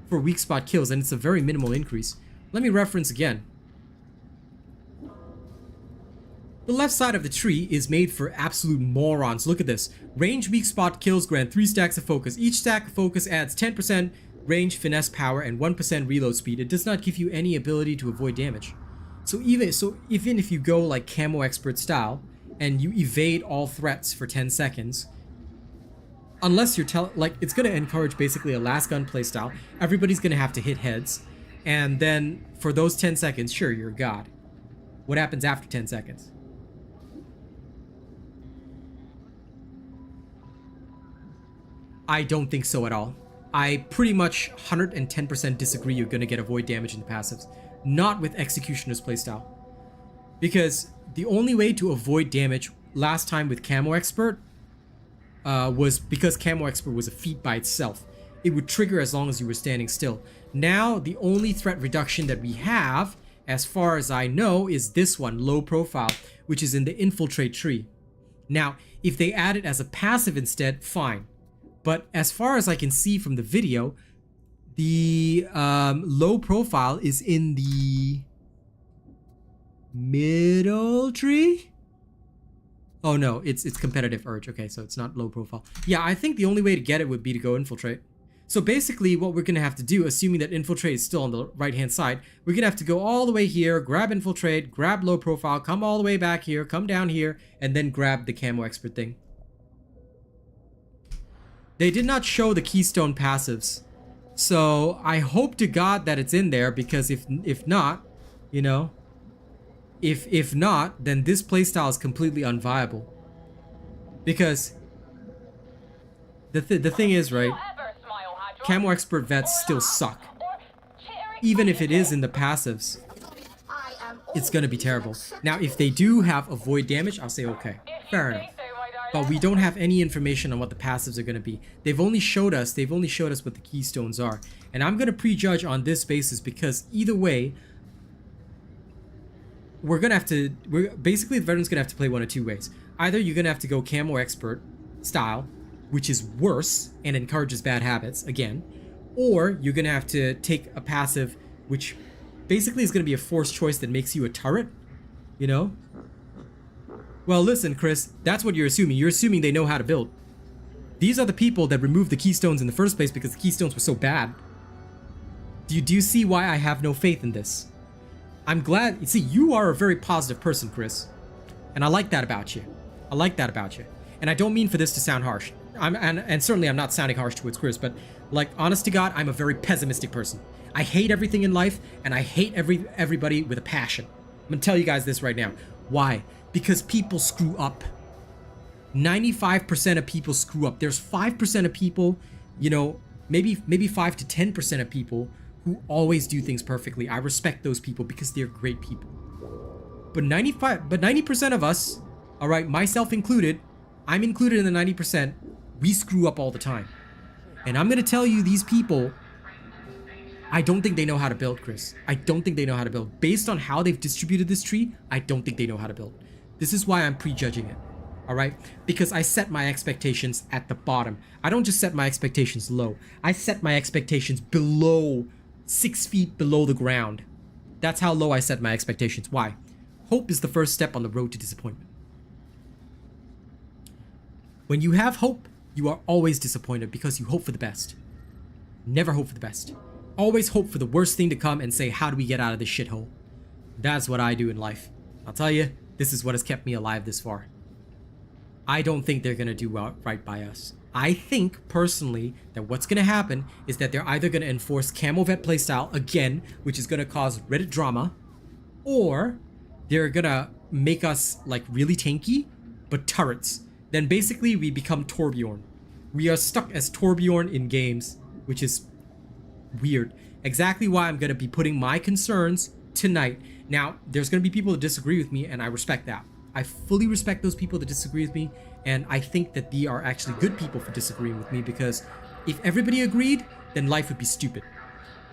for weak spot kills, and it's a very minimal increase. Let me reference again. The left side of the tree is made for absolute morons. Look at this. Range weak spot kills grant 3 stacks of focus. Each stack of focus adds 10% range finesse power and 1% reload speed. It does not give you any ability to avoid damage. So even if you go like Camo Expert style and you evade all threats for 10 seconds, unless you're it's going to encourage basically a last gun playstyle. Everybody's going to have to hit heads, and then for those 10 seconds, sure, you're a god. What happens after 10 seconds? I don't think so at all. I pretty much 110% disagree you're going to get avoid damage in the passives. Not with Executioner's playstyle. Because the only way to avoid damage last time with Camo Expert was because Camo Expert was a feat by itself. It would trigger as long as you were standing still. Now, the only threat reduction that we have, as far as I know, is this one, low profile, which is in the Infiltrate tree. Now, if they add it as a passive instead, fine. But as far as I can see from the video, the low profile is in the middle tree? Oh no, it's competitive urge. Okay, so it's not low profile. Yeah, I think the only way to get it would be to go Infiltrate. So basically what we're going to have to do, assuming that Infiltrate is still on the right hand side, we're going to have to go all the way here, grab Infiltrate, grab low profile, come all the way back here, come down here, and then grab the Camo Expert thing. They did not show the Keystone passives, so I hope to God that it's in there, because if not, you know, if not, then this playstyle is completely unviable. Because the thing is, right, Camo Expert vets still suck. Even if it is in the passives, it's gonna be terrible. Now, if they do have avoid damage, I'll say okay, fair enough. But we don't have any information on what the passives are going to be. They've only showed us what the Keystones are. And I'm going to prejudge on this basis, because either way, basically the veteran's going to have to play one of 2 ways. Either you're going to have to go Camo Expert style, which is worse and encourages bad habits again, or you're going to have to take a passive, which basically is going to be a forced choice that makes you a turret, you know? Well, listen, Chris, that's what you're assuming. You're assuming they know how to build. These are the people that removed the Keystones in the first place because the Keystones were so bad. Do you see why I have no faith in this? I'm glad. You see, you are a very positive person, Chris. And I like that about you. I like that about you. And I don't mean for this to sound harsh. And certainly I'm not sounding harsh towards Chris, but like, honest to God, I'm a very pessimistic person. I hate everything in life, and I hate everybody with a passion. I'm gonna tell you guys this right now. Why? Because people screw up. 95% of people screw up. There's 5% of people, you know, maybe 5 to 10% of people who always do things perfectly. I respect those people because they're great people. But 90% of us, all right, myself included, I'm included in the 90%, we screw up all the time. And I'm going to tell you, these people, I don't think they know how to build, Chris. I don't think they know how to build. Based on how they've distributed this tree, I don't think they know how to build. This is why I'm prejudging it. all right? Because I set my expectations at the bottom. I don't just set my expectations low. I set my expectations below, 6 feet below the ground. That's how low I set my expectations. Why? Hope is the first step on the road to disappointment. When you have hope, you are always disappointed because you hope for the best. Never hope for the best. Always hope for the worst thing to come and say, how do we get out of this shithole? That's what I do in life. I'll tell you, this is what has kept me alive this far. I don't think they're going to do right by us. I think, personally, that what's going to happen is that they're either going to enforce Camo Vet playstyle again, which is going to cause Reddit drama, or they're going to make us, like, really tanky, but turrets. Then basically we become Torbjorn. We are stuck as Torbjorn in games, which is weird. Exactly why I'm going to be putting my concerns tonight. Now, there's going to be people that disagree with me, and I respect that. I fully respect those people that disagree with me, and I think that they are actually good people for disagreeing with me, because if everybody agreed, then life would be stupid.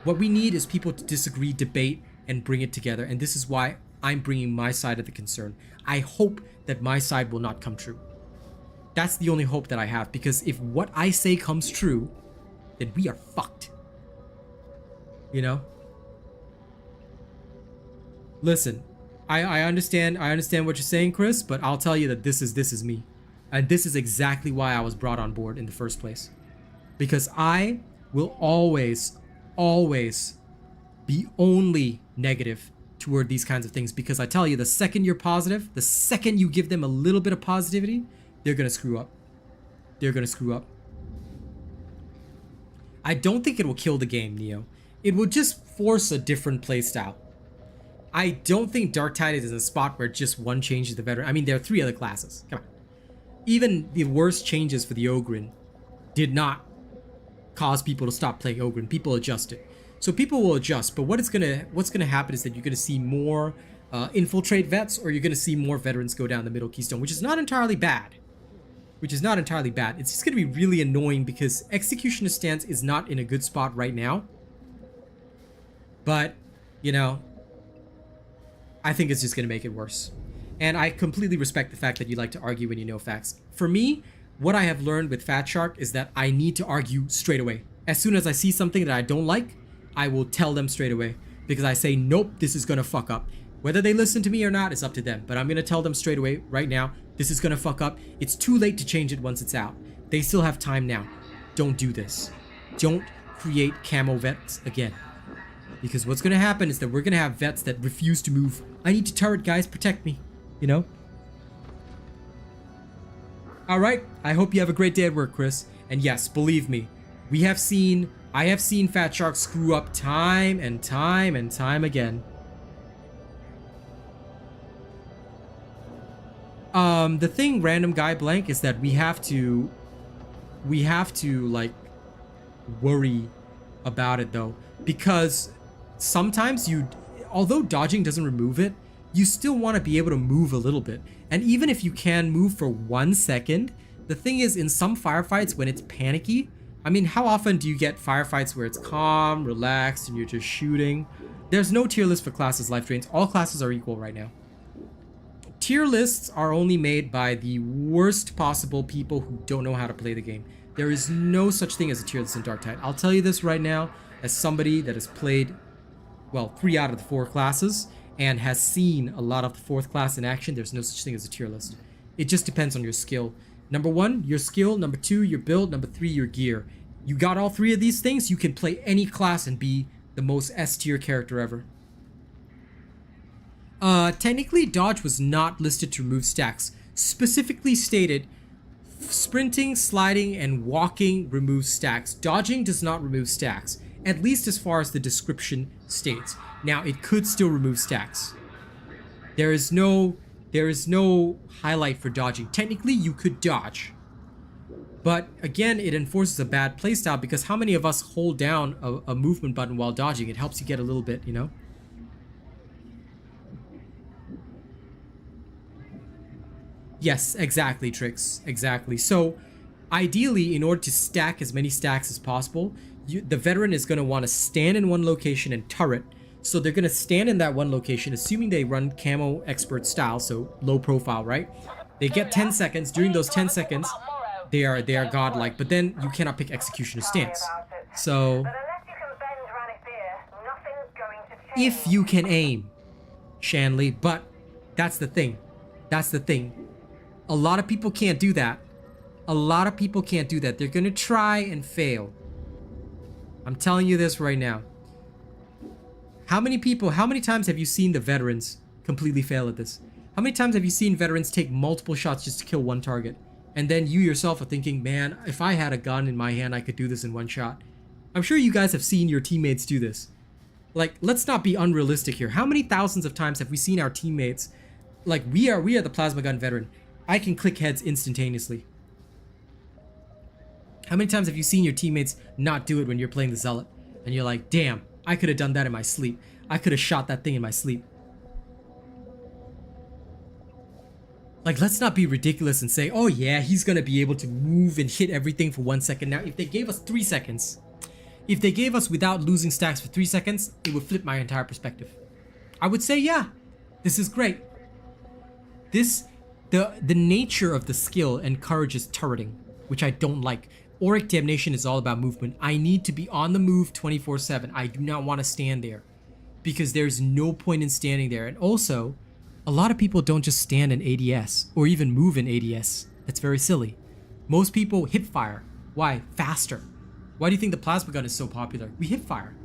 What we need is people to disagree, debate, and bring it together, and this is why I'm bringing my side of the concern. I hope that my side will not come true. That's the only hope that I have, because if what I say comes true, then we are fucked. You know? Listen, I understand what you're saying, Chris, but I'll tell you that this is me. And this is exactly why I was brought on board in the first place. Because I will always be only negative toward these kinds of things. Because I tell you, the second you're positive, the second you give them a little bit of positivity, they're gonna screw up. They're gonna screw up. I don't think it will kill the game, Neo. It will just force a different playstyle. I don't think Darktide is in a spot where just one changes the veteran. I mean, there are 3 other classes. Come on. Even the worst changes for the Ogryn did not cause people to stop playing Ogryn. People adjusted. So people will adjust, but what's gonna happen is that you're gonna see more Infiltrate vets, or you're gonna see more veterans go down the middle Keystone, which is not entirely bad. It's just gonna be really annoying because Executioner's stance is not in a good spot right now. But, you know, I think it's just gonna make it worse. And I completely respect the fact that you like to argue when you know facts. For me, what I have learned with Fat Shark is that I need to argue straight away. As soon as I see something that I don't like, I will tell them straight away. Because I say, nope, this is gonna fuck up. Whether they listen to me or not is up to them. But I'm gonna tell them straight away, right now, this is gonna fuck up. It's too late to change it once it's out. They still have time now. Don't do this. Don't create camo vets again. Because what's gonna happen is that we're gonna have vets that refuse to move. I need to turret, guys, protect me. You know? Alright, I hope you have a great day at work, Chris. And yes, believe me, I have seen Fat Shark screw up time and time and time again. The thing, random guy blank, is that we have to like worry about it though, because sometimes although dodging doesn't remove it, you still want to be able to move a little bit. And even if you can move for 1 second, the thing is, in some firefights when it's panicky, I mean, how often do you get firefights where it's calm, relaxed, and you're just shooting? There's no tier list for classes life drains. All classes are equal right now. Tier lists are only made by the worst possible people who don't know how to play the game. There is no such thing as a tier list in Darktide. I'll tell you this right now, as somebody that has played, well, 3 out of the 4 classes, and has seen a lot of the 4th class in action. There's no such thing as a tier list. It just depends on your skill. Number 1, your skill. Number 2, your build. Number 3, your gear. You got all 3 of these things, you can play any class and be the most S tier character ever. Technically, dodge was not listed to remove stacks. Specifically stated, sprinting, sliding, and walking remove stacks. Dodging does not remove stacks, at least as far as the description states. Now, it could still remove stacks. There is no highlight for dodging. Technically, you could dodge. But again, it enforces a bad playstyle, because how many of us hold down a movement button while dodging? It helps you get a little bit, you know? Yes, exactly, Trix. Exactly. So, ideally, in order to stack as many stacks as possible, the veteran is going to want to stand in one location and turret. So they're going to stand in that one location, assuming they run camo expert style, so low profile, right? They get 10 seconds. During those 10 seconds, they are godlike. But then you cannot pick executioner stance. So But unless you can bend Ranithir, nothing's going to change. if you can aim, Shanley, but that's the thing. That's the thing. A lot of people can't do that. A lot of people can't do that. They're gonna try and fail. I'm telling you this right now. How many times have you seen the veterans completely fail at this? How many times have you seen veterans take multiple shots just to kill one target? And then you yourself are thinking, man, if I had a gun in my hand, I could do this in one shot. I'm sure you guys have seen your teammates do this. Like, let's not be unrealistic here. How many thousands of times have we seen our teammates, like we are the plasma gun veteran. I can click heads instantaneously. How many times have you seen your teammates not do it when you're playing the Zealot? And you're like, damn, I could have done that in my sleep. I could have shot that thing in my sleep. Like, let's not be ridiculous and say, oh yeah, he's gonna be able to move and hit everything for 1 second. Now, if they gave us 3 seconds, if they gave us without losing stacks for 3 seconds, it would flip my entire perspective. I would say, yeah, this is great. The nature of the skill encourages turreting, which I don't like. Auric Damnation is all about movement. I need to be on the move 24/7. I do not want to stand there because there's no point in standing there. And also, a lot of people don't just stand in ADS or even move in ADS. That's very silly. Most people hip fire. Why? Faster. Why do you think the plasma gun is so popular? We hip fire.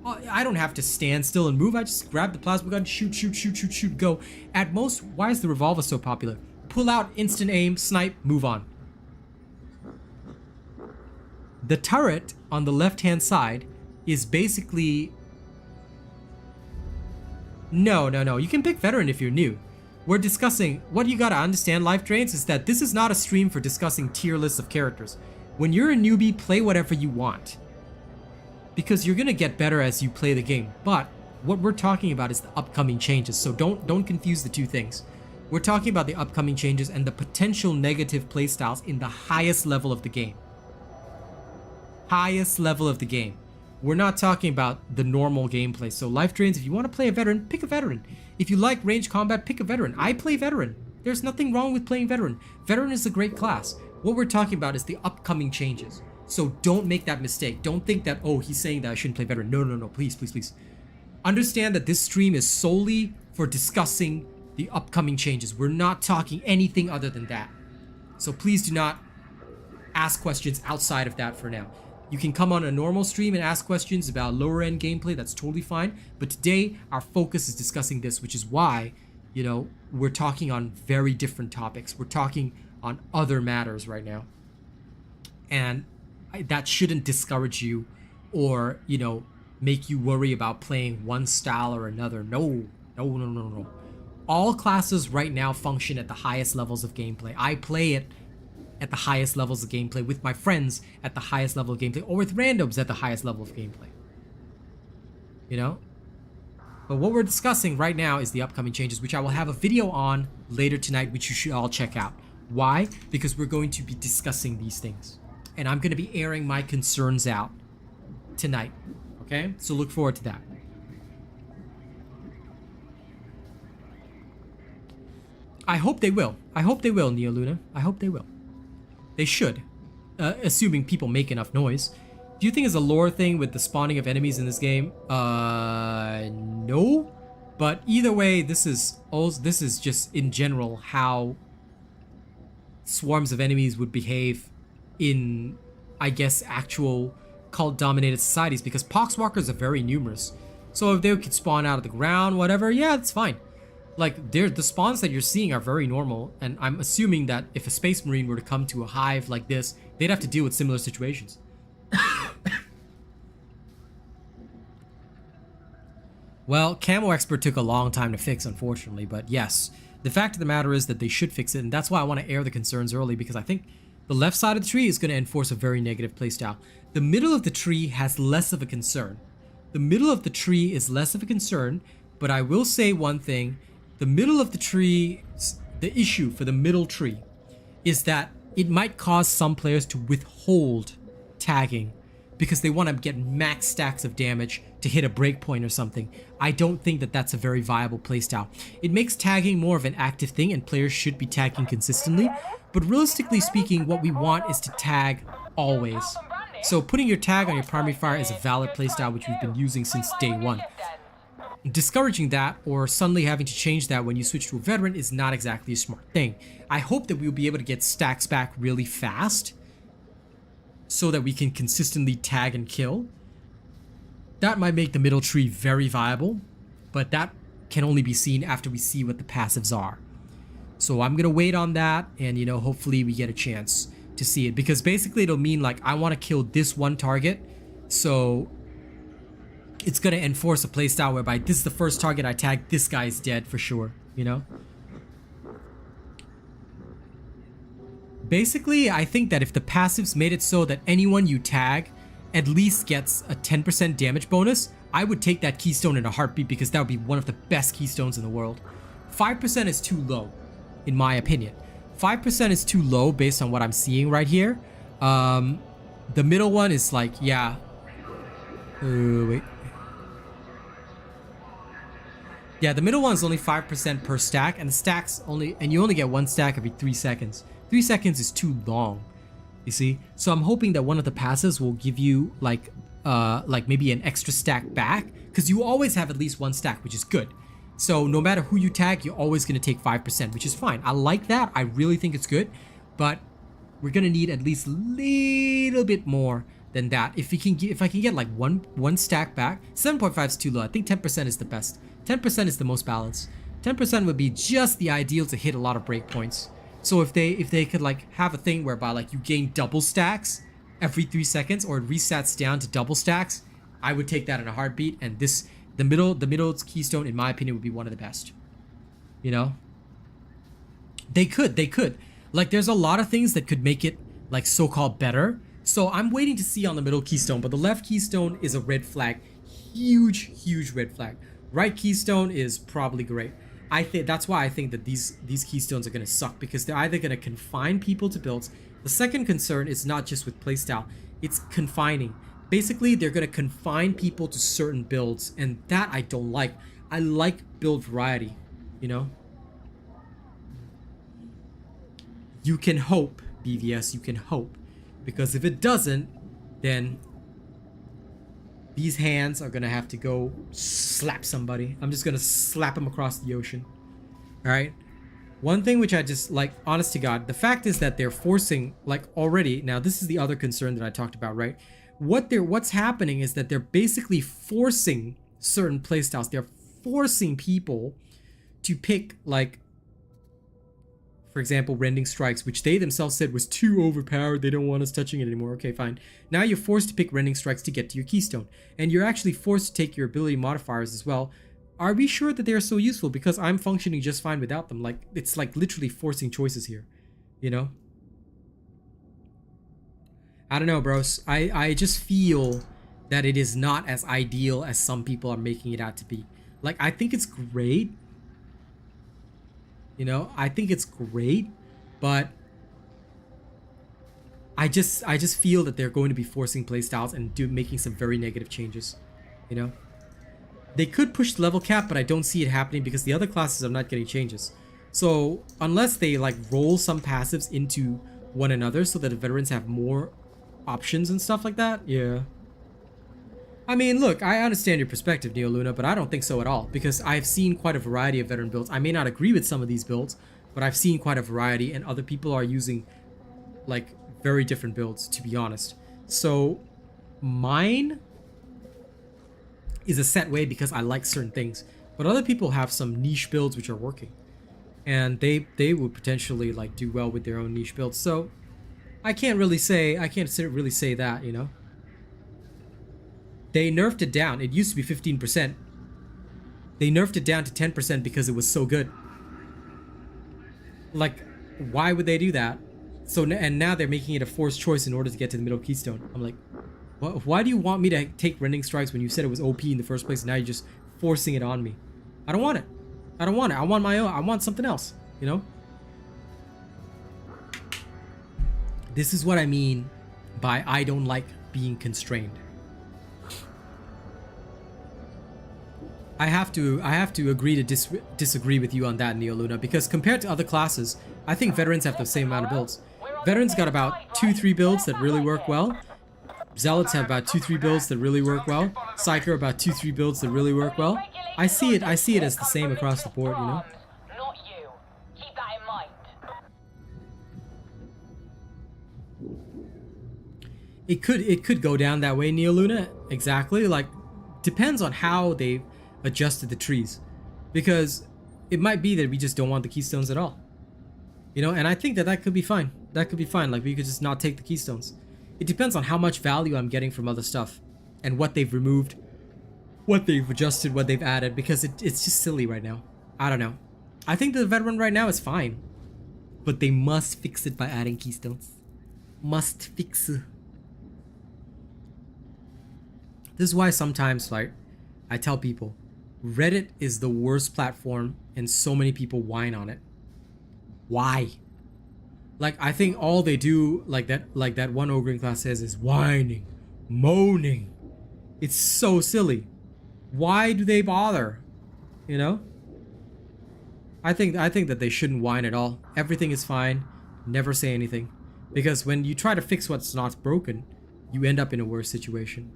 I don't have to stand still and move. I just grab the plasma gun, shoot, shoot, shoot, shoot, shoot, go. At most, why is the revolver so popular? Pull out, instant aim, snipe, move on. The turret on the left-hand side is basically... No. You can pick veteran if you're new. We're discussing... What you gotta understand, Life Drains, is that this is not a stream for discussing tier lists of characters. When you're a newbie, play whatever you want. Because you're gonna get better as you play the game. But what we're talking about is the upcoming changes. So don't confuse the two things. We're talking about the upcoming changes and the potential negative playstyles in the highest level of the game. Highest level of the game. We're not talking about the normal gameplay. So Life Drains, if you want to play a veteran, pick a veteran. If you like range combat, pick a veteran. I play veteran. There's nothing wrong with playing veteran. Veteran is a great class. What we're talking about is the upcoming changes. So don't make that mistake. Don't think that, oh, he's saying that I shouldn't play veteran. No. Please. Understand that this stream is solely for discussing the upcoming changes. We're not talking anything other than that. So please do not ask questions outside of that for now. You can come on a normal stream and ask questions about lower end gameplay. That's totally fine. But today, our focus is discussing this, which is why, you know, we're talking on very different topics. We're talking on other matters right now. And that shouldn't discourage you or, you know, make you worry about playing one style or another. No. All classes right now function at the highest levels of gameplay. I play it at the highest levels of gameplay with my friends at the highest level of gameplay, or with randoms at the highest level of gameplay. You know? But what we're discussing right now is the upcoming changes, which I will have a video on later tonight, which you should all check out. Why? Because we're going to be discussing these things. And I'm going to be airing my concerns out tonight. Okay? So look forward to that. I hope they will. I hope they will, Neo Luna. I hope they will. They should. Assuming people make enough noise. Do you think it's a lore thing with the spawning of enemies in this game? No. But either way, this is just in general how swarms of enemies would behave in, I guess, actual cult-dominated societies, because poxwalkers are very numerous. So if they could spawn out of the ground, whatever, yeah, it's fine. Like, the spawns that you're seeing are very normal, and I'm assuming that if a Space Marine were to come to a hive like this, they'd have to deal with similar situations. Well, Camo Expert took a long time to fix, unfortunately, but yes. The fact of the matter is that they should fix it, and that's why I want to air the concerns early, because I think the left side of the tree is going to enforce a very negative playstyle. The middle of the tree has less of a concern. The middle of the tree is less of a concern, but I will say one thing. The middle of the tree, the issue for the middle tree is that it might cause some players to withhold tagging because they want to get max stacks of damage to hit a breakpoint or something. I don't think that that's a very viable playstyle. It makes tagging more of an active thing, and players should be tagging consistently, but realistically speaking, what we want is to tag always. So putting your tag on your primary fire is a valid playstyle which we've been using since day one. Discouraging that or suddenly having to change that when you switch to a veteran is not exactly a smart thing. I hope that we'll be able to get stacks back really fast so that we can consistently tag and kill. That might make the middle tree very viable, but that can only be seen after we see what the passives are. So I'm gonna wait on that, and you know, hopefully we get a chance to see it, because basically it'll mean like I want to kill this one target, so it's gonna enforce a playstyle whereby this is the first target I tag, this guy's dead for sure, you know? Basically, I think that if the passives made it so that anyone you tag at least gets a 10% damage bonus, I would take that keystone in a heartbeat, because that would be one of the best keystones in the world. 5% is too low, in my opinion. 5% is too low based on what I'm seeing right here. The middle one is like, yeah. Wait. Yeah, the middle one is only 5% per stack, and the stacks only, and you only get one stack every 3 seconds. 3 seconds is too long, you see? So I'm hoping that one of the passives will give you like maybe an extra stack back, because you always have at least one stack, which is good. So no matter who you tag, you're always going to take 5%, which is fine. I like that. I really think it's good, but we're going to need at least a little bit more than that. If I can get like one stack back, 7.5 is too low. I think 10% is the best. 10% is the most balanced. 10% would be just the ideal to hit a lot of breakpoints. So if they could like have a thing whereby like you gain double stacks every 3 seconds, or it resets down to double stacks, I would take that in a heartbeat. And the middle keystone, in my opinion, would be one of the best. You know, they could like, there's a lot of things that could make it like so-called better. So I'm waiting to see on the middle keystone, but the left keystone is a red flag, huge red flag. Right keystone is probably great. I think that's why I think that these keystones are going to suck, because they're either going to confine people to builds. The second concern is not just with playstyle, it's confining. Basically, they're going to confine people to certain builds, and that I don't like. I like build variety, you know? You can hope, BVS, you can hope. Because if it doesn't, then these hands are gonna have to go slap somebody. I'm just gonna slap them across the ocean. Alright? One thing which I just like, honest to God, the fact is that they're forcing, like already, now this is the other concern that I talked about, right? What's happening is that they're basically forcing certain playstyles. They're forcing people to pick, like, for example, Rending Strikes, which they themselves said was too overpowered. They don't want us touching it anymore. Okay, fine. Now you're forced to pick Rending Strikes to get to your keystone. And you're actually forced to take your ability modifiers as well. Are we sure that they're so useful? Because I'm functioning just fine without them. Like, it's like literally forcing choices here. You know? I don't know, bros. I just feel that it is not as ideal as some people are making it out to be. Like, I think it's great. You know, I think it's great, but I just feel that they're going to be forcing playstyles and making some very negative changes. You know, they could push the level cap, but I don't see it happening because the other classes are not getting changes. So unless they like roll some passives into one another so that the veterans have more options and stuff like that, yeah. I mean, look, I understand your perspective, Neo Luna, but I don't think so at all, because I've seen quite a variety of veteran builds. I may not agree with some of these builds, but I've seen quite a variety, and other people are using, like, very different builds, to be honest. So, mine is a set way because I like certain things, but other people have some niche builds which are working, and they would potentially, like, do well with their own niche builds. So, I can't really say that, you know? They nerfed it down. It used to be 15%. They nerfed it down to 10% because it was so good. Like, why would they do that? So, and now they're making it a forced choice in order to get to the middle keystone. I'm like, why do you want me to take Rending Strikes when you said it was OP in the first place, and now you're just forcing it on me? I don't want it. I don't want it. I want my own. I want something else, you know? This is what I mean by I don't like being constrained. I have to agree to disagree with you on that, NeoLuna, because compared to other classes, I think veterans have the same amount of builds. Veterans got about 2-3 builds that really work well. Zealots have about 2-3 builds that really work well. Psyker about 2-3 builds that really work well. I see it as the same across the board, you know. Not you. Keep that in mind. It could go down that way, NeoLuna. Exactly. Like, depends on how they adjusted the trees, because it might be that we just don't want the keystones at all, you know. And I think that could be fine. That could be fine. Like, we could just not take the keystones. It depends on how much value I'm getting from other stuff and what they've removed, what they've adjusted, what they've added, because it's just silly right now. I don't know. I think the veteran right now is fine, but they must fix it by adding keystones. Must fix it. This is why sometimes, like, I tell people, Reddit is the worst platform and so many people whine on it. Why? Like, I think all they do, like that one ogre in class says, is whining, moaning. It's so silly. Why do they bother? You know? I think that they shouldn't whine at all. Everything is fine. Never say anything. Because when you try to fix what's not broken, you end up in a worse situation.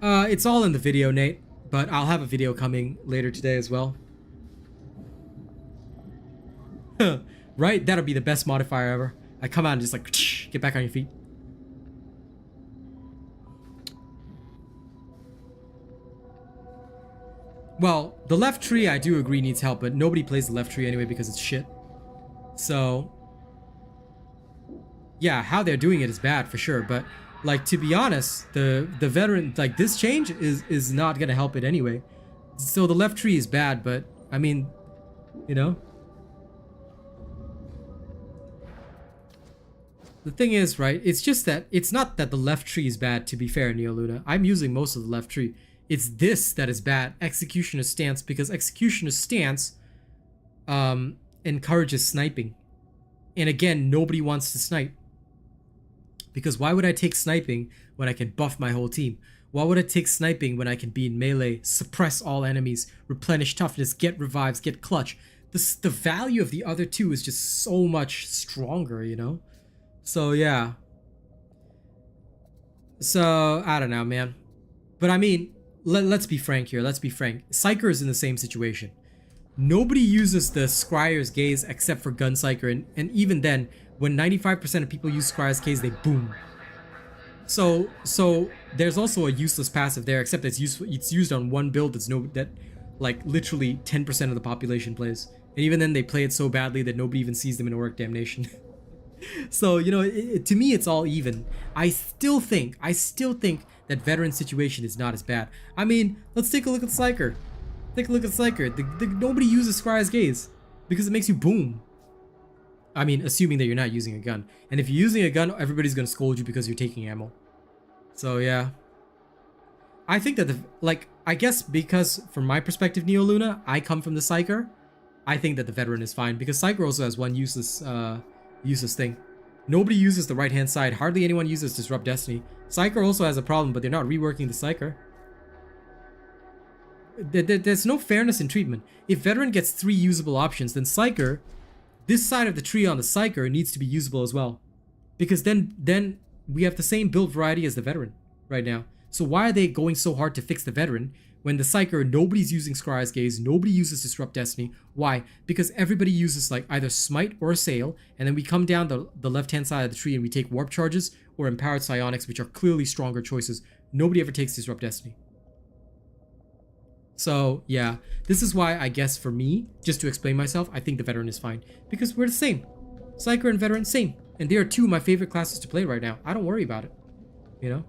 It's all in the video, Nate, but I'll have a video coming later today as well. Right? That'll be the best modifier ever. I come out and just like, get back on your feet. Well, the left tree, I do agree, needs help, but nobody plays the left tree anyway because it's shit. So, yeah, how they're doing it is bad for sure, but like, to be honest, the veteran, like, this change is not gonna help it anyway. So the left tree is bad, but I mean, you know. The thing is, right, it's just that it's not that the left tree is bad, to be fair, NeoLuna. I'm using most of the left tree. It's this that is bad, Executioner's Stance, because Executioner's Stance encourages sniping. And again, nobody wants to snipe. Because why would I take sniping when I can buff my whole team? Why would I take sniping when I can be in melee, suppress all enemies, replenish toughness, get revives, get clutch? The value of the other two is just so much stronger, you know? So yeah. So, I don't know, man. But I mean, let's be frank here, let's be frank. Psyker is in the same situation. Nobody uses the Scryer's Gaze except for Gunpsyker, and even then, when 95% of people use Scryer's Gaze, they boom. So there's also a useless passive there, except it's used on one build that like literally 10% of the population plays. And even then they play it so badly that nobody even sees them in Auric Damnation. So, you know, to me it's all even. I still think that veteran situation is not as bad. I mean, let's take a look at Psyker. Take a look at Psyker. Nobody uses Scryer's Gaze because it makes you boom. I mean, assuming that you're not using a gun. And if you're using a gun, everybody's gonna scold you because you're taking ammo. So yeah. I think that I guess because from my perspective, NeoLuna, I come from the Psyker. I think that the veteran is fine because Psyker also has one useless thing. Nobody uses the right-hand side. Hardly anyone uses Disrupt Destiny. Psyker also has a problem, but they're not reworking the Psyker. There's no fairness in treatment. If veteran gets 3 usable options, then Psyker, this side of the tree on the Psyker needs to be usable as well. Because then we have the same build variety as the veteran right now. So why are they going so hard to fix the veteran when the Psyker, nobody's using Scryer's Gaze, nobody uses Disrupt Destiny? Why? Because everybody uses like either Smite or Assail, and then we come down the left-hand side of the tree and we take Warp Charges or Empowered Psionics, which are clearly stronger choices. Nobody ever takes Disrupt Destiny. So yeah, this is why I guess for me, just to explain myself, I think the veteran is fine. Because we're the same. Psyker and veteran, same. And they are 2 of my favorite classes to play right now. I don't worry about it. You know?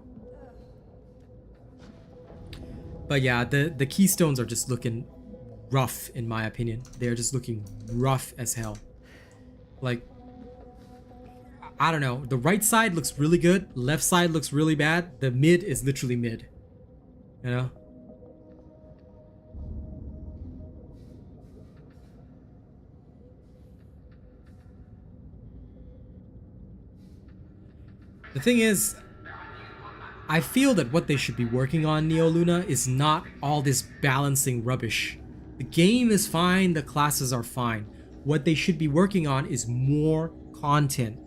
But yeah, the Keystones are just looking rough in my opinion. They're just looking rough as hell. Like, I don't know. The right side looks really good. Left side looks really bad. The mid is literally mid. You know? The thing is, I feel that what they should be working on, Neo Luna, is not all this balancing rubbish. The game is fine, the classes are fine. What they should be working on is more content.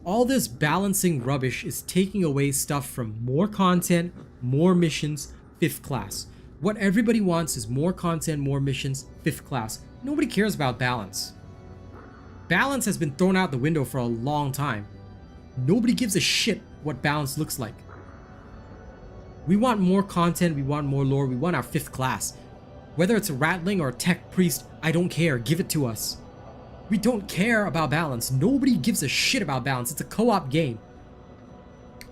All this balancing rubbish is taking away stuff from more content, more missions, 5th class. What everybody wants is more content, more missions, 5th class. Nobody cares about balance. Balance has been thrown out the window for a long time. Nobody gives a shit what balance looks like. We want more content, we want more lore, we want our 5th class. Whether it's a Ratling or a Tech Priest, I don't care, give it to us. We don't care about balance. Nobody gives a shit about balance. It's a co-op game.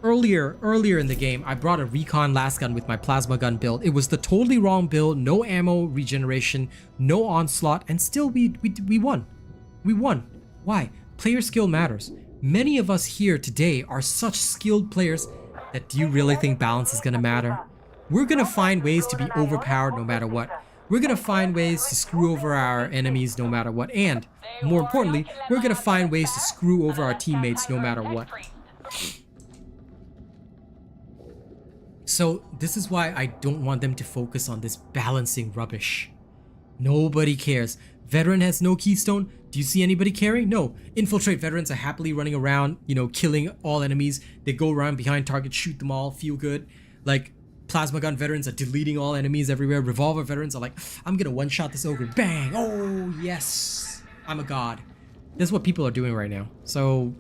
Earlier in the game, I brought a Recon Lasgun with my plasma gun build. It was the totally wrong build, no ammo regeneration, no onslaught, and still we won. We won. Why? Player skill matters. Many of us here today are such skilled players that do you really think balance is gonna matter? We're gonna find ways to be overpowered no matter what. We're gonna find ways to screw over our enemies no matter what. And, more importantly, we're gonna find ways to screw over our teammates no matter what. So, this is why I don't want them to focus on this balancing rubbish. Nobody cares. Veteran has no Keystone. Do you see anybody caring? No. Infiltrate veterans are happily running around, you know, killing all enemies. They go around behind targets, shoot them all, feel good. Like, plasma gun veterans are deleting all enemies everywhere. Revolver veterans are like, I'm gonna one-shot this ogre. Bang! Oh, yes! I'm a god. That's what people are doing right now. So,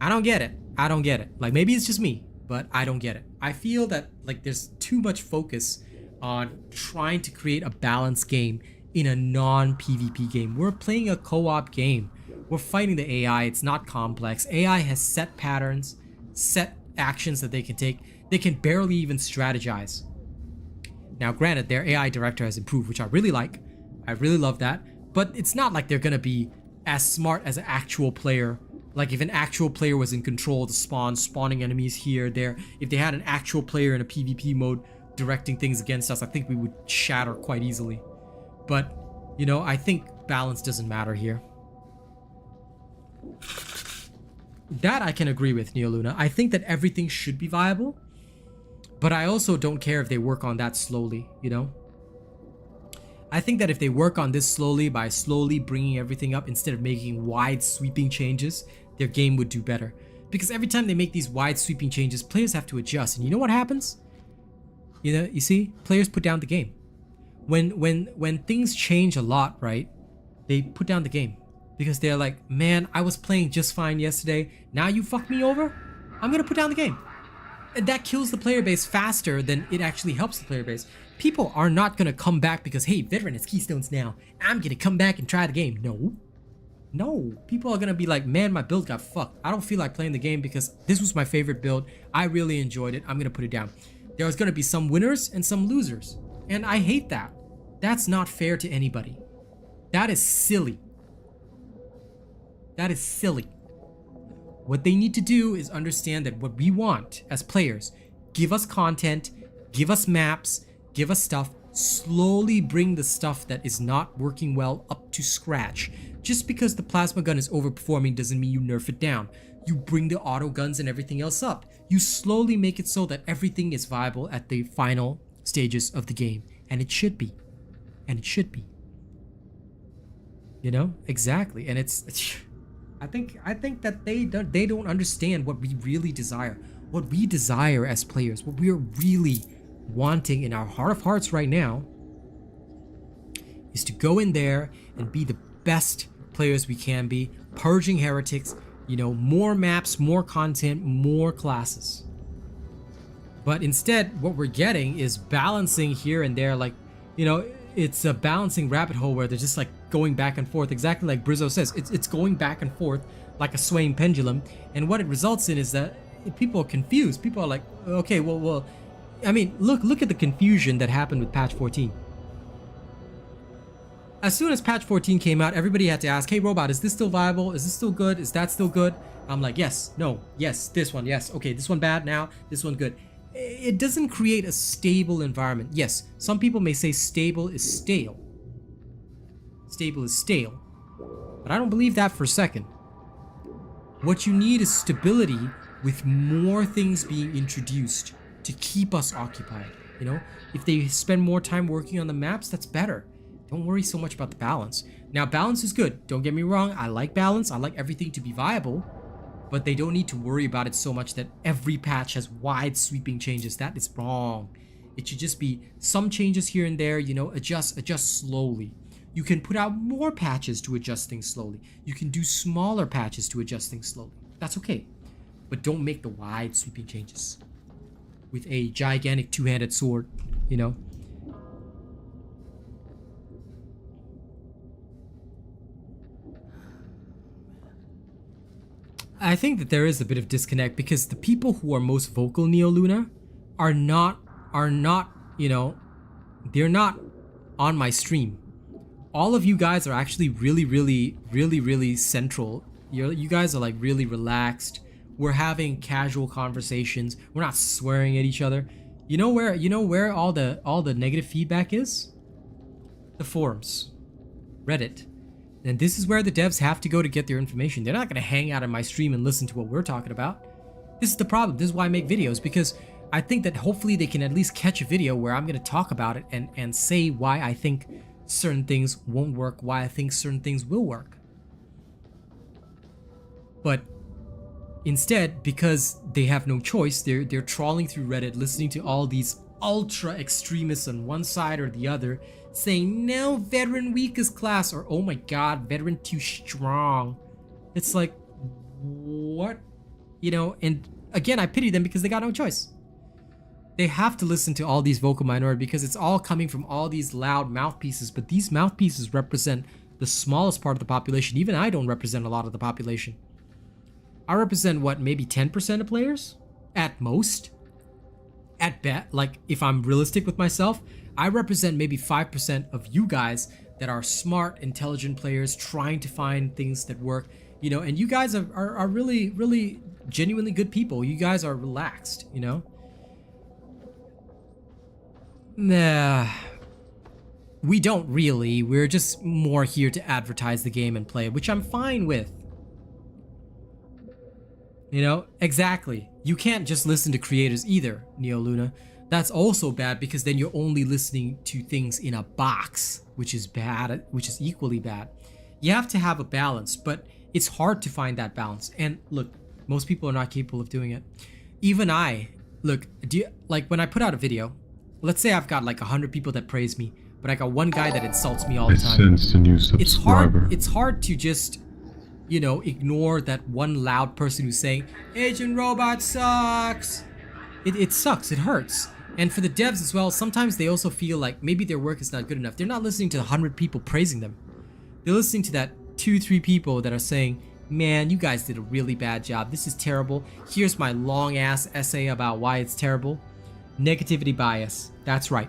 I don't get it. I don't get it. Like, maybe it's just me, but I don't get it. I feel that, like, there's too much focus on trying to create a balanced game in a non-PvP game. We're playing a co-op game. We're fighting the AI. It's not complex. AI has set patterns, set actions that they can take. They can barely even strategize. Now, granted, their AI director has improved, which I really like. I really love that. But it's not like they're gonna be as smart as an actual player. Like if an actual player was in control of the spawn, spawning enemies here, there. If they had an actual player in a PvP mode directing things against us, I think we would shatter quite easily. But, you know, I think balance doesn't matter here. That I can agree with, Neo Luna. I think that everything should be viable, but I also don't care if they work on that slowly, you know? I think that if they work on this slowly by slowly bringing everything up instead of making wide sweeping changes, their game would do better. Because every time they make these wide sweeping changes, players have to adjust. And you know what happens? You know, you see, players put down the game. When things change a lot, right? They put down the game because they're like, man, I was playing just fine yesterday. Now you fucked me over? I'm gonna put down the game. And that kills the player base faster than it actually helps the player base. People are not gonna come back because, hey, Veteran has Keystones now. I'm gonna come back and try the game. No. People are gonna be like, man, my build got fucked. I don't feel like playing the game because this was my favorite build. I really enjoyed it. I'm gonna put it down. There's gonna be some winners and some losers. And I hate that. That's not fair to anybody. That is silly. That is silly. What they need to do is understand that what we want as players, give us content, give us maps, give us stuff, slowly bring the stuff that is not working well up to scratch. Just because the plasma gun is overperforming doesn't mean you nerf it down. You bring the auto guns and everything else up. You slowly make it so that everything is viable at the final stages of the game. And it should be. And it should be. You know? Exactly. And it's I think that they don't understand what we really desire. What we desire as players, what we're really wanting in our heart of hearts right now is to go in there and be the best players we can be, purging heretics, you know, more maps, more content, more classes. But instead, what we're getting is balancing here and there, like, you know, it's a balancing rabbit hole where they're just like going back and forth, exactly like Brizzo says. It's going back and forth like a swaying pendulum, and what it results in is that people are confused. People are like, okay, well, I mean, look at the confusion that happened with patch 14. As soon as patch 14 came out, everybody had to ask, hey Robot, is this still viable? Is this still good? Is that still good? I'm like, yes, no, yes, this one, yes, okay, this one bad now, this one good. It doesn't create a stable environment. Yes, some people may say stable is stale. Stable is stale. But I don't believe that for a second. What you need is stability with more things being introduced to keep us occupied. You know, if they spend more time working on the maps, that's better. Don't worry so much about the balance. Now, balance is good. Don't get me wrong. I like balance. I like everything to be viable. But they don't need to worry about it so much that every patch has wide sweeping changes. That is wrong. It should just be some changes here and there, you know, adjust slowly. You can put out more patches to adjust things slowly. You can do smaller patches to adjust things slowly. That's okay. But don't make the wide sweeping changes with a gigantic two-handed sword, you know. I think that there is a bit of disconnect because the people who are most vocal, Neo Luna, are not, you know, they're not on my stream. All of you guys are actually really central. You guys are like really relaxed. We're having casual conversations. We're not swearing at each other. You know where all the negative feedback is? The forums, Reddit. And this is where the devs have to go to get their information. They're not going to hang out on my stream and listen to what we're talking about. This is the problem. This is why I make videos, because I think that hopefully they can at least catch a video where I'm going to talk about it and say why I think certain things won't work, why I think certain things will work. But instead, because they have no choice, they're trawling through Reddit, listening to all these ultra extremists on one side or the other, saying, no, veteran weakest class, or oh my god, veteran too strong. It's like, what? You know, and again, I pity them because they got no choice. They have to listen to all these vocal minority because it's all coming from all these loud mouthpieces, but these mouthpieces represent the smallest part of the population. Even I don't represent a lot of the population. I represent, what, maybe 10% of players? At most? At best, like, if I'm realistic with myself, I represent maybe 5% of you guys that are smart, intelligent players trying to find things that work, you know, and you guys are really genuinely good people. You guys are relaxed, you know? Nah, we don't really. We're just more here to advertise the game and play it, which I'm fine with. You know, exactly. You can't just listen to creators either, Neo Luna. That's also bad because then you're only listening to things in a box, which is bad, which is equally bad. You have to have a balance, but it's hard to find that balance. And look, most people are not capable of doing it. Even I, look, like when I put out a video, let's say I've got like 100 people that praise me, but I got one guy that insults me all the time. It's hard to just, you know, ignore that one loud person who's saying, Agent Robot sucks. It sucks, it hurts. And for the devs as well, sometimes they also feel like maybe their work is not good enough. They're not listening to the 100 people praising them. They're listening to that 2-3 people that are saying, man, you guys did a really bad job. This is terrible. Here's my long ass essay about why it's terrible. Negativity bias. That's right.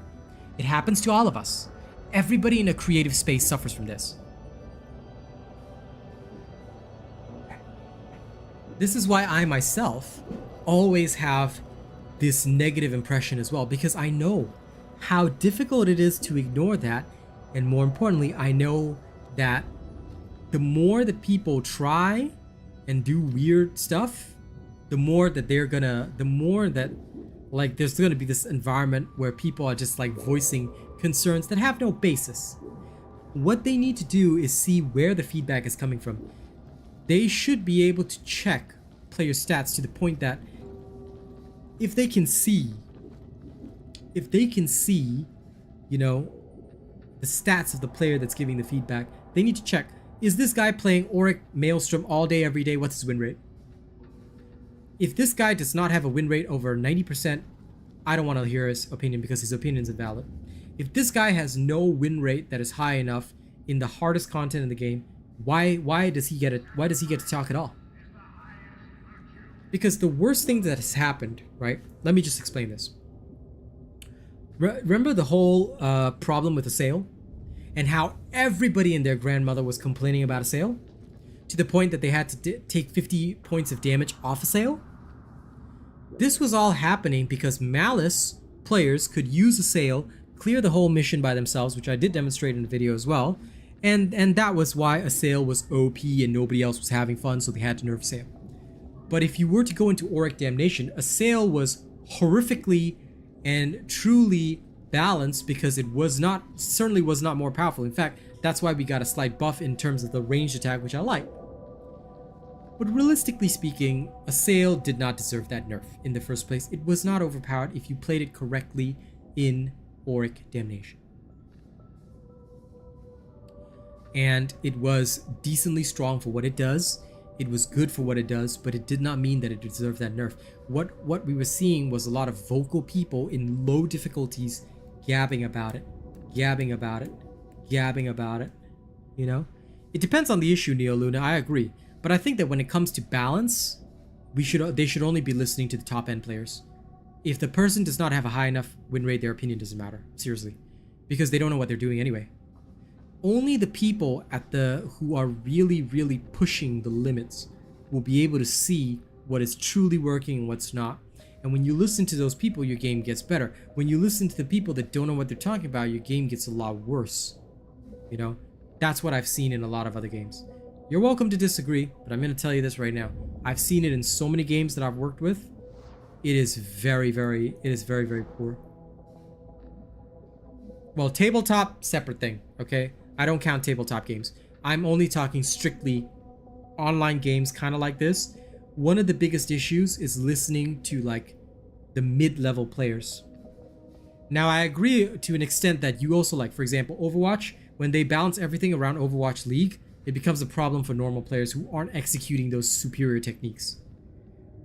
It happens to all of us. Everybody in a creative space suffers from this. This is why I myself always have this negative impression as well, because I know how difficult it is to ignore that, and more importantly, I know that the more that people try and do weird stuff, the more that like there's gonna be this environment where people are just like voicing concerns that have no basis. What they need to do is see where the feedback is coming from. They should be able to check player stats to the point that if they can see, you know, the stats of the player that's giving the feedback, they need to check, is this guy playing Auric Maelstrom all day, every day? What's his win rate? If this guy does not have a win rate over 90%, I don't want to hear his opinion because his opinion is invalid. If this guy has no win rate that is high enough in the hardest content in the game, why does he get it? Why does he get to talk at all? Because the worst thing that has happened, right? Let me just explain this. Remember the whole problem with the sale? And how everybody and their grandmother was complaining about a sale? To the point that they had to take 50 points of damage off a sale? This was all happening because Malice players could use a sale, clear the whole mission by themselves, which I did demonstrate in the video as well. And that was why a sale was OP and nobody else was having fun, so they had to nerf a sale. But if you were to go into Auric Damnation, Assail was horrifically and truly balanced because it was not, certainly was not more powerful. In fact, that's why we got a slight buff in terms of the ranged attack, which I like. But realistically speaking, Assail did not deserve that nerf in the first place. It was not overpowered if you played it correctly in Auric Damnation. And it was decently strong for what it does. It was good for what it does, but it did not mean that it deserved that nerf. What we were seeing was a lot of vocal people in low difficulties gabbing about it, gabbing about it, gabbing about it, you know? It depends on the issue, Neo Luna, I agree. But I think that when it comes to balance, they should only be listening to the top end players. If the person does not have a high enough win rate, their opinion doesn't matter, seriously. Because they don't know what they're doing anyway. Only the people who are really, really pushing the limits will be able to see what is truly working and what's not. And when you listen to those people, your game gets better. When you listen to the people that don't know what they're talking about, your game gets a lot worse. You know, that's what I've seen in a lot of other games. You're welcome to disagree, but I'm going to tell you this right now. I've seen it in so many games that I've worked with. It is very, very poor. Well, tabletop, separate thing, okay? I don't count tabletop games. I'm only talking strictly online games, kind of like this. One of the biggest issues is listening to like the mid-level players. Now, I agree to an extent that you also like, for example, Overwatch, when they balance everything around Overwatch League, it becomes a problem for normal players who aren't executing those superior techniques,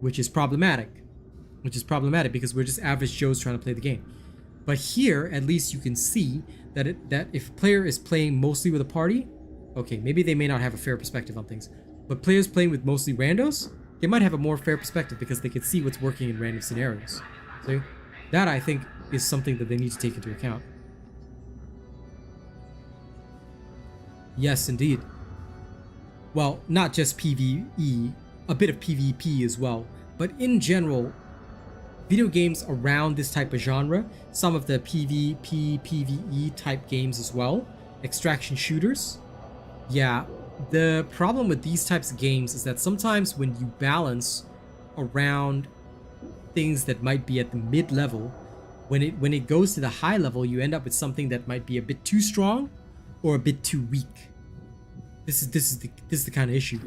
which is problematic. Because we're just average Joes trying to play the game. But here, at least you can see that if a player is playing mostly with a party, okay, maybe they may not have a fair perspective on things, but players playing with mostly randos, they might have a more fair perspective because they can see what's working in random scenarios. So that, I think, is something that they need to take into account. Yes, indeed. Well, not just PvE, a bit of PvP as well, but in general, video games around this type of genre, some of the PvP, PvE type games as well, extraction shooters. Yeah, the problem with these types of games is that sometimes when you balance around things that might be at the mid-level, when it goes to the high level, you end up with something that might be a bit too strong or a bit too weak. This is the kind of issue,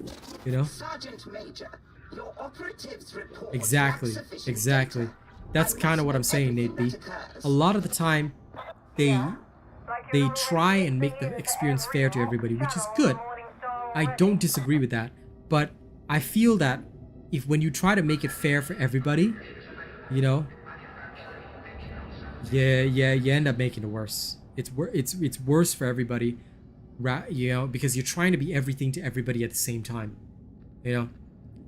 you know? Sergeant Major, your operatives report Exactly. That's kind of what I'm saying, Nate B. A lot of the time, they try and make the experience fair to everybody, which is good. I don't disagree with that, but I feel that when you try to make it fair for everybody, you know, yeah, you end up making it worse. It's worse for everybody, you know, because you're trying to be everything to everybody at the same time, you know.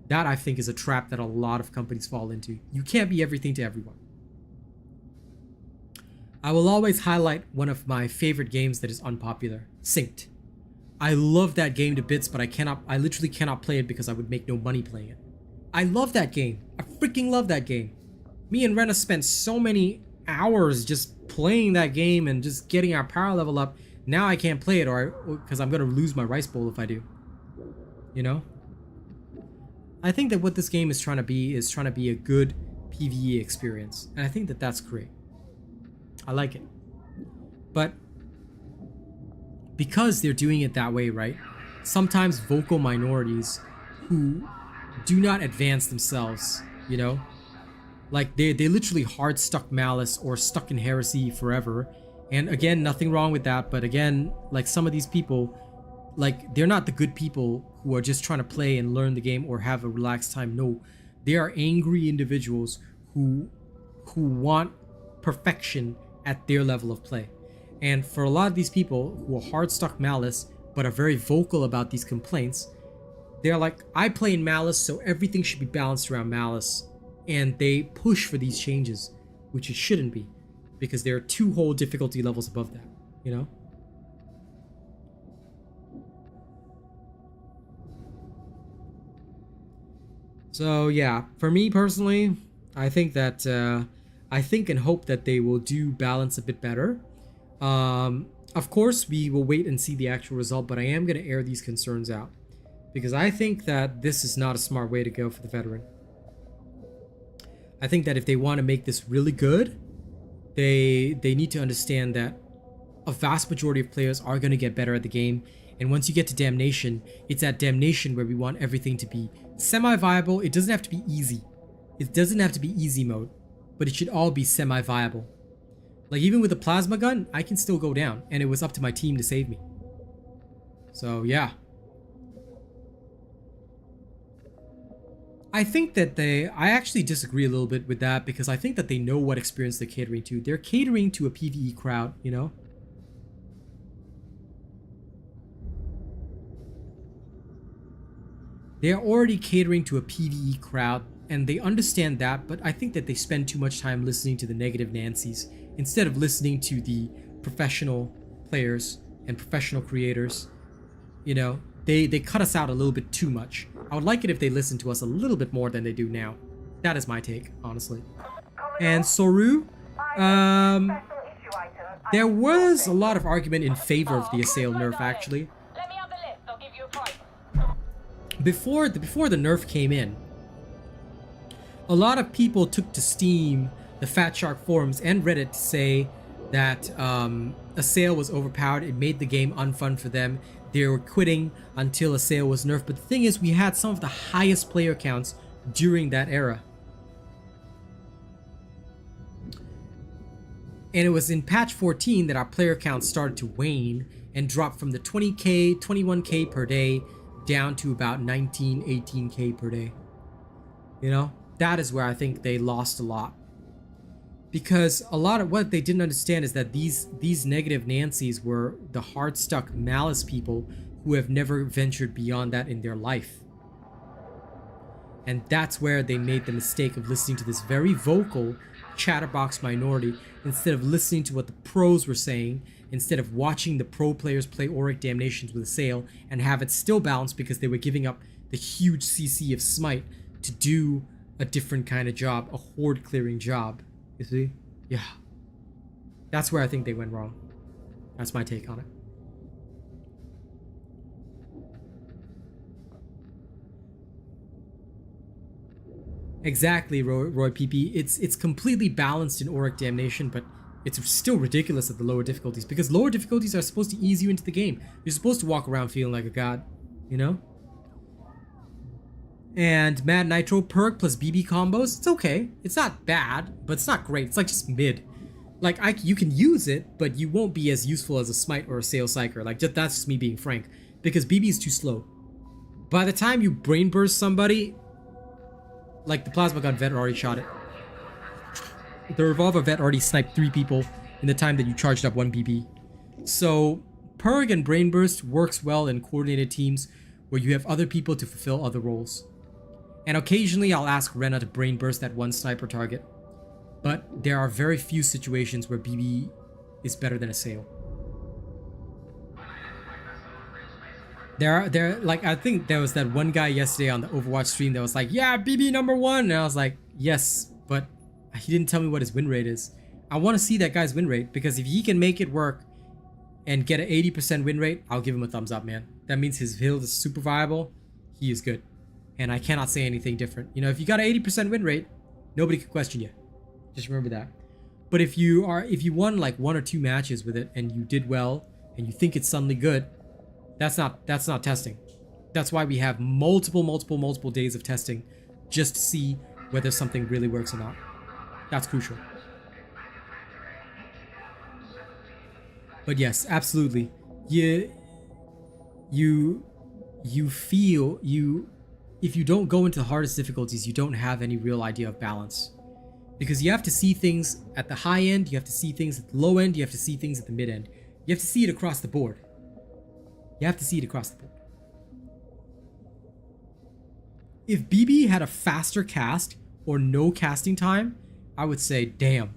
That, I think, is a trap that a lot of companies fall into. You can't be everything to everyone. I will always highlight one of my favorite games that is unpopular, Synced. I love that game to bits, but I literally cannot play it because I would make no money playing it. I love that game. I freaking love that game. Me and Rena spent so many hours just playing that game and just getting our power level up. Now I can't play it because I'm going to lose my rice bowl if I do. You know? I think that what this game is trying to be a good PvE experience, and I think that that's great. I like it. But because they're doing it that way, right? Sometimes vocal minorities who do not advance themselves, you know? Like they literally hard stuck malice or stuck in heresy forever. And again, nothing wrong with that, but again, like some of these people, like they're not the good people who are just trying to play and learn the game or have a relaxed time. No, they are angry individuals who want perfection at their level of play. And for a lot of these people who are hard stuck malice but are very vocal about these complaints, they're like, I play in malice, so everything should be balanced around malice. And they push for these changes, which it shouldn't be, because there are 2 whole difficulty levels above that, you know? So yeah, for me personally, I think that I think and hope that they will do balance a bit better. Of course, we will wait and see the actual result, but I am going to air these concerns out because I think that this is not a smart way to go for the veteran. I think that if they want to make this really good, they need to understand that a vast majority of players are going to get better at the game. And once you get to Damnation, it's at Damnation where we want everything to be semi-viable. It doesn't have to be easy. It doesn't have to be easy mode, but it should all be semi-viable. Like even with a plasma gun, I can still go down, and it was up to my team to save me. So yeah. I think that I actually disagree a little bit with that, because I think that they know what experience they're catering to. They're catering to a PvE crowd, you know? They're already catering to a PvE crowd, and they understand that, but I think that they spend too much time listening to the negative Nancys instead of listening to the professional players and professional creators. You know, they cut us out a little bit too much. I would like it if they listened to us a little bit more than they do now. That is my take, honestly. And Soru, there was a lot of argument in favor of the Assail nerf, actually. Let me have the list. I'll give you a price. Before the nerf came in, a lot of people took to Steam, the Fat Shark forums, and Reddit to say that Assail was overpowered. It made the game unfun for them. They were quitting until Assail was nerfed. But the thing is, we had some of the highest player counts during that era. And it was in patch 14 that our player count started to wane and dropped from the 20k, 21k per day down to about 19, 18k per day. You know, that is where I think they lost a lot. Because a lot of what they didn't understand is that these negative Nancys were the hard-stuck malice people who have never ventured beyond that in their life. And that's where they made the mistake of listening to this very vocal chatterbox minority instead of listening to what the pros were saying, instead of watching the pro players play Auric Damnations with Assail and have it still balanced because they were giving up the huge CC of Smite to do a different kind of job, a horde clearing job. You see? Yeah. That's where I think they went wrong. That's my take on it. Exactly, Roy PP. It's completely balanced in Auric Damnation, but it's still ridiculous at the lower difficulties, because lower difficulties are supposed to ease you into the game. You're supposed to walk around feeling like a god, you know? And Mad Nitro perk plus BB combos, it's okay. It's not bad, but it's not great. It's like just mid. Like you can use it, but you won't be as useful as a Smite or a Sail Psyker. Like that's just me being frank, because BB is too slow. By the time you brain burst somebody, like the Plasma Gun vet already shot it. The Revolver vet already sniped 3 people in the time that you charged up 1 BB. So Purg and Brain Burst works well in coordinated teams where you have other people to fulfill other roles. And occasionally I'll ask Rena to Brain Burst that one sniper target. But there are very few situations where BB is better than Assail. Like, I think there was that one guy yesterday on the Overwatch stream that was like, yeah, BB #1. And I was like, yes, but he didn't tell me what his win rate is. I want to see that guy's win rate, because if he can make it work and get an 80% win rate, I'll give him a thumbs up, man. That means his build is super viable. He is good. And I cannot say anything different. You know, if you got an 80% win rate, nobody can question you. Just remember that. But if you won like 1 or 2 matches with it and you did well and you think it's suddenly good, that's not testing. That's why we have multiple days of testing just to see whether something really works or not. That's crucial. But yes, absolutely. If you don't go into the hardest difficulties, you don't have any real idea of balance. Because you have to see things at the high end, you have to see things at the low end, you have to see things at the mid end. You have to see it across the board. You have to see it across the board. If BB had a faster cast or no casting time, I would say, damn.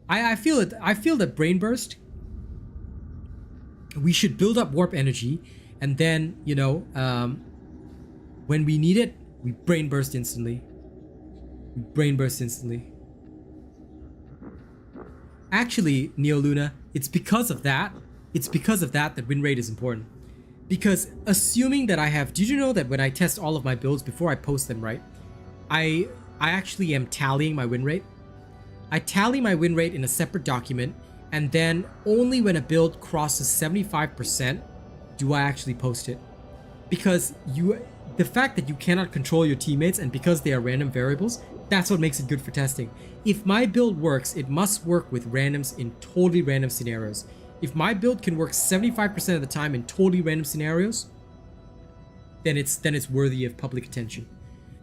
I feel that Brain Burst, we should build up warp energy, and then, you know, when we need it, we Brain Burst instantly. We Brain Burst instantly. Actually, Neo Luna, it's because of that that win rate is important. Because assuming that I have, did you know that when I test all of my builds before I post them, right? I actually am tallying my win rate. I tally my win rate in a separate document, and then only when a build crosses 75% do I actually post it. Because the fact that you cannot control your teammates, and because they are random variables, that's what makes it good for testing. If my build works, it must work with randoms in totally random scenarios. If my build can work 75% of the time in totally random scenarios, then it's worthy of public attention.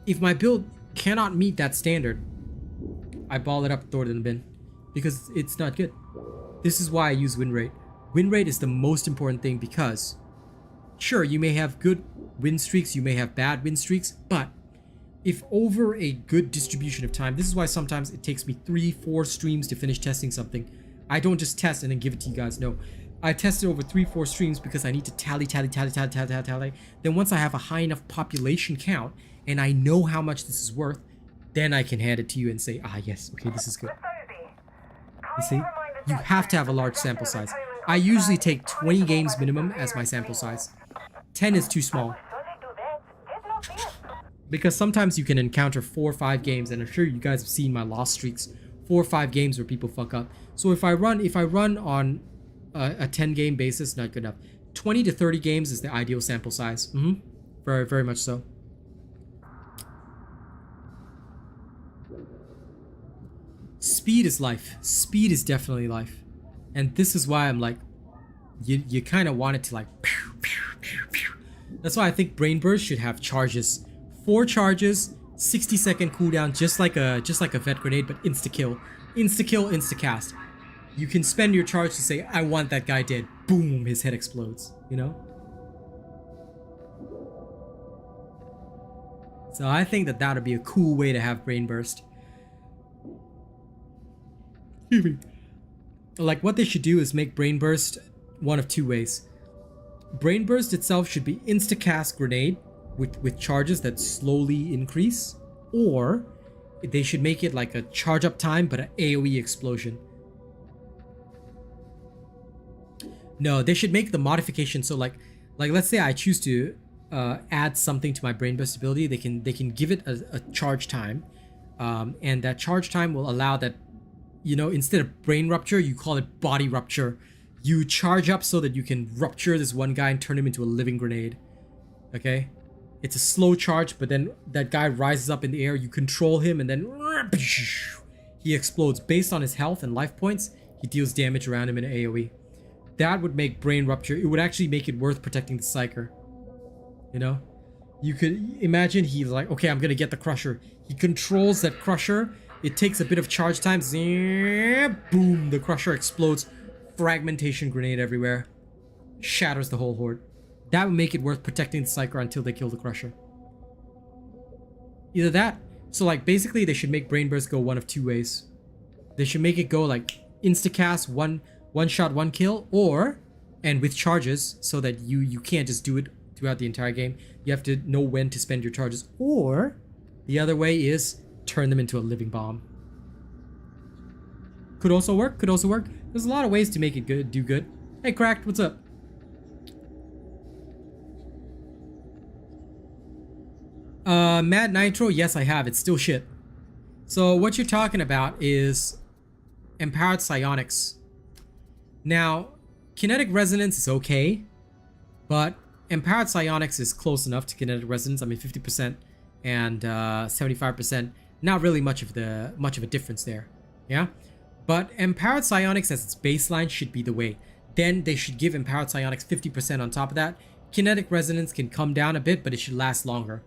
If my build cannot meet that standard, I ball it up, throw it in the bin, because it's not good. This is why I use win rate. Win rate is the most important thing, because sure, you may have good win streaks, you may have bad win streaks, but if over a good distribution of time, this is why sometimes it takes me 3-4 streams to finish testing something. I don't just test and then give it to you guys. No, I test it over 3-4 streams because I need to tally. Then once I have a high enough population count and I know how much this is worth, then I can hand it to you and say, ah, yes, okay, this is good. You see, you have to have a large sample size. I usually take 20 games minimum as my sample size. 10 is too small. Because sometimes you can encounter 4 or 5 games, and I'm sure you guys have seen my loss streaks, 4 or 5 games where people fuck up. So if I run on a 10 game basis, not good enough. 20 to 30 games is the ideal sample size. Very, very much so. Speed is life. Speed is definitely life. And this is why I'm like, you kind of want it to like, pew, pew, pew, pew. That's why I think Brain Burst should have charges. 4 charges, 60-second cooldown, just like a vet grenade, but insta-kill. Insta-kill, insta-cast. You can spend your charge to say, I want that guy dead. Boom, his head explodes, you know? So I think that would be a cool way to have Brain Burst. Like, what they should do is make Brain Burst one of 2 ways. Brain Burst itself should be insta-cast grenade with charges that slowly increase, or they should make it like a charge up time but an AoE explosion. No, they should make the modification so like let's say I choose to add something to my Brain Burst ability, they can give it a charge time, and that charge time will allow that, you know, instead of brain rupture, you call it body rupture. You charge up so that you can rupture this one guy and turn him into a living grenade. Okay? It's a slow charge, but then that guy rises up in the air, you control him, and then he explodes. Based on his health and life points, he deals damage around him in AoE. That would make brain rupture. It would actually make it worth protecting the Psyker. You know? You could imagine he's like, okay, I'm gonna get the Crusher. He controls that Crusher. It takes a bit of charge time. Boom, the Crusher explodes. Fragmentation grenade everywhere. Shatters the whole horde. That would make it worth protecting the Psyker until they kill the Crusher. Either that. So like basically they should make Brain Burst go one of 2 ways. They should make it go like insta-cast, one shot, 1 kill, or, and with charges, so that you can't just do it throughout the entire game. You have to know when to spend your charges. Or the other way is turn them into a living bomb. Could also work, could also work. There's a lot of ways to make it good, do good. Hey Cracked, what's up? Mad Nitro, yes I have, it's still shit. So what you're talking about is empowered psionics. Now, kinetic resonance is okay, but empowered psionics is close enough to kinetic resonance. I mean 50% and 75%, not really much of a difference there. Yeah? But empowered psionics as its baseline should be the way. Then they should give empowered psionics 50% on top of that. Kinetic resonance can come down a bit, but it should last longer.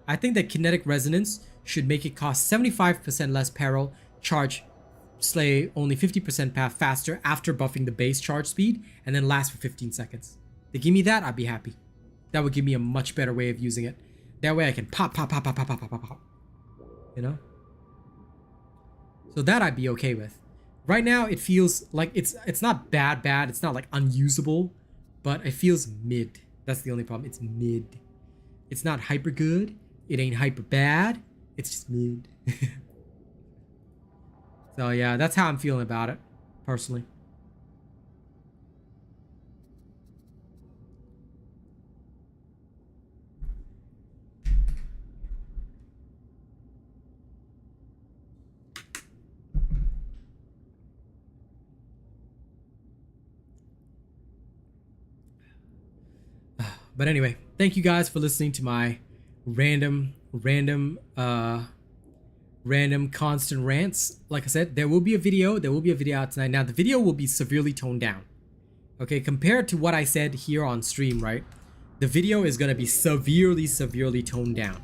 I think that kinetic resonance should make it cost 75% less peril, charge slay only 50% faster after buffing the base charge speed, and then last for 15 seconds. They give me that, I'd be happy. That would give me a much better way of using it. That way I can pop. You know? So that I'd be okay with. Right now it feels like it's not bad, it's not like unusable, but it feels mid. That's the only problem. It's mid. It's not hyper good. It ain't hyper bad. It's just mid. So yeah, that's how I'm feeling about it, personally. But anyway, thank you guys for listening to my random constant rants. Like I said, there will be a video out tonight. Now the video will be severely toned down. Okay, compared to what I said here on stream, right? The video is going to be severely toned down.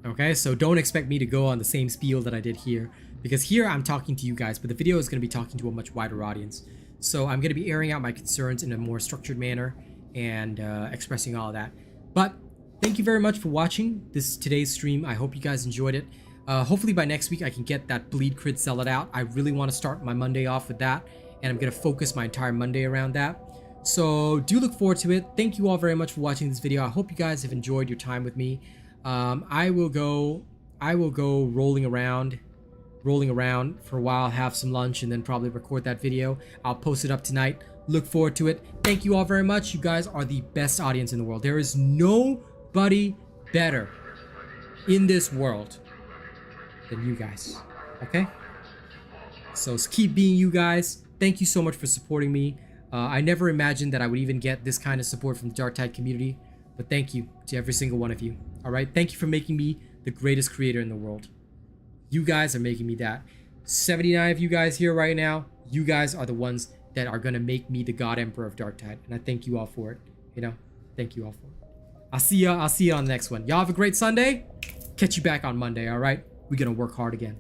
Okay, so don't expect me to go on the same spiel that I did here, because here I'm talking to you guys, but the video is going to be talking to a much wider audience. So I'm going to be airing out my concerns in a more structured manner and expressing all of that. But thank you very much for watching today's stream. I hope you guys enjoyed it. Hopefully by next week I can get that bleed crit sell it out. I really want to start my Monday off with that, and I'm going to focus my entire Monday around that. So do look forward to it. Thank you all very much for watching this video. I hope you guys have enjoyed your time with me. I will go rolling around for a while, have some lunch, and then probably record that video. I'll post it up tonight. Look forward to it. Thank you all very much. You guys are the best audience in the world. There is nobody better in this world than you guys. Okay? So keep being you guys. Thank you so much for supporting me. I never imagined that I would even get this kind of support from the Darktide community, but thank you to every single one of you. All right? Thank you for making me the greatest creator in the world. You guys are making me that. 79 of you guys here right now, you guys are the ones that are going to make me the God Emperor of Darktide, and I thank you all for it. You know, thank you all for it. I'll see ya on the next one. Y'all have a great Sunday. Catch you back on Monday, all right? We're going to work hard again.